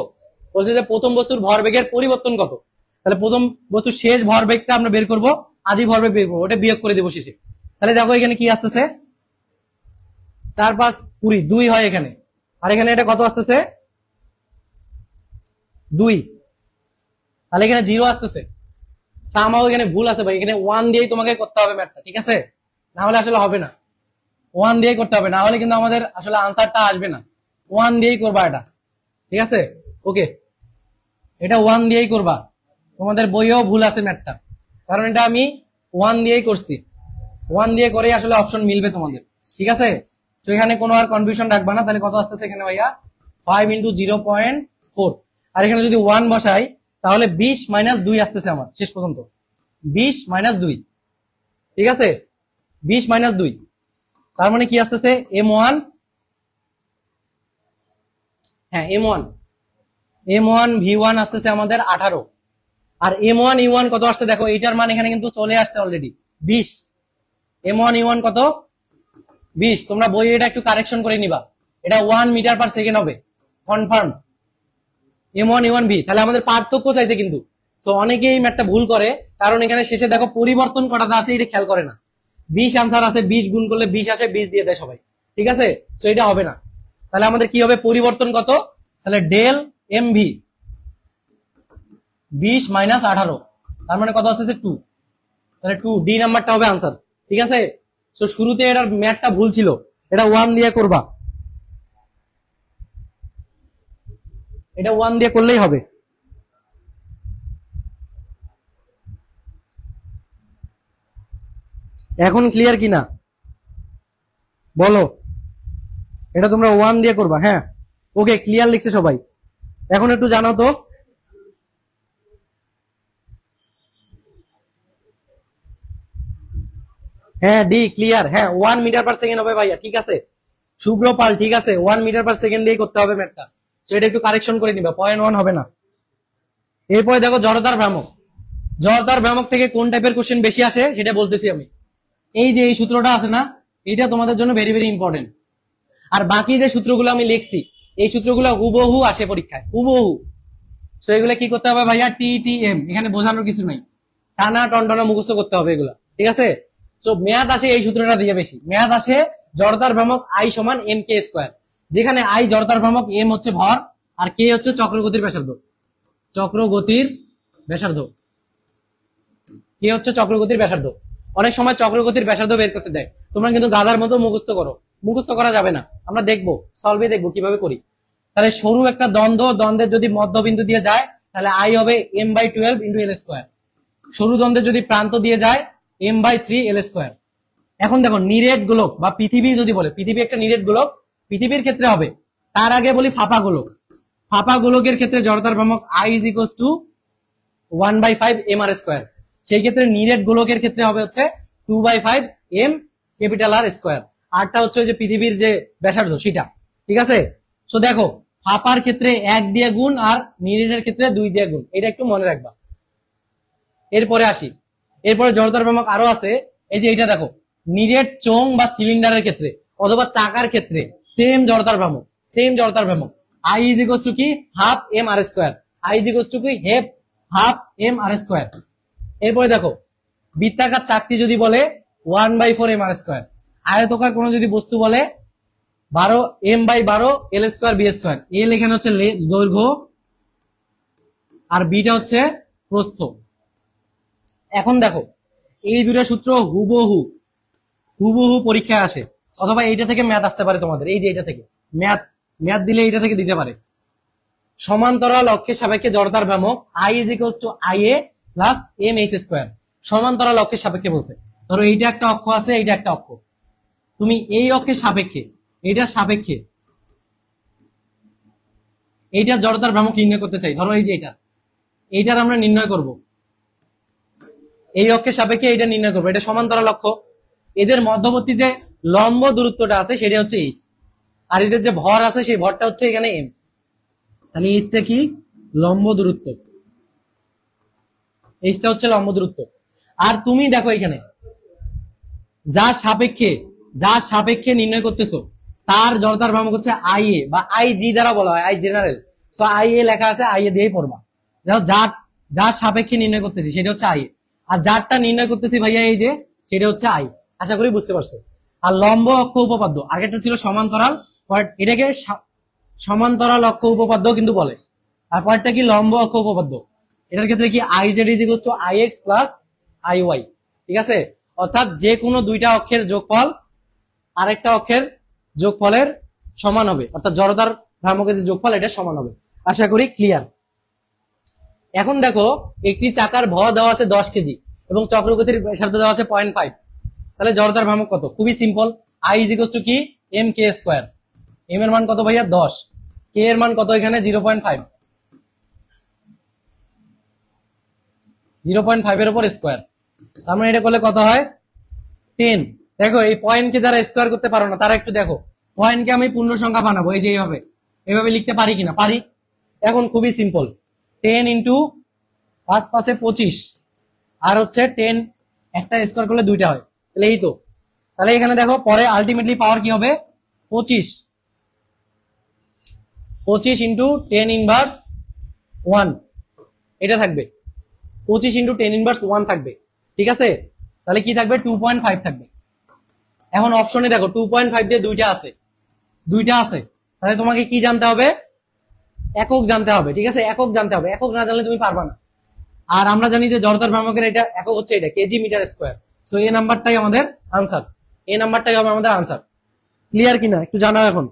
বলছে যে প্রথম বস্তুর ভরবেগের পরিবর্তন কত, তাহলে প্রথম বস্তুর শেষ ভরবেগটা আমরা বের করব, আদি ভরবেগ বের করবো, ওটা বিয়োগ করে দেবো শেষে। তাহলে দেখো এখানে কি আসতেছে, 4 5 20, 2 হয় এখানে, আর এখানে এটা কত আসতেছে 2, তাহলে এখানে 0 আসতেছে। সামাও এখানে ভুল আছে ভাই, এখানে 1 দিয়েই তোমাকে করতে হবে ম্যাথটা, ঠিক আছে, না হলে আসলে হবে না, 1 দিয়েই করতে হবে, না হলে কিন্তু আমাদের আসলে আনসারটা আসবে না। 1 দিয়েই করবা এটা, ঠিক আছে। ওকে, এটা 1 দিয়েই করবা, তোমাদের বইয়েও ভুল আছে ম্যাথটা, কারণ এটা আমি 1 দিয়েই করছি, 1 দিয়ে করে আসলে অপশন মিলবে তোমাদের, ঠিক আছে। তো এখানে কোনো আর কনফিউশন রাখবা না। তাহলে কত আসতেছে এখানে ভাইয়া 5 ইন্টু 0.4, আর এখানে যদি 1 বসাই তাহলে 20 মাইনাস 2 আসতেছে আমার শেষ পর্যন্ত, 20 মাইনাস 2, ঠিক আছে, 20 মাইনাস 2, তার মানে কি আসতেছে M1, হ্যাঁ M1 V1 আসতেছে আমাদের 18, আর M1 U1 কত আসছে দেখো, এইটার মান এখানে কিন্তু চলে আসছে অলরেডি 20, M1 U1 কত 20, তোমরা বইয়ে এটা একটু কারেকশন করে নিবা, এটা 1 মিটার পার সেকেন্ড হবে, কনফার্ম M1 U1 V। তাহলে আমাদের পার্থক্য চাইছে কিন্তু, তো অনেকেই ম্যাথটা ভুল করে, কারণ এখানে শেষে দেখো পরিবর্তন কটাটা আছে এটা খেয়াল করে না, 20 আনসার আছে, 20 গুণ করলে 20 আসে, 20 দিয়ে দেয় সবাই, ঠিক আছে, তো এটা হবে না। তাহলে আমাদের কি হবে পরিবর্তন কত, তাহলে ডেল MV 20 মাইনাস 18, তার মানে কত আসছে 2, তাহলে 2 ডি নাম্বারটা হবে আনসার, ঠিক আছে। তো শুরুতে এটার ম্যাথটা ভুল ছিল, এটা 1 দিয়ে করবা, এটা 1 দিয়ে করলেই হবে। এখন ক্লিয়ার কিনা বলো, এটা তোমরা 1 দিয়ে করবা। হ্যাঁ ওকে, ক্লিয়ার লিখছে সবাই। এখন একটু জানাও তো, হ্যাঁ ডি ক্লিয়ার, হ্যাঁ 1 মিটার পার সেকেন্ড হবে ভাইয়া, ঠিক আছে শুভ্র পাল, ঠিক আছে 1 মিটার পার সেকেন্ড দিয়ে করতে হবে ম্যাথটা। সেটা একটু কারেকশন করে নিবা, 0.1 হবে না। এরপরে দেখো জড়তার ভ্রামক, জড়তার ভ্রামক থেকে কোন টাইপের কোশ্চেন বেশি আসে সেটা বলতেছি আমি। এই যে এই সূত্রটা আছে না, এটা তোমাদের জন্য ভেরি ভেরি ইম্পর্টেন্ট। আর বাকি যে সূত্রগুলো আমি লিখছি, এই সূত্রগুলো হুবহু আসে পরীক্ষায়, হুবহু। তো এগুলো কি করতে হবে ভাইয়া, TTM, এখানে বোঝানোর কিছু নাই, টানা টনটনা মুখস্থ করতে হবে এগুলা, ঠিক আছে। তো মেয়াদ আসে এই সূত্রটা দিয়ে বেশি, মেয়াদ আসে জড়তার ভ্রামক I সমান mk স্কয়ার, যেখানে I জড়তার ভ্রামক, m হচ্ছে ভর, আর k হচ্ছে চক্রগতির ব্যাসার্ধ, চক্রগতির ব্যাসার্ধ, k হচ্ছে চক্রগতির ব্যাসার্ধ। অনেক সময় চক্রগতির ব্যাসার্ধ বের করতে দেয়, তোমরা কিন্তু গাধার মতো মুখস্থ করো, মুখস্থ করা যাবে না, আমরা দেখবো সলভে দেখবো কিভাবে করি। তাহলে সরু একটা দ্বন্দ্ব, দ্বন্দ্বের যদি মধ্যবিন্দু দিয়ে যায় তাহলে I হবে m/12 × l স্কয়ার, সরু দ্বন্দ্বের যদি প্রান্ত দিয়ে যায় m/3 l স্কয়ার। এখন দেখো নিরেট গোলক বা পৃথিবী যদি বলে, পৃথিবী একটা নিরেট গোলক, পৃথিবীর ক্ষেত্রে হবে, তার আগে বলি ফাঁপা গোলক, ফাঁপা গোলকের ক্ষেত্রে জড়তার ভ্রামক I = 1/5 mr স্কয়ার, সেই ক্ষেত্রে নিরেট গোলকের ক্ষেত্রে হবে হচ্ছে 2/5 m R স্কয়ার, আরটা হচ্ছে যে পৃথিবীর যে ব্যাসার্ধ সেটা, ঠিক আছে। সো দেখো ফাঁপার ক্ষেত্রে 1 দিয়ে গুণ আর নিরেটের ক্ষেত্রে 2 দিয়ে গুণ, এটা একটু মনে রাখবা। এরপরে আসি, এরপরে জড়তার ভ্রামক আরো আছে, এই যে এটা দেখো, নিরেট চোঙ বা সিলিন্ডারের ক্ষেত্রে অথবা চাকার ক্ষেত্রে সেম জড়তার ভ্রামক, সেম জড়তার ভ্রামক I = কি হাফ mr স্কয়ার, I = কি হাফ mr স্কয়ার। এরপরে দেখো বৃত্তাকার চাকতি যদি বলে 1/4 mr স্কয়ার, আয়তকার কোন যদি বস্তু বলে 12 m/12 l square b square, l এখানে হচ্ছে দৈর্ঘ্য আর বিটা হচ্ছে প্রস্থ। এখন দেখো এই দুটো সূত্র হুবহু হুবহু পরীক্ষায় আসে, অথবা এইটা থেকে ম্যাথ আসতে পারে তোমাদের, এই যে এটা থেকে ম্যাথ দিলে এইটা থেকে দিতে পারে। সমান্তরাল অক্ষের সাপেক্ষে জড়তার ভ্রামক I = IA + mh স্কয়ার, সমান্তরাল অক্ষের সাপেক্ষে বলছে। ধরো এইটা একটা অক্ষ আছে, এইটা একটা অক্ষ, তুমি এই অক্ষের সাপেক্ষে, এইটার সাপেক্ষে এইটার জড়তার ভ্রামক নির্ণয় করতে চাই। ধরো এই যে এইটার আমরা নির্ণয় করব, এই অক্ষের সাপেক্ষে এইটা নির্ণয় করবো, এটা সমান্তরাল অক্ষ, এদের মধ্যবর্তী যে লম্ব দূরত্বটা আছে সেটা হচ্ছে h, আর এদের যে ভর আছে সেই ভরটা হচ্ছে এখানে m, তাহলে এইচটা কি লম্ব দূরত্ব, এইচটা হচ্ছে লম্ব দূরত্ব। আর তুমি দেখো এখানে যার সাপেক্ষে নির্ণয় করতেছো তার জড়তার ভ্রামক হচ্ছে IA বা IG দ্বারা বলা হয়, I জেনারেল, সো IA লেখা আছে, IA দিয়েই পড়বা। দেখো যার সাপেক্ষে নির্ণয় করতেছি সেটা হচ্ছে IA, আর যারটা নির্ণয় করতেছি ভাইয়া এই যে সেটা হচ্ছে I, আশা করি বুঝতে পারছো। আর লম্ব অক্ষ উপপাদ্য, আগেরটা ছিল সমান্তরাল, এটাকে সমান্তরাল অক্ষ উপপাদ্য কিন্তু বলে, আর পরেরটা কি লম্ব অক্ষ উপপাদ্য, এটার ক্ষেত্রে কি IZ = IX + IY, ঠিক আছে। অর্থাৎ যে কোনো দুইটা অক্ষের যোগফল আরেকটা অক্ষের যোগফলের সমান হবে, অর্থাৎ জড়তার ভ্রামকের যে যোগফল এটা সমান হবে, আশা করি ক্লিয়ার। এখন দেখো একটি চাকার ভর দেওয়া আছে 10 কেজি এবং চক্রগতির ব্যাসার্ধ দেওয়া আছে 0.5, তাহলে জড়তার ভ্রামক কত? খুবই সিম্পল, I = কি mk স্কয়ার, m এর মান কত ভাইয়া 10, k এর মান কত এখানে 0.5, 0.5 এর উপর স্কয়ার, তার মানে এটা করলে কত হয় 10। দেখো এই পয়েন্টকে যারা স্কয়ার করতে পারো না তারা একটু দেখো, পয়েন্টকে আমি পূর্ণ সংখ্যা বানাবো, এই যে এইভাবে লিখতে পারি কিনা, পারি। এখন খুবই সিম্পল, 10 × 5 × 5 = 25, আর হচ্ছে 10 একটা স্কয়ার করলে দুইটা হয়, তাহলে এই তো, তাহলে এখানে দেখো পরে আলটিমেটলি পাওয়ার কি হবে 25 × 10⁻1 এটা থাকবে, 25 × 10⁻1 থাকবে, ঠিক আছে। তাহলে কি থাকবে 2.5 থাকবে। এখন অপশনে দেখো 2.5 দিয়ে দুইটা আছে, তাহলে তোমাকে কি জানতে হবে, একক জানতে হবে, ঠিক আছে, একক জানতে হবে, একক না জানলে তুমি পারবা না। আর আমরা জানি যে জড়তার ভ্রামকের এটা একক হচ্ছে এটা কেজি মিটার স্কয়ার, সো এই নাম্বারটাই আমাদের আনসার। এই নাম্বারটাই হবে আমাদের আনসার। ক্লিয়ার কিনা একটু জানাও, এখন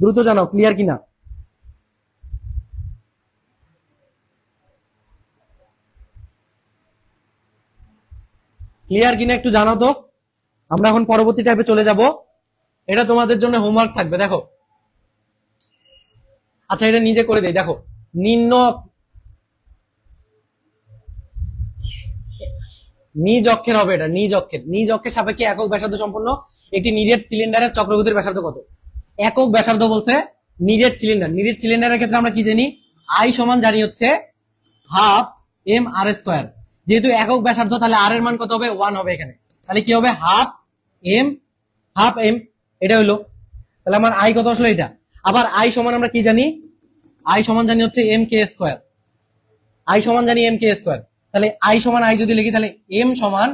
দ্রুত জানাও ক্লিয়ার কিনা। ক্লিয়ার কিনা একটু জানাও তো। আমরা এখন পরবর্তী টাইপে চলে যাব। এটা তোমাদের জন্য হোমওয়ার্ক থাকবে, দেখো। আচ্ছা এটা নিজে করে দেই, দেখো। নিম্ন নিজ অক্ষের হবে, এটা নিজ অক্ষের সাপেক্ষে একক ব্যাসার্ধ সম্পন্ন একটি নিরেট সিলিন্ডারের চক্রগতির ব্যাসার্ধ কত? একক ব্যাসার্ধ বলছে নিরেট সিলিন্ডারের ক্ষেত্রে আমরা কি জানি? আই সমান জানি হচ্ছে হাফ এম আর স্কোয়ার। যেহেতু একক ব্যাসার্ধ তাহলে আর এর মান কত হবে? 1 হবে এখানে। তাহলে কি হবে? হাফ এম, এটা হলো। তাহলে আমার আই কত আসলো? এটা। আবার আই সমান আমরা কি জানি? আই সমান জানি হচ্ছে এম কে স্কোয়ার। তাহলে আই সমান আই যদি লিখি তাহলে এম সমান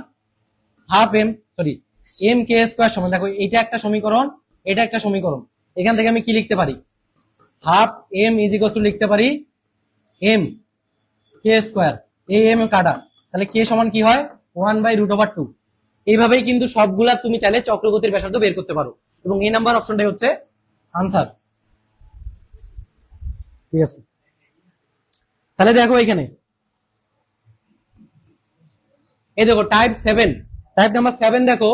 half M, sorry M K square সমান, দেখো এটা একটা সমীকরণ, এটা একটা সমীকরণ। এখান থেকে আমি কি লিখতে পারি? Half M is equal to লিখতে পারি এম কে স্কোয়ার, এই এম কাটা, তাহলে কে সমান কি হয়? 1/√2। এইভাবেই কিন্তু সবগুলা তুমি চাইলে চক্রগতির ব্যাসার্ধ বের করতে পারো, এবং এই নাম্বার অপশনটাই হচ্ছে আনসার। ঠিক আছে, তাহলে দেখো এখানে এই দেখো টাইপ নাম্বার 7 দেখো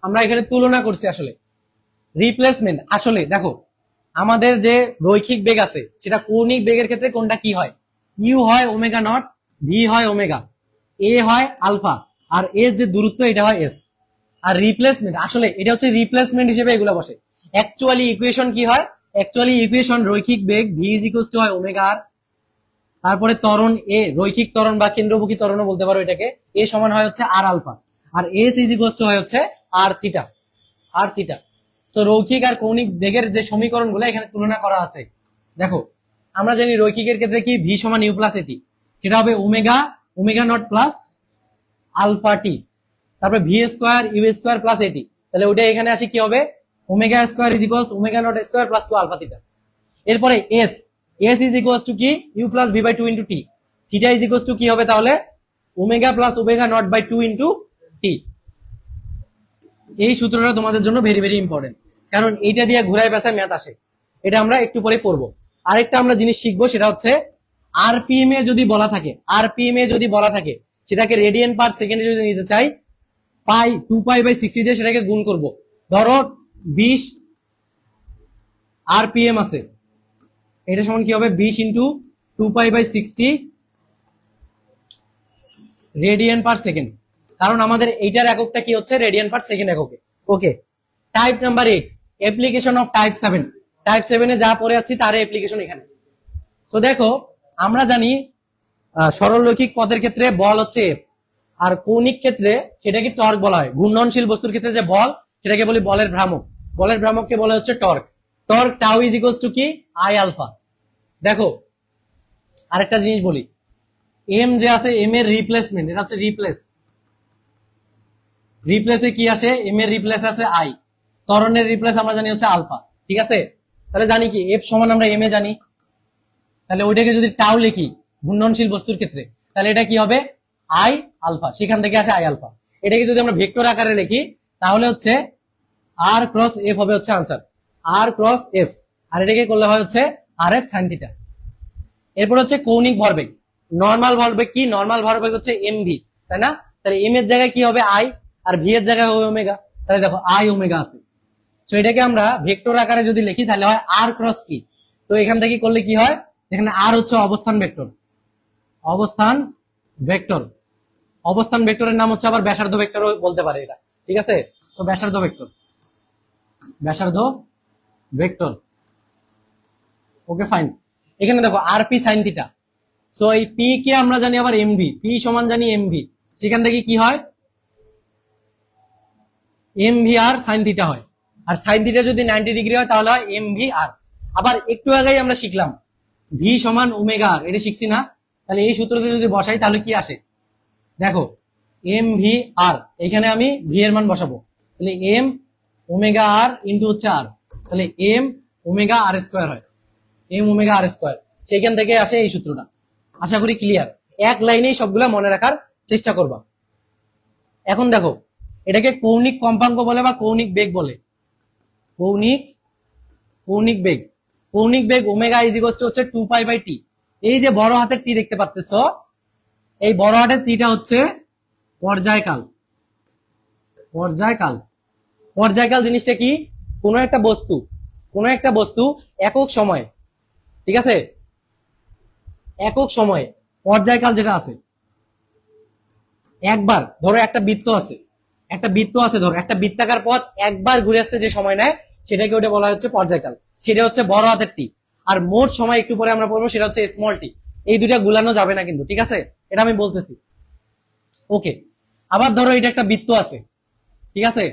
আমরা এখানে তুলনা করছি আসলে রিপ্লেসমেন্ট। আসলে দেখো আমাদের যে রৈখিক বেগ আছে সেটা কৌণিক বেগের ক্ষেত্রে কোনটা কি হয়? ইউ হয় ওমেগা নট, ভি হয় ওমেগা, এ হয় আলফা, আর এর যে দূরত্ব এটা হয় এস। আর রিপ্লেসমেন্ট আসলে এটা হচ্ছে রিপ্লেসমেন্ট হিসেবে এগুলো বসে। অ্যাকচুয়ালি ইকুয়েশন কি হয়? রৈখিক বেগ ভি ইজ ইকুয়াল টু হয় ওমেগা আর, তারপরে ত্বরণ এ, রৈখিক ত্বরণ বা কেন্দ্রমুখী ত্বরণও বলতে পারো এটাকে, এ সমান হয় হচ্ছে আর আলফা, আর এস ইজ ইকুয়াল টু হয় হচ্ছে আর থিটা। তো রৈখিক আর কৌণিক বেগের যে সমীকরণগুলো এখানে তুলনা করা আছে, দেখো আমরা জানি রৈখিকের ক্ষেত্রে কি ভি সমান ইউ প্লাস এটি, সেটা হবে omega naught plus alpha T, তারপরে V square U square plus A T, তাহলে ওটা এখানে আসে কি হবে? Omega square is equal omega naught square plus 2 alpha theta. এরপরে এস ইজ ইকুয়াল টু কি? U plus V by 2 into T, theta is equal to কি হবে তাহলে? Omega plus omega naught by 2 into T. এই সূত্রটা তোমাদের জন্য very very important, কারণ এইটা দিয়ে ঘুরায় পেঁচায় ম্যাথ আসে। এটা আমরা একটু পরে পড়বো। আরেকটা আমরা জিনিস শিখবো, সেটা হচ্ছে আরপিএম এ যদি বলা থাকে সেটাকে রেডিয়ান পার সেকেন্ডে যদি নিতে চাই, 2π/60 দিয়ে সেটাকে গুণ করব। ধরো 20 আরপিএম আছে, এটা সমান কি হবে? 20 ইন্টু 2π/60 রেডিয়ান পার সেকেন্ড, কারণ আমাদের এইটার এককটা কি হচ্ছে? রেডিয়ান পার সেকেন্ড এককে। Okay, type number 8 application of type 7 এ যা পড়ে আছি তার অ্যাপ্লিকেশন এখানে। তো দেখো আমরা জানি সরলরৈখিক পথের ক্ষেত্রে বল হচ্ছে এফ, আর কৌণিক ক্ষেত্রে সেটাকে টর্ক বলা হয়। ঘূর্ণনশীল বস্তুর ক্ষেত্রে যে বল সেটাকে বলি বলের ভ্রামককে বলা হচ্ছে torque. Tau is equals to কি? I alpha. দেখো আরেকটা জিনিস বলি, এম যে আছে এম এর রিপ্লেসমেন্ট, এটা হচ্ছে রিপ্লেসে কি আসে? এম এর রিপ্লেস আছে আই, ত্বরণের রিপ্লেস আমরা জানি হচ্ছে আলফা। ঠিক আছে, তাহলে জানি কি এফ সমান আমরা এম এ জানি, তাহলে ওইটাকে যদি টাউ লিখি ঘূর্ণনশীল বস্তুর ক্ষেত্রে, তাহলে এটা কি হবে? আই আলফা, সেখান থেকে আসে আই আলফা। এটাকে যদি আমরা ভেক্টর আকারে লিখি তাহলে হচ্ছে আর ক্রস এফ হবে হচ্ছে আনসার, আর ক্রস এফ, আর এটাকে করলে হয় হচ্ছে আর এফ সাইন থিটা। এরপর হচ্ছে কৌণিক ভরবেগ। নর্মাল ভরবেগ কি? নর্মাল ভরবেগ হচ্ছে এম ভি, তাই না? তাহলে এম এর জায়গায় কি হবে? আই, আর ভি এর জায়গায় হবে ওমেগা, তাহলে দেখো আই ওমেগা আছে। তো এটাকে আমরা ভেক্টর আকারে যদি লিখি তাহলে হয় আর ক্রস পি। তো এখান থেকে করলে কি হয়? এখানে আর হচ্ছে অবস্থান ভেক্টরের নাম হচ্ছে আবার ব্যাসার্ধ ভেক্টর বলতে পারে এটা। ঠিক আছে, তো ব্যাসার্ধ ভেক্টর। Okay fine. এখানে দেখো আর পি সাইন থিটা, সো এই পি কে আমরা জানি আবার এমভি, পি সমান জানি এমভি, সেখান থেকে কি হয়? এমভি আর সাইন থিটা হয়, আর সাইন থিটা যদি 90 ডিগ্রি হয় তাহলে হয় এমভি আর। আবার একটু আগেই আমরা শিখলাম ভি সমান ওমেগা আর, এটা শিখছি না? তাহলে এই সূত্রতে যদি বসাই তাহলে কি আসে? দেখো এম ভি আর, এখানে আমি ভি এর মান বসাবো, তাহলে এম ওমেগা আর ইন্টু হচ্ছে আর, তাহলে এম ওমেগা আর স্কোয়ার হয়, সেইখান থেকে আসে এই সূত্রটা। আশা করি ক্লিয়ার, এক লাইনেই সবগুলা মনে রাখার চেষ্টা করবা। এখন দেখো এটাকে কৌণিক কম্পাঙ্ক বলে বা কৌণিক বেগ বলে। কৌণিক কৌণিক বেগ কৌণিক বেগ ওমেগা ইজ ইকুয়াল টু হচ্ছে 2π/t। এই যে বড় হাতের টি দেখতে পাচ্তেছো, এই বড় হাতের টিটা হচ্ছে পর্যায়কাল। পর্যায়কাল পর্যায়কাল জিনিসটা কি? কোনো একটা বস্তু একক সময়, ঠিক আছে, একক সময়ে পর্যায়কাল যেটা আছে, একবার ধরো একটা বৃত্ত আছে ধরো একটা বৃত্তাকার পথ একবার ঘুরে আসতে যে সময় নেয় সেটাকে ওটা বলা হচ্ছে পর্যায়কাল। সেটা হচ্ছে বড় হাতের টি। আর মোট সময় একটু পরে আমরা পড়বো, সেটা হচ্ছে স্মল টি। এই দুইটা গুলানো যাবে না কিন্তু, ঠিক আছে, এটা আমি বলতেছি। ওকে, আবার ধরো এটা একটা বৃত্ত আছে, ঠিক আছে,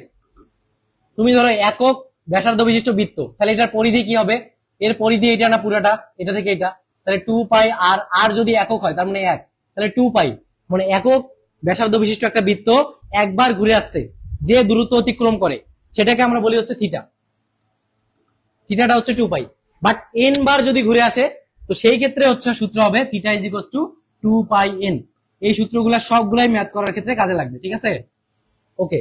তুমি ধরো একক ব্যাসার্ধ বিশিষ্ট বৃত্ত, তাহলে এটার পরিধি কি হবে? এর পরিধি এটা না পুরাটা, এটা থেকে এটা, তাহলে 2π। আর যদি একক হয় তার মানে 1, তাহলে 2π মানে একক ব্যাসার্ধ বিশিষ্ট একটা বৃত্ত একবার ঘুরে আসতে যে দূরত্ব অতিক্রম করে সেটাকে আমরা বলি হচ্ছে থিটা। থিটাটা হচ্ছে 2π। বাট n বার যদি ঘুরে আসে তো সেই ক্ষেত্রে হচ্ছে সূত্র হবে theta is equal two 2πn। এই সূত্রগুলা সবগুলাই ম্যাথ করার ক্ষেত্রে কাজে লাগবে, ঠিক আছে। ওকে,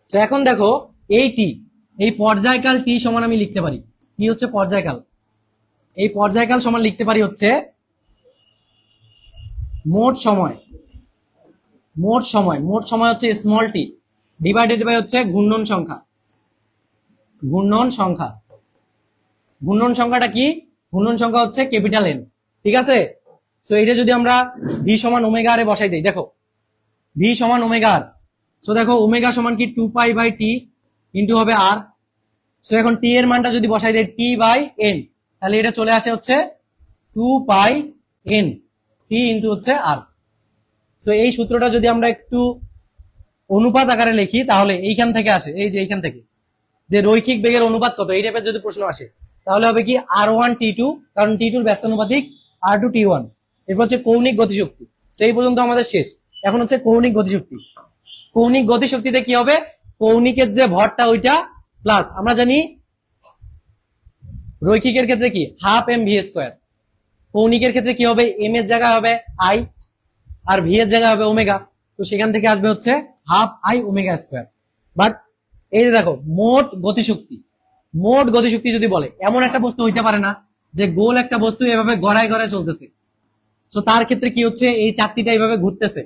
তো এখন দেখো এই পর্যায়কাল টি সমান আমি লিখতে পারি কি হচ্ছে পর্যায়কাল। এই পর্যায়কাল সমান লিখতে পারি হচ্ছে মোট সময় হচ্ছে স্মল টি ডিভাইডেড বাই হচ্ছে ঘূর্ণন সংখ্যাটা কি? ঘূর্ণন সংখ্যা হচ্ছে ক্যাপিটাল এন, ঠিক আছে। সো এটা যদি আমরা ভি সমান ওমেগা আর এ বসাই দিই, দেখো ভি সমান ওমেগা আর, সো দেখো ওমেগা সমান কি 2π/t ইন্টু হবে আর। সো এখন টি এর মানটা যদি বসাই দেয় t/n, তাহলে এটা চলে আসে হচ্ছে 2πn টি ইন্টু হচ্ছে আর। সো এই সূত্রটা যদি আমরা একটু অনুপাত আকারে লিখি তাহলে এইখান থেকে আসে, এই যে এইখান থেকে যে রৈখিক বেগের অনুপাত কত, এই টাইপের যদি প্রশ্ন আসে তাহলে হবে কি r1t2, কারণ t2 এর ব্যস্তানুপাতিক r2t1। এরপর হচ্ছে কৌণিক গতিশক্তি। সেই পর্যন্ত আমাদের শেষ। এখন হচ্ছে কৌণিক গতিশক্তিতে কি হবে? কৌণিকের যে ভরটা ওইটা প্লাস, আমরা জানি রৈখিকের ক্ষেত্রে কি হাফ এম ভি স্কোয়ার, কৌণিকের ক্ষেত্রে কি হবে? এম এর জায়গায় হবে আই আর ভি এর জায়গায় হবে ওমেগা, তো সেখান থেকে আসবে হচ্ছে half I omega square. But এই যে দেখো মোট গতিশক্তি যদি বলে, এমন একটা বস্তু হইতে পারে না যে গোল একটা বস্তু এভাবে গড়ায় গড়ায় চলতেছে। তো তার ক্ষেত্রে কি হচ্ছে? এই চাকতিটা এইভাবে ঘুরতেছে,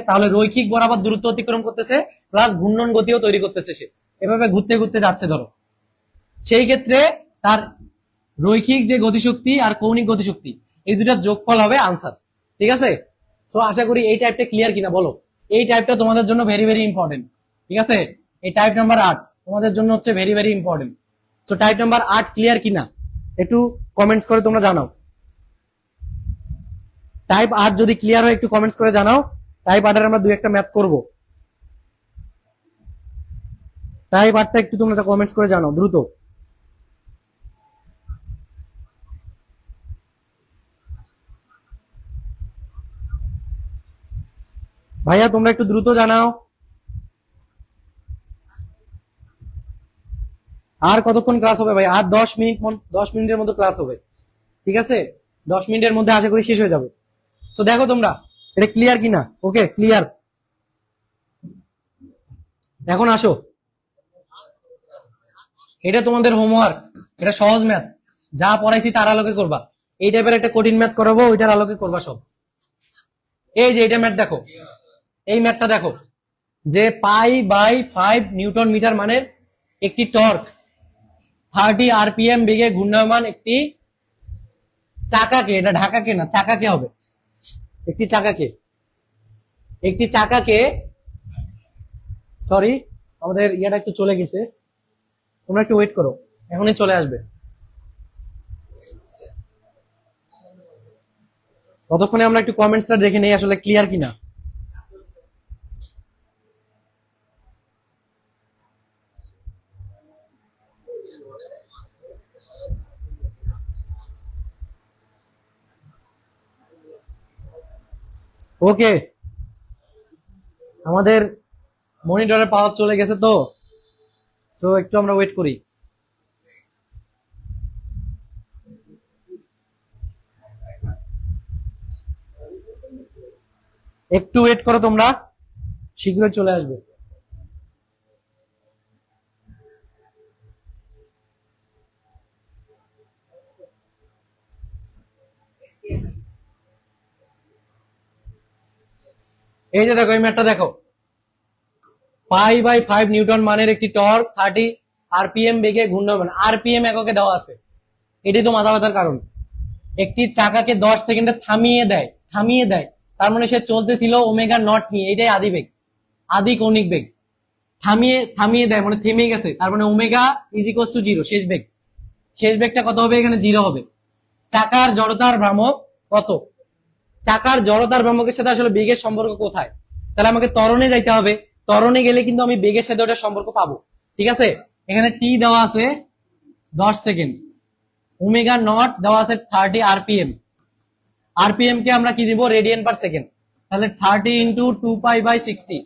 তাহলে রৈখিক বরাবর দূরত্ব অতিক্রম করতেছে প্লাস ঘূর্ণন গতিও তৈরি করতেছে, সে এভাবে ঘুরতে যাচ্ছে ধরো। সেই ক্ষেত্রে তার রৈখিক যে গতিশক্তি আর কৌণিক গতিশক্তি এই দুটার যোগফল হবে আনসার, ঠিক আছে। সো আশা করি এই টাইপটা ক্লিয়ার কিনা বলো। এই টাইপটা তোমাদের জন্য ভেরি ভেরি ইম্পর্টেন্ট, ঠিক আছে। এই টাইপ নাম্বার 8 তোমাদের জন্য হচ্ছে very very important. So type number 8 clear কিনা একটু কমেন্টস করে তোমরা জানাও। টাইপ 8 যদি ক্লিয়ার হয় একটু কমেন্টস করে জানাও। টাইপ 8 এর আমরা দুই একটা ম্যাথ করব। টাইপ 8টা একটু তোমরা কমেন্টস করে জানাও দ্রুত। ভাইয়া তোমরা একটু দ্রুত জানাও। আর কতক্ষণ ক্লাস হবে ভাই? আর 10 মিনিটের মতো ক্লাস হবে, ঠিক আছে। 10 মিনিটের মধ্যে আশা করি শেষ হয়ে যাবে। তো দেখো তোমরা এটা ক্লিয়ার কিনা। ওকে, ক্লিয়ার। এখন আসো, এটা তোমাদের হোমওয়ার্ক, এটা সহজ ম্যাথ, যা পড়াইছি তার আলোকে করবা। এই টাইপের একটা কঠিন ম্যাথ করাবো, ওইটার আলোকে করবা সব। এই যে এটা ম্যাথ দেখো, এই ম্যাথটা দেখো যে π/5 নিউটন মিটার মানের একটি টর্ক 30 rpm বেগে ঘূর্ণায়মান একটি চাকাকে, এটা ঢাকাকে না চাকাকে হবে, একটি চাকাকে সরি আমাদের ইয়াটা একটু চলে গেছে, তোমরা একটু ওয়েট করো, এখনই চলে আসবে। ততক্ষণে আমরা একটু কমেন্টসটা দেখে নেই আসলে ক্লিয়ার কিনা। ওকে, আমাদের মনিটরের পাওয়ার চলে গেছে, তো সো একটু আমরা ওয়েট করি। একটু ওয়েট করো তোমরা। শীঘ্রই চলে আসবে। এই যে দেখো এই ম্যাটটা দেখো, π/5 নিউটন মানের একটি টর্ক 30 আরপিএম বেগে ঘূর্ণায়মান, আরপিএম এককে দেওয়া আছে। এটাই তো মাথা ব্যথার কারণ। একটি চাকাকে 10 সেকেন্ডে থামিয়ে দেয়, তার মানে সে চলতেছিল ওমেগা নট নিয়ে, এটাই আদি বেগ, আদি কৌণিক বেগ। থামিয়ে দেয় মানে থেমে গেছে, তার মানে ওমেগা ইজ ইকুয়ালস টু 0, শেষ বেগ। শেষ বেগটা কত হবে? এখানে 0 হবে। চাকার জড়তার ভ্রামক কত? চাকার জড়তার ভ্রামকের সাথে আসলে বেগের সম্পর্ক কোথায়? তাহলে আমাকে ত্বরণে যাইতে হবে, ত্বরণে গেলে কিন্তু আমি বেগের সাথে ওটা সম্পর্ক পাবো। ঠিক আছে, এখানে টি দেওয়া আছে 10 সেকেন্ড, ওমেগা নট দেওয়া আছে 30 আরপিএম। আরপিএম কে আমরা কি দিব? Radian per second. তাহলে 30 ইন্টু 2π/60,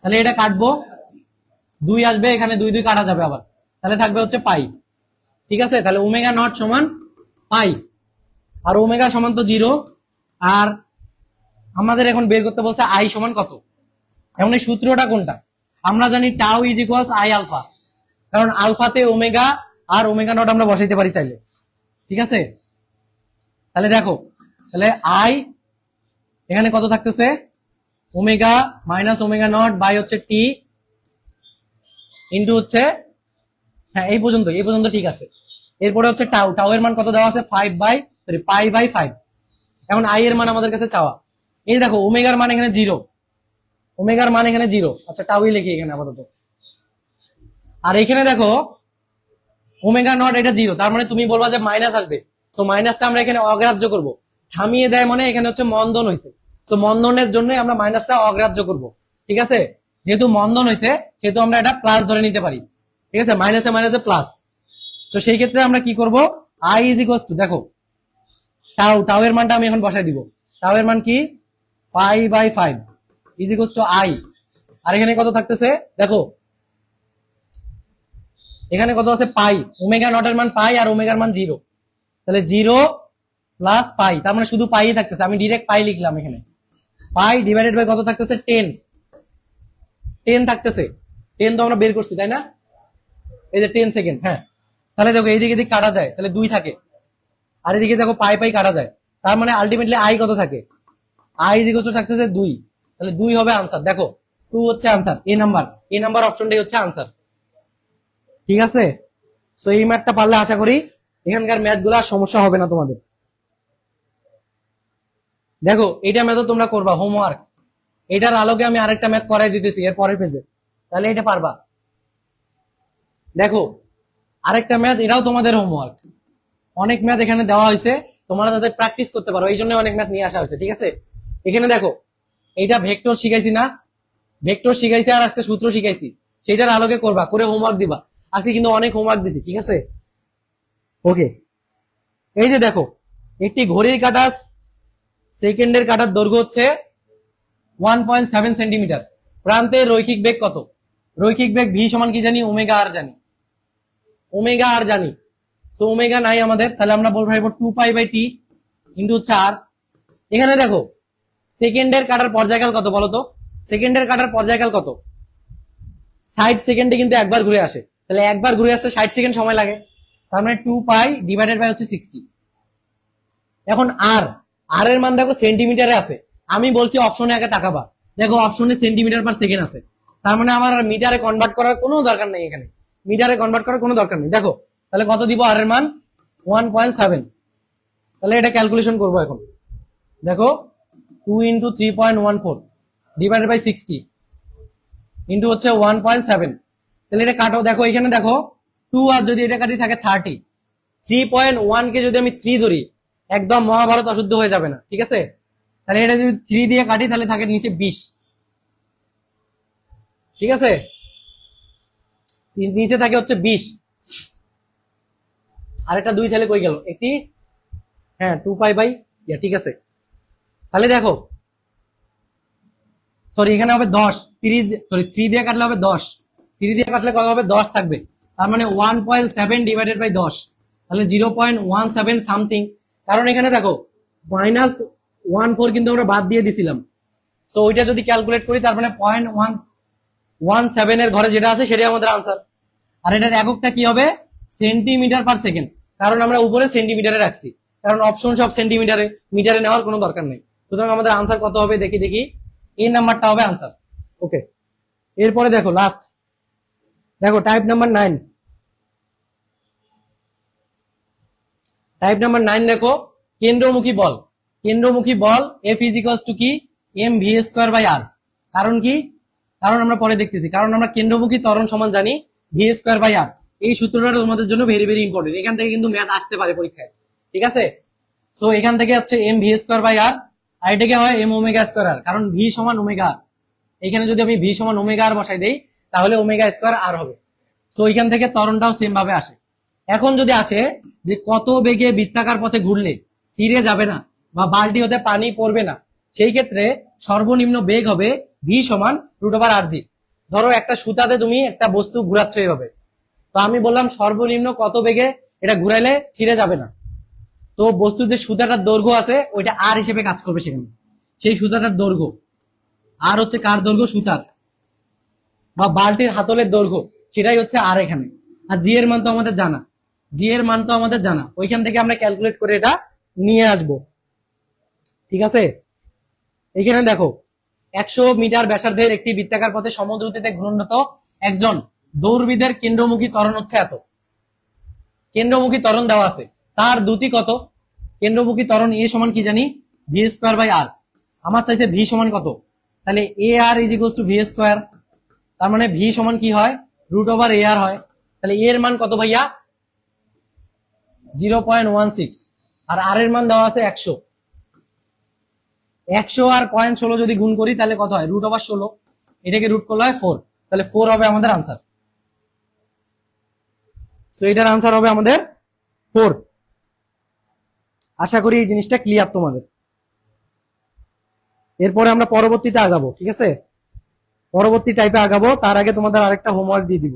তাহলে এটা কাটবো, 2 আসবে এখানে, 2 কাটা যাবে আবার, তাহলে থাকবে হচ্ছে পাই। ঠিক আছে, তাহলে ওমেগা নট সমান পাই, আর ওমেগা সমান তো 0। আর আমাদের এখন বের করতে বলছে আই সমান কত। এখন এই সূত্রটা কোনটা? আমরা জানি tau is equals I alpha, কারণ আলফাতে ওমেগা আর ওমেগা নট আমরা বসাইতে পারি চাইলে। ঠিক আছে, তাহলে দেখো, তাহলে আই এখানে কত থাকতেছে? Omega minus omega naught by হচ্ছে টি ইন্টু হচ্ছে, হ্যাঁ এই পর্যন্ত ঠিক আছে। এরপরে হচ্ছে টাউ, টাউ এর মান কত দেওয়া আছে? π/5। এখন আই এর মান আমাদের কাছে চাওয়া। এই দেখো ওমেগার মান এখানে 0, ওমেগার মান এখানে 0। আচ্ছা টাউই লিখি এখানে আপাতত। আর এখানে দেখো ওমেগা নট এটা 0, তার মানে তুমি বলবা যে মাইনাস আসবে, সো মাইনাসটা আমরা এখানে অগ্রাহ্য করব। থামিয়ে দেয় মানে এখানে হচ্ছে মন্দন হয়েছে, সো মন্দনের জন্য আমরা মাইনাসটা অগ্রাহ্য করব। ঠিক আছে, যেহেতু মন্দন হয়েছে সেহেতু আমরা এটা প্লাস ধরে নিতে পারি। ঠিক আছে, মাইনাসে মাইনাসে প্লাস। তো সেই ক্ষেত্রে আমরা কি করব? আই ইজ ইকুয়ালস টু, দেখো টাউ এর মানটা আমি এখন বসাই দিব। টাউ এর মান কি? π/5 ইজ ইকুয়ালস টু আই। আর এখানে কত থাকতেছে দেখো, এখানে কত আছে? পাই। ওমেগা নট এর মান পাই আর ওমেগার মান 0, তাহলে 0 প্লাস পাই, তার মানে শুধু পাই থাকতেছে। আমি ডিরেক্ট পাই লিখলাম এখানে। পাই ডিভাইডেড বাই কত থাকতেছে? 10 থাকতেছে। 10 তো আমরা বের করছি তাই না? এই যে 10 সেকেন্ড। হ্যাঁ, তাহলে দেখো এইদিকে দিক কাটা যায়, তাহলে 2 থাকে, আর এদিকে দেখো পাই কাটা যায়, তার মানে আলটিমেটলি আই কত থাকে? আই ইজ ইকুয়াল টু থাকতেছে 2, তাহলে 2 হবে আনসার। দেখো 2 হচ্ছে আনসার, এ নাম্বার অপশনটাই হচ্ছে আনসার। ঠিক আছে, সো এই ম্যাথটা পারলে আশা করি এখানকার ম্যাথ গুলো সমস্যা হবে না তোমাদের। দেখো এটা ম্যাথও তোমরা করবা হোমওয়ার্ক, এটার আলোকে আমি আরেকটা ম্যাথ করাই দিতেছি এর পরের পেজে, তাহলে এটা পারবা। দেখো আরেকটা ম্যাথ, এটাও তোমাদের হোমওয়ার্ক। অনেক ম্যাথ এখানে দেওয়া হয়েছে, তোমরা যাতে প্র্যাকটিস করতে পারো এই জন্য অনেক ম্যাথ নিয়ে আসা হয়েছে। ঠিক আছে, এখানে দেখো এইটা ভেক্টর শিখাইছি না, ভেক্টর শিখাইছি আর আজকে সূত্র শিখাইছি, সেটার আলোকে করবা, করে হোমওয়ার্ক দিবা। আজকে কিন্তু অনেক হোমওয়ার্ক দিছি। ঠিক আছে, ওকে। এই যে দেখো একটি ঘড়ির কাঁটা সেকেন্ডের কাঁটার দৈর্ঘ্য হচ্ছে 1.7 সেন্টিমিটার, প্রান্তের রৈখিক বেগ কত? রৈখিক বেগ ভি সমান কি জানি? ওমেগা আর জানি, ওমেগা আর জানি। সো ওমেগা নাই আমাদের, তাহলে আমরা বলবো 2π/t ইন্টু হচ্ছে আর। এখানে দেখো সেকেন্ডের কাটার পর্যায়কাল কত বলো তো? সেকেন্ডের কাটার পর্যায়কাল কত? 60 সেকেন্ডে কিন্তু একবার ঘুরে আসে, তাহলে একবার ঘুরে আসতে 60 সেকেন্ড সময় লাগে, তার মানে 2π ডিভাইডেড বাই হচ্ছে 60। এখন আর এর মান দেখো সেন্টিমিটারে আছে, আমি বলছি অপশনে আগে তাকাবা। দেখো অপশনে সেন্টিমিটার পার সেকেন্ড আছে, তার মানে আমার মিটারে কনভার্ট করার কোনো দরকার নেই, এখানে মিটারে কনভার্ট করার কোনো দরকার নেই। দেখো তাহলে কত দিব? আর এর মান 1.7, তাহলে এটা ক্যালকুলেশন করবো এখন। দেখো 2 ইন্টু 3.14 ডিভাইডেড বাই 60 ইন্টু হচ্ছে 1.7, তাহলে এটা কাটো। দেখো এখানে দেখো 2 আর যদি এটা কাটি থাকে 30, 3.1 কে যদি আমি 3 ধরি একদম মহাভারত অশুদ্ধ হয়ে যাবে না। ঠিক আছে, তাহলে এটা যদি 3 দিয়ে কাটি তাহলে থাকে নিচে 20। ঠিক আছে, নিচে থাকে হচ্ছে 20, আর একটা 2 তাহলে কই গেল? একটি, হ্যাঁ 2π/, ঠিক আছে। তাহলে দেখো সরি এখানে হবে 10, 30 সরি 3 দিয়ে কাটলে হবে 10, 3 দিয়ে কাটলে কত হবে? 10 থাকবে, তার মানে 1.7 ডিভাইডেড বাই 10, তাহলে 0.17 সামথিং। কারণ এখানে দেখো -14 কিন্তু আমরা বাদ দিয়ে দিছিলাম, সো ওইটা যদি ক্যালকুলেট করি তার মানে 0.117 এর ঘরে যেটা আছে সেটাই আমাদের আনসার। আর এটার এককটা কি হবে? সেন্টিমিটার পার সেকেন্ড, কারণ আমরা উপরে সেন্টিমিটারে রাখছি, কারণ অপশন সব সেন্টিমিটারে, মিটারে নেওয়ার কোনো দরকার নেই। সুতরাং আমাদের আনসার কত হবে দেখি, এই নাম্বারটা হবে আনসার। ওকে, এরপরে দেখো লাস্ট, দেখো টাইপ নাম্বার 9। টাইপ নাম্বার 9 দেখো, কেন্দ্রমুখী বল। কেন্দ্রমুখী বল এফ ইজ ইকুয়ালস টু কি? এম ভি স্কোয়ার বাই আর। কারণ কি? কারণ আমরা পরে দেখতেছি, কারণ আমরা কেন্দ্রমুখী ত্বরণ সমান জানি ভি স্কোয়ার বাই আর। এই সূত্রটা তোমাদের জন্য ভেরি ভেরি ইম্পর্টেন্ট, এখান থেকে কিন্তু ম্যাথ আসতে পারে পরীক্ষায়, ঠিক আছে? সো এখান থেকে হচ্ছে এম ভি স্কোয়ার বাই আর, আর এটাকে হয় এম ওমেগা স্কোয়ার আর, কারণ ভি সমান ওমেগা আর। এখানে যদি আমি ভি সমান ওমেগা আর বসাই দেই তাহলে ওমেগা স্কোয়ার আর হবে। সো এখান থেকে ত্বরণটাও সেম ভাবে আসে। এখন যদি আসে যে কত বেগে বৃত্তাকার পথে ঘুরলে ছিঁড়ে যাবে না বা বালতি হতে পানি পড়বে না, সেই ক্ষেত্রে সর্বনিম্ন বেগ হবে ভি সমান √RG। ধরো একটা সুতাতে তুমি একটা বস্তু ঘুরাচ্ছ এইভাবে, তো আমি বললাম সর্বনিম্ন কত বেগে এটা ঘুরাইলে ছিঁড়ে যাবে না। তো বস্তুর যে সুতাটার দৈর্ঘ্য আছে ওইটা আর হিসেবে কাজ করবে সেখানে, সেই সুতাটার দৈর্ঘ্য আর হচ্ছে কার দৈর্ঘ্য? সুতার বা বালতির হাতলের দৈর্ঘ্য, সেটাই হচ্ছে আর এখানে। আর জি এর মান তো আমাদের জানা, জি এর মান তো আমাদের জানা, ওইখান থেকে আমরা ক্যালকুলেট করে এটা নিয়ে আসব, ঠিক আছে? এখানে দেখো 100 মিটার ব্যাসার্ধের একটি বৃত্তাকার পথে সমদ্রুতিতে ঘূর্ণত একজন দৌড়বিদের কেন্দ্রমুখী ত্বরণ হচ্ছে এত। কেন্দ্রমুখী ত্বরণ দেওয়া আছে, তার দ্রুতি কত? কেন্দ্রমুখী ত্বরণ এ সমান কি জানি? V square by R. আমার চাইছে ভি সমান কত, তাহলে A R is equals to V square, তার মানে ভি সমান কি হয়? √AR হয়। তাহলে এর মান কত ভাইয়া? 0.16, আর আর এর মান দেওয়া আছে 100। 100 আর 0.16 যদি গুণ করি তাহলে কত হয়? √16, এটাকে রুট করলে হয় 4, তাহলে 4 হবে আমাদের আনসার। সো এটার আনসার হবে আমাদের 4। আশা করি এই জিনিসটা ক্লিয়ার তোমাদের। এরপরে আমরা পরবর্তীতে আগাবো, ঠিক আছে? পরবর্তী টাইপে আগাবো, তার আগে তোমাদের আরেকটা হোমওয়ার্ক দিয়ে দিব।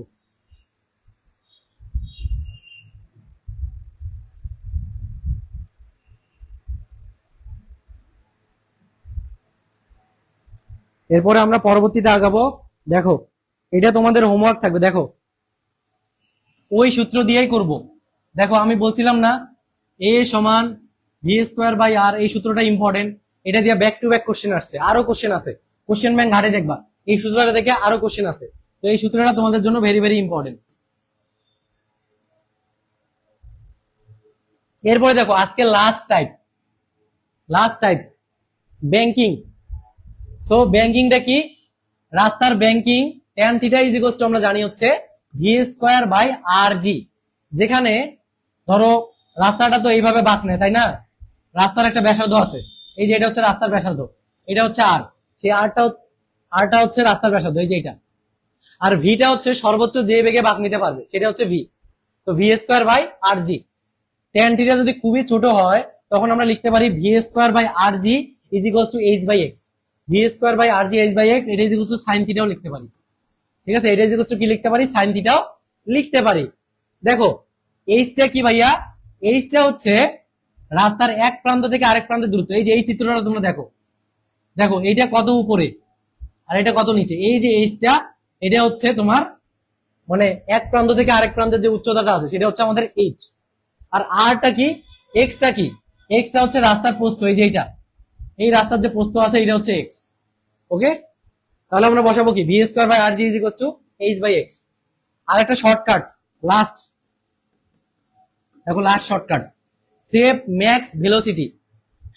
এরপরে আমরা পরবর্তীতে আগাবো। দেখো এটা তোমাদের হোমওয়ার্ক থাকবে, দেখো ওই সূত্র দিয়েই করব। দেখো আমি বলছিলাম না এ সমান ভি স্কোয়ার বাই আর, এই সূত্রটা ইম্পর্টেন্ট, এটা দিয়ে ব্যাক টু ব্যাক কোশ্চেন আসছে, আরো কোশ্চেন আছে, কোশ্চেন ব্যাংক ঘাটে দেখবা এই সূত্রটা দেখে আরো কোশ্চেন আছে। তো এই সূত্রটা তোমাদের জন্য ভেরি ভেরি ইম্পর্টেন্ট। এরপরে দেখো আজকে লাস্ট টাইপ ব্যাংকিং। সো ব্যাংকিংটা কি? রাস্তার banking tan theta is equals two আমরা জানি হচ্ছে ভি স্কোয়ার বাই আর জি। যেখানে ধরো রাস্তাটা তো এইভাবে বাঁক নেয়, তাই না? রাস্তার একটা ব্যাসার্ধ আছে, এই যে এটা হচ্ছে রাস্তার ব্যাসার্ধ, এটা হচ্ছে আর, সেই আরটা হচ্ছে রাস্তার ব্যাসার্ধ, এই যে এটা। আর ভিটা হচ্ছে সর্বোচ্চ যে বেগে বাঁক নিতে পারবে, সেটা হচ্ছে ভি। তো V square by R G. tan theta যদি খুবই ছোট হয় তখন আমরা লিখতে পারি V square by R G is equals to H by X. V square by R G H by X, এটা ইজ ইকুয়ালস টু সাইন থিটাও লিখতে পারি, ঠিক আছে? এটা ইজ ইকুয়ালস টু কি লিখতে পারি? সাইন থিটাও লিখতে পারি। দেখো এইচটা কি ভাইয়া? এইচটা হচ্ছে রাস্তার এক প্রান্ত থেকে আরেক প্রান্তের দূরত্ব। এই যে এই চিত্রটা তোমরা দেখো, দেখো এইটা কত উপরে আর এটা কত নিচে। এই যে এইচটা, এটা হচ্ছে তোমার মানে এক প্রান্ত থেকে আরেক প্রান্তের যে উচ্চতাটা আছে সেটা হচ্ছে আমাদের এইচ। আর আরটা কি? এক্সটা কি? এক্সটা হচ্ছে রাস্তার প্রস্থ, এই যে এইটা, এই রাস্তার যে প্রস্থ আছে এটা হচ্ছে এক্স। ওকে, তাহলে আমরা বসাবো কি? V square by R G is equals to H by X. আর একটা শর্টকাট লাস্ট, দেখো last shortcut, save max velocity,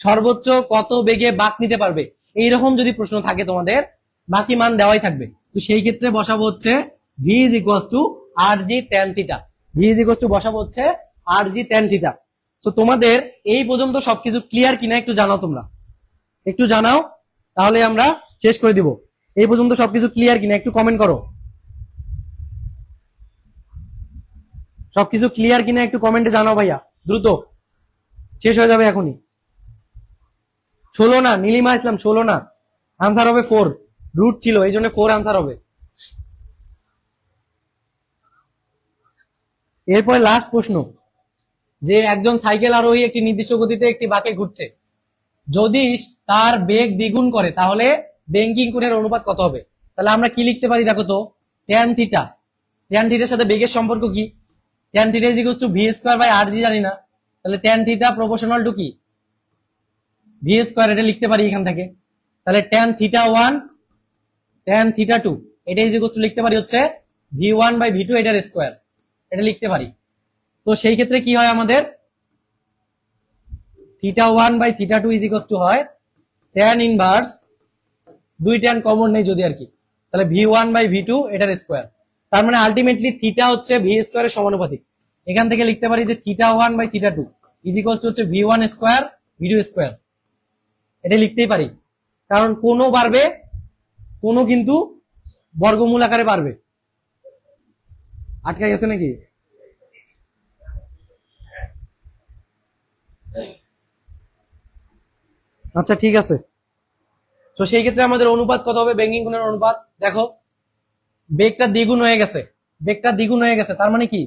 সর্বোচ্চ কত বেগে বাঁক নিতে পারবে, এইরকম যদি প্রশ্ন থাকে তোমাদের, বাকি মান দেওয়াই থাকবে, তো সেই ক্ষেত্রে বসাবো হচ্ছে V is equals to R G tan theta. V is equals to বসাবো হচ্ছে আর জি ট্যান থিটা। তো তোমাদের এই পর্যন্ত সবকিছু ক্লিয়ার কিনা একটু জানাও, তোমরা একটু জানাও, তাহলে আমরা শেষ করে দিব। এই পর্যন্ত সবকিছু ক্লিয়ার কিনা একটু কমেন্ট করো। সবকিছু ক্লিয়ার কিনা একটু কমেন্টে জানাও ভাইয়া, দ্রুত, শেষ হয়ে যাবে এখনই। 16 না, নীলিমা ইসলাম 16 না, আনসার হবে 4, রুট ছিল এই জন্য 4 আনসার হবে। এরপরে লাস্ট প্রশ্ন, যে একজন সাইকেল আরোহী একটি নির্দিষ্ট গতিতে একটি বাঁকে ঘুরছে, যদি তার বেগ দ্বিগুণ করে তাহলে ব্যাংকিং কোণের অনুপাত কত হবে? তাহলে আমরা কি লিখতে পারি দেখো তো, ট্যান থিটা, ট্যান থিটার সাথে বেগের সম্পর্ক কি? Tan theta is equals to V square by R G জানি না, তাহলে ট্যান থিটা প্রপোর্শনাল টু কি? ভি স্কয়ার, এটা লিখতে পারি এখান থেকে। তাহলে ট্যান থিটা 1 ট্যান থিটা 2 এটা ইজ ইকুয়ালস টু লিখতে পারি হচ্ছে v1 বাই v2 এটার স্কয়ার, এটা লিখতে পারি। তো সেই ক্ষেত্রে কি হয় আমাদের, theta 1 by theta 2 is equals to হয় ট্যান ইনভার্স, দুই ট্যান কমন নেই যদি আর কি, তাহলে v1 বাই v2 এটার স্কয়ার। তার মানে আলটিমেটলি থিটা হচ্ছে ভি স্কয়ারের সমানুপাতিক। এখান থেকে লিখতে পারি যে theta 1 by theta 2 is equals to হচ্ছে v1 স্কয়ার v2 স্কয়ার, এটা লিখতেই পারি। কারণ কোনো বাড়বে, কোনো কিন্তু বর্গমূল আকারে বাড়বে। আটকে গেছে নাকি? আচ্ছা ঠিক আছে। তো সেই ক্ষেত্রে আমাদের অনুপাত কত হবে, ব্যাংকিং কোণের অনুপাত? দেখো বেগটা দ্বিগুণ হয়ে গেছে, বেগটা দ্বিগুণ হয়ে গেছে, তার মানে কি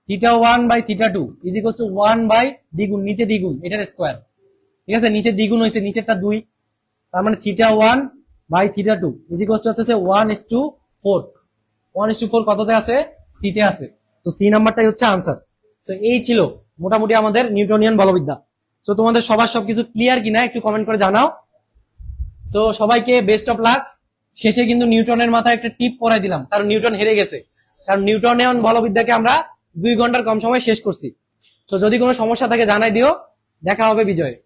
theta 1 by theta 2 is equals to 1 by দ্বিগুণ, নিচে দ্বিগুণ এটার স্কয়ার, ঠিক আছে, নিচে দ্বিগুণ হয়েছে, নিচেরটা 2, তার মানে theta 1 by theta 2 is equals to হচ্ছে 1:4, 1:4 কততে আছে? সি তে আছে। তো সি নাম্বারটাই হচ্ছে আনসার। তো এই ছিল মোটামুটি আমাদের নিউটনিয়ান বলবিদ্যা। তো তোমাদের সবার সবকিছু ক্লিয়ার কিনা একটু কমেন্ট করে জানাও। তো সবাইকে বেস্ট অফ লাক। শেষে কিন্তু নিউটনের মাথায় একটা টিপ পরাই দিলাম, কারণ নিউটন হেরে গেছে, কারণ নিউটনিয়ান বলবিদ্যাকে আমরা 2 ঘন্টার কম সময় শেষ করছি। তো যদি কোনো সমস্যা থাকে জানাই দিও, দেখা হবে বিজয়ে।